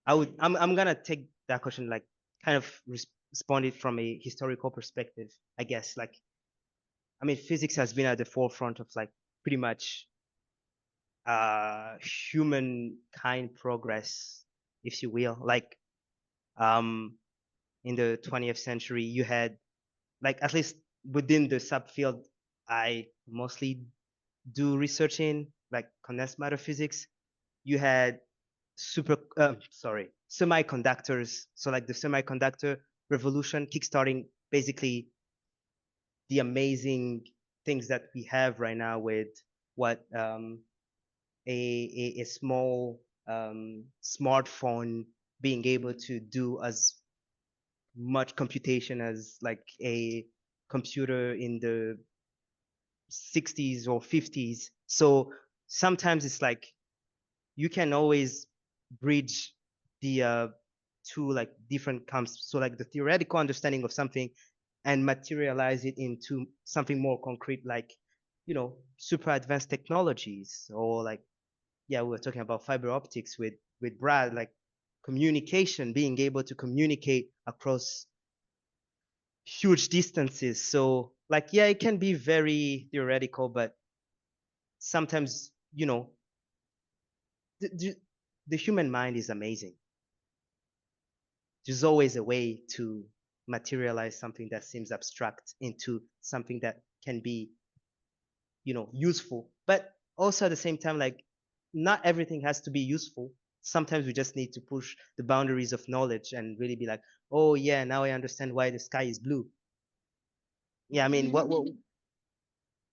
I'm gonna take that question like kind of respond it from a historical perspective, I guess. Like, I mean, physics has been at the forefront of like pretty much humankind progress, if you will. Like, in the 20th century, you had like, at least within the subfield I mostly do research in, like condensed matter physics, you had semiconductors. So like the semiconductor revolution kickstarting basically the amazing things that we have right now with what a small smartphone being able to do as much computation as like a computer in the 60s or 50s. So sometimes it's like you can always bridge the two like different camps. So like the theoretical understanding of something and materialize it into something more concrete, like, you know, super advanced technologies, or like, yeah, we were talking about fiber optics with Brad, like communication, being able to communicate across huge distances. So like, yeah, it can be very theoretical, but sometimes, you know, the human mind is amazing. There's always a way to materialize something that seems abstract into something that can be, you know, useful. But also at the same time, like, not everything has to be useful. Sometimes we just need to push the boundaries of knowledge and really be like, oh yeah, now I understand why the sky is blue. Yeah, I mean,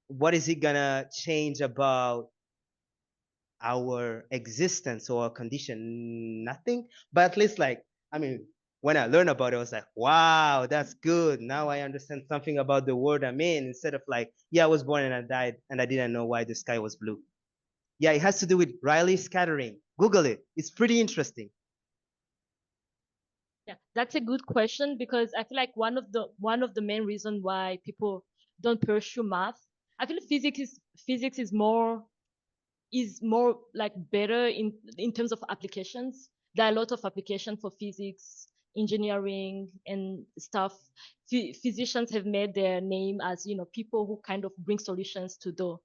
what is it gonna change about our existence or our condition? Nothing. But at least, like, I mean, when I learned about it, I was like, wow, that's good. Now I understand something about the world I'm in, instead of like, yeah, I was born and I died and I didn't know why the sky was blue. Yeah, it has to do with Rayleigh scattering. Google it. It's pretty interesting. Yeah, that's a good question, because I feel like one of the main reasons why people don't pursue math, I feel physics is more like better in terms of applications. There are a lot of application for physics, engineering, and stuff. Physicians have made their name as, you know, people who kind of bring solutions to the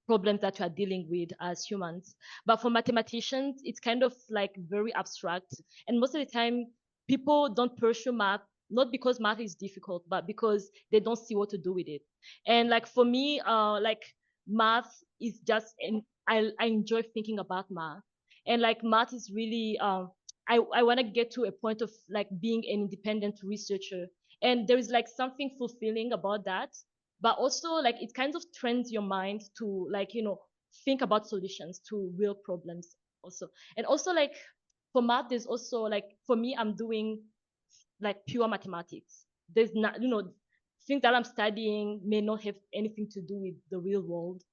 problems that we are dealing with as humans. But for mathematicians, it's kind of like very abstract. And most of the time, people don't pursue math, not because math is difficult, but because they don't see what to do with it. And like for me, like math is just, and I enjoy thinking about math. And like math is really, I want to get to a point of like being an independent researcher. And there is like something fulfilling about that. But also like it kind of trains your mind to like, you know, think about solutions to real problems also. And also like for math, there's also like, for me, I'm doing like pure mathematics. There's not, you know, things that I'm studying may not have anything to do with the real world.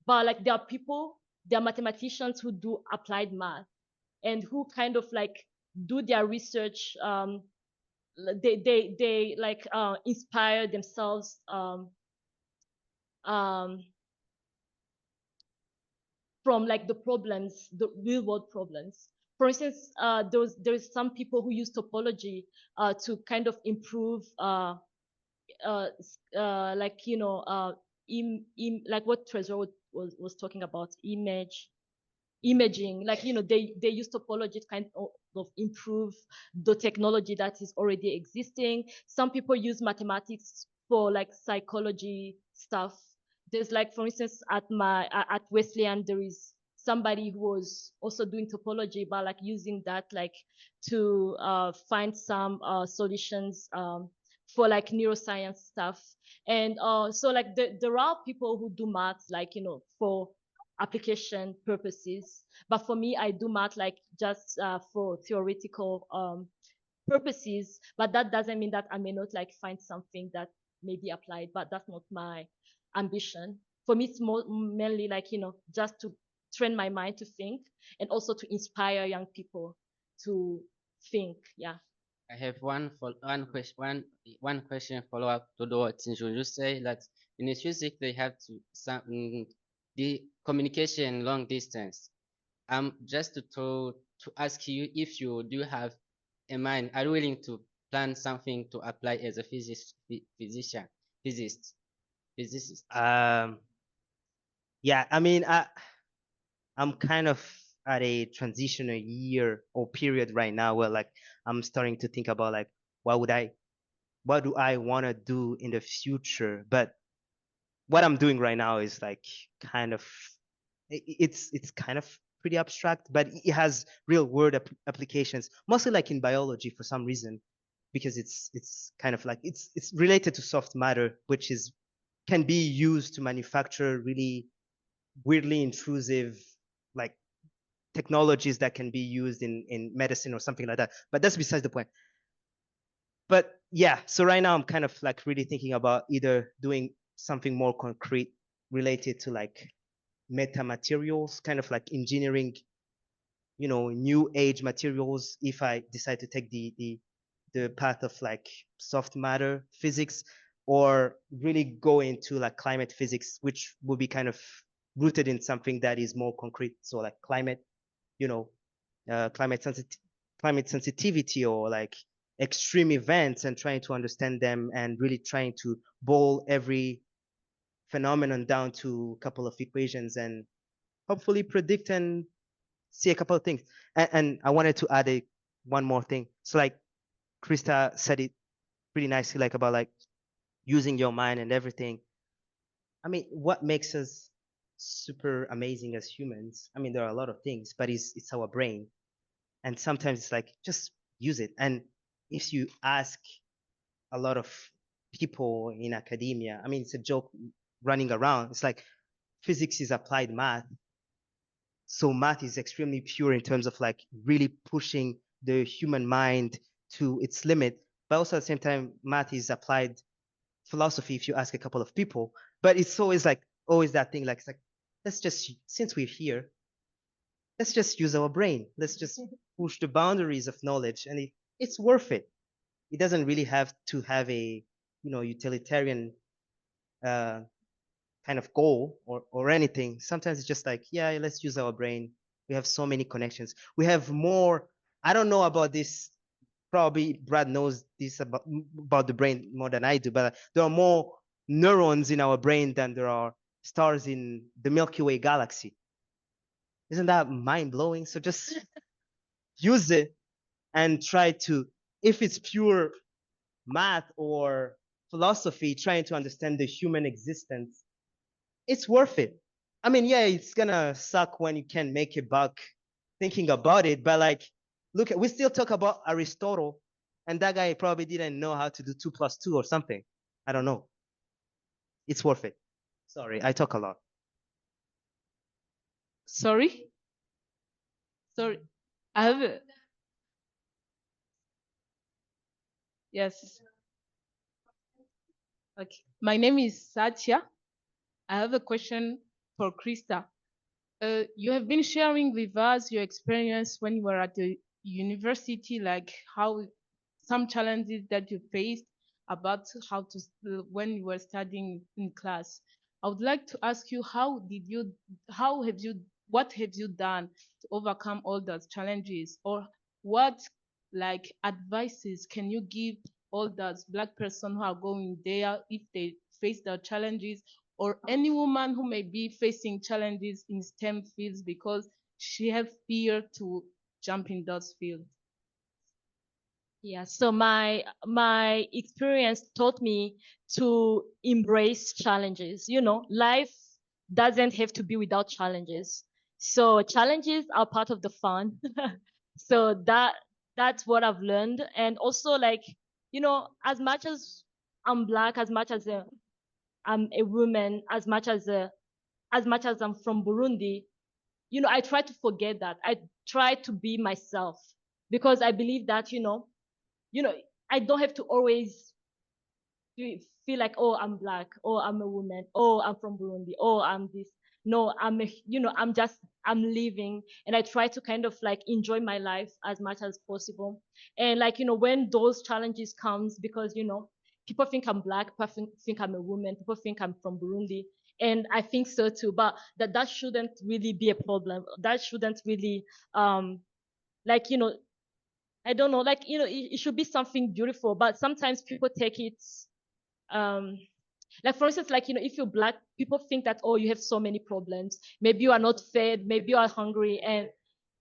But like there are mathematicians who do applied math and who kind of like do their research. They like inspire themselves from like the problems, the real world problems. For instance, there's some people who use topology to kind of improve like, you know, like what Trésor was talking about, imaging, like, you know, they use topology to kind of improve the technology that is already existing. Some people use mathematics for like psychology stuff. There's like, for instance, at Wesleyan, there is somebody who was also doing topology, but like using that like to find some solutions for like neuroscience stuff. And so like there are people who do maths, like, you know, for application purposes. But for me, I do math like just for theoretical purposes. But that doesn't mean that I may not like find something that may be applied, but that's not my ambition. For me, it's mainly like, you know, just to train my mind to think and also to inspire young people to think. Yeah. I have one question follow up to what Jean-Luc say, that in physics they have the communication long distance. Just to ask you if you do have in mind, are you willing to plan something to apply as a physicist? Yeah, I mean, I'm kind of at a transitional year or period right now where like I'm starting to think about like what do I want to do in the future. But what I'm doing right now is like kind of it's kind of pretty abstract, but it has real world applications, mostly like in biology for some reason, because it's kind of like it's related to soft matter, which can be used to manufacture really weirdly intrusive like technologies that can be used in medicine or something like that. But that's besides the point. But yeah, so right now I'm kind of like really thinking about either doing something more concrete related to like metamaterials, kind of like engineering, you know, new age materials, if I decide to take the path of like soft matter physics, or really go into like climate physics, which would be kind of rooted in something that is more concrete. So like climate, you know, climate sensitivity or like extreme events, and trying to understand them and really trying to boil every phenomenon down to a couple of equations and hopefully predict and see a couple of things. And I wanted to add one more thing. So like Christa said it pretty nicely, like about like using your mind and everything. I mean, what makes us super amazing as humans? I mean, there are a lot of things, but it's our brain. And sometimes it's like, just use it. And if you ask a lot of people in academia, I mean, it's a joke running around. It's like physics is applied math. So math is extremely pure in terms of like really pushing the human mind to its limit. But also at the same time, math is applied philosophy if you ask a couple of people. But it's always that thing, like, it's like, let's just, since we're here, let's just use our brain. Let's just push the boundaries of knowledge, and it's worth it. It doesn't really have to have a, utilitarian kind of goal or anything. Sometimes it's just like, yeah, let's use our brain. We have so many connections. We have more. I don't know about this. Probably Brad knows this about the brain more than I do, but there are more neurons in our brain than there are stars in the Milky Way galaxy. Isn't that mind-blowing? So just use it and try to, if it's pure math or philosophy, trying to understand the human existence, it's worth it. I mean, yeah, it's gonna suck when you can't make a buck thinking about it, but like, we still talk about Aristotle, and that guy probably didn't know how to do 2 + 2 or something. I don't know. It's worth it. Sorry, I talk a lot. Sorry? Sorry. I have a... Yes. Okay. My name is Satya. I have a question for Christa. You have been sharing with us your experience when you were at the university, like how some challenges that you faced about how to when you were studying in class. I would like to ask you, what have you done to overcome all those challenges, or what like advices can you give all those Black person who are going there if they face the challenges, or any woman who may be facing challenges in STEM fields because she has fear to jump in those fields? Yeah, so my experience taught me to embrace challenges. Life doesn't have to be without challenges. So challenges are part of the fun. So that's what I've learned. And also, like, as much as I'm Black, as much as I'm a woman, as much as I'm from Burundi, I try to forget that. I try to be myself, because I believe that, I don't have to always feel like, oh, I'm Black, oh, I'm a woman, oh, I'm from Burundi, oh, I'm this. No, I'm living, and I try to kind of like enjoy my life as much as possible. And like, when those challenges comes, because, people think I'm Black, people think I'm a woman, people think I'm from Burundi. And I think so too, but that shouldn't really be a problem. That shouldn't really, like, I don't know, like, it should be something beautiful, but sometimes people take it, like, for instance, like, if you're Black, people think that, oh, you have so many problems. Maybe you are not fed, maybe you are hungry, and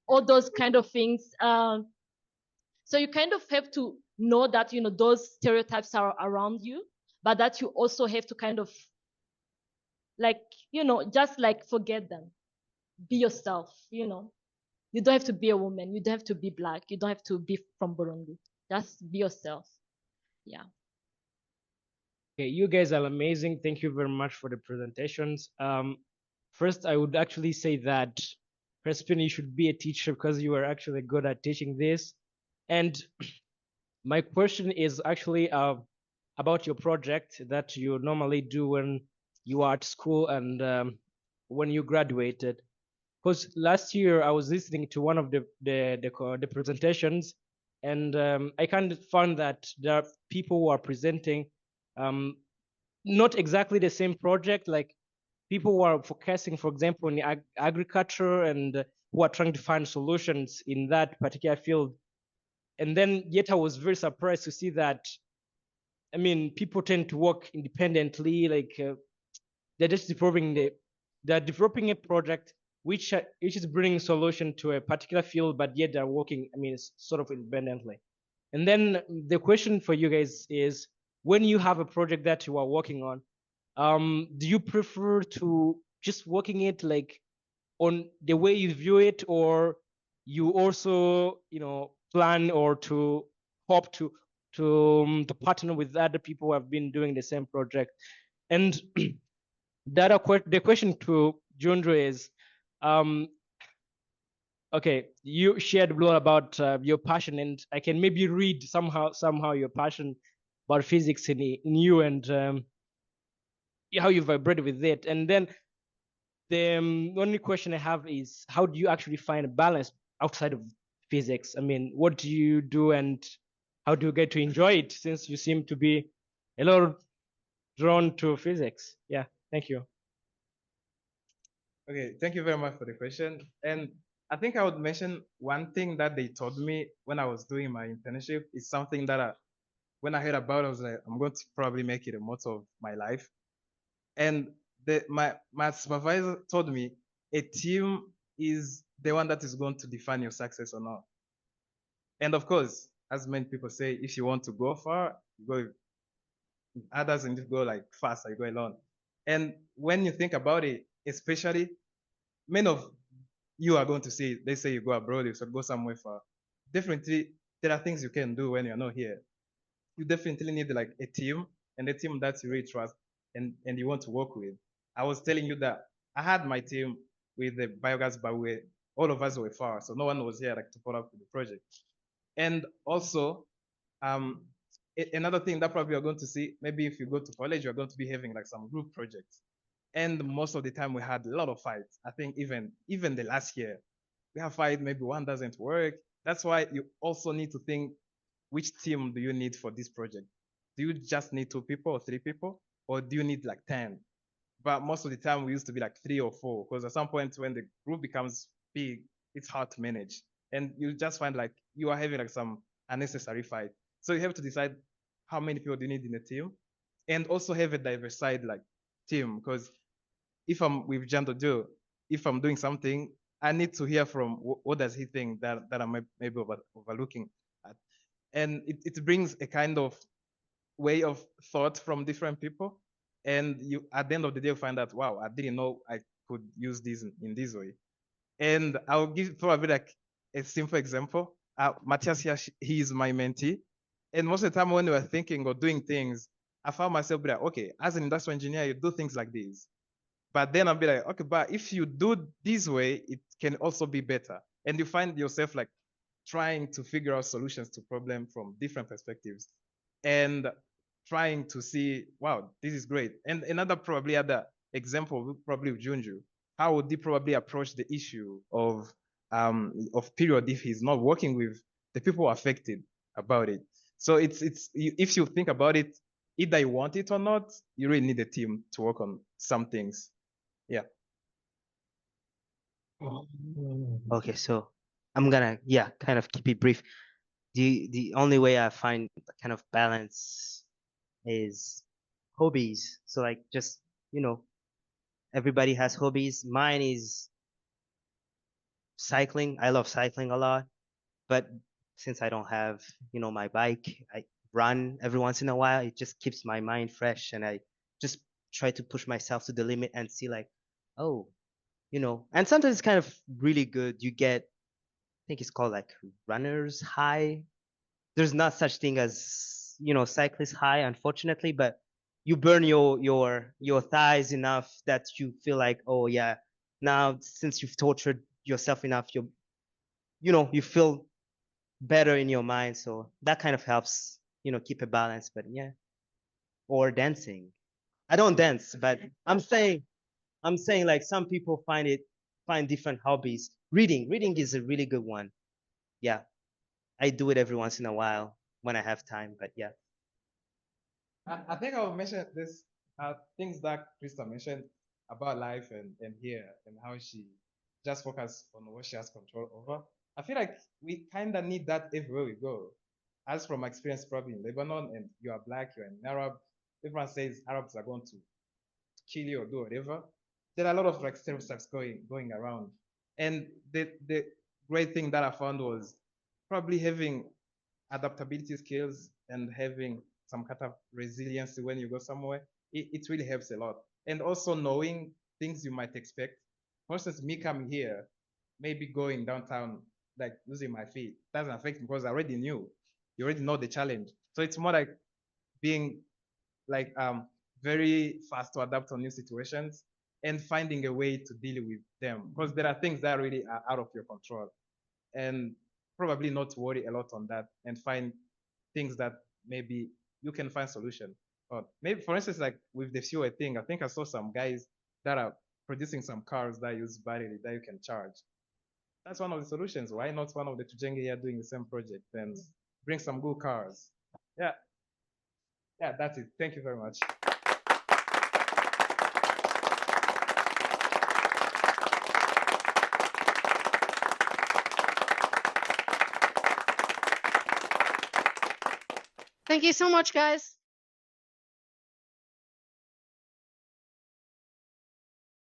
all those kind of things. So you kind of have to know that, those stereotypes are around you, but that you also have to kind of like, just like forget them. Be yourself, You don't have to be a woman. You don't have to be Black. You don't have to be from Burundi. Just be yourself. Yeah. Okay, you guys are amazing. Thank you very much for the presentations. First, I would actually say that Crespin, you should be a teacher because you are actually good at teaching this. And my question is actually about your project that you normally do when you are at school and when you graduated. Because last year I was listening to one of the presentations, and I kind of found that there are people who are presenting not exactly the same project, like people who are focusing, for example, in agriculture and who are trying to find solutions in that particular field. And then yet I was very surprised to see that, I mean, people tend to work independently, like they're just they're developing a project which is bringing solution to a particular field, but yet they're working, I mean, sort of independently. And then the question for you guys is, when you have a project that you are working on, do you prefer to just working it like on the way you view it, or you also, plan or to hope to partner with other people who have been doing the same project? And the question to Jundro is, okay, you shared a lot about your passion, and I can maybe read somehow your passion about physics in you, and how you vibrated with it. And then The only question I have is, how do you actually find a balance outside of physics? I mean, what do you do and how do you get to enjoy it, since you seem to be a lot drawn to physics? Yeah, thank you. Okay, thank you very much for the question. And I think I would mention one thing that they told me when I was doing my internship is something that when I heard about it, I was like, I'm going to probably make it a motto of my life. And my supervisor told me a team is the one that is going to define your success or not. And of course, as many people say, if you want to go far, you go with others, and you go like fast, you go alone. And when you think about it, especially many of you are going to say, they say you go abroad, you should go somewhere far. Definitely, there are things you can do when you're not here. You definitely need like a team, and a team that you really trust and you want to work with. I was telling you that I had my team with the biogas, but all of us were far, so no one was here like to follow up with the project. And also, another thing that probably you're going to see, maybe if you go to college, you're going to be having like some group projects. And most of the time we had a lot of fights. I think even the last year, we have fight, maybe one doesn't work. That's why you also need to think, which team do you need for this project? Do you just need 2 people or 3 people? Or do you need like 10? But most of the time we used to be like 3 or 4, because at some point when the group becomes big, it's hard to manage. And you just find like you are having like some unnecessary fight. So you have to decide how many people do you need in a team, and also have a diversified like team, because if I'm with Jean-Luc, if I'm doing something, I need to hear from what does he think that I'm maybe overlooking at. And it brings a kind of way of thought from different people. And you, at the end of the day, you find out, wow, I didn't know I could use this in this way. And I'll give probably like a simple example. Matthias here, he is my mentee. And most of the time when we were thinking or doing things, I found myself like, okay, as an industrial engineer, you do things like this. But then I'll be like, okay, but if you do this way, it can also be better. And you find yourself like trying to figure out solutions to problems from different perspectives and trying to see, wow, this is great. And another probably other example, probably with Junju, how would he probably approach the issue of period if he's not working with the people affected about it? So if you think about it, either you want it or not, you really need a team to work on some things. Yeah. Okay, so I'm gonna kind of keep it brief. The only way I find a kind of balance is hobbies. So like just everybody has hobbies. Mine is cycling. I love cycling a lot, but since I don't have my bike, I run every once in a while. It just keeps my mind fresh, and I just try to push myself to the limit and see like, oh, and sometimes it's kind of really good. You get, I think it's called like runner's high. There's not such thing as cyclist high, unfortunately, but you burn your thighs enough that you feel like, oh yeah, now since you've tortured yourself enough, you feel better in your mind. So that kind of helps keep a balance. But yeah, or dancing. I don't dance, but I'm saying like some people find different hobbies. Reading is a really good one. Yeah, I do it every once in a while when I have time, but yeah. I think I'll mention this things that Christa mentioned about life and here, and how she just focus on what she has control over. I feel like we kind of need that everywhere we go. As from my experience, probably in Lebanon, and you are black, you're an Arab, everyone says Arabs are going to kill you or do whatever. There are a lot of like stereotypes going around. And the great thing that I found was probably having adaptability skills and having some kind of resiliency when you go somewhere. It really helps a lot. And also knowing things you might expect. For instance, me coming here, maybe going downtown, like using my feet, doesn't affect me because I already knew. You already know the challenge. So it's more like being like very fast to adapt to new situations and finding a way to deal with them, because there are things that really are out of your control, and probably not worry a lot on that and find things that maybe you can find solution. Or maybe, for instance, like with the fuel thing, I think I saw some guys that are producing some cars that use battery that you can charge. That's one of the solutions. Why not one of the Tujenge here doing the same project and bring some good cars? Yeah. Yeah, that's it. Thank you very much. Thank you so much, guys.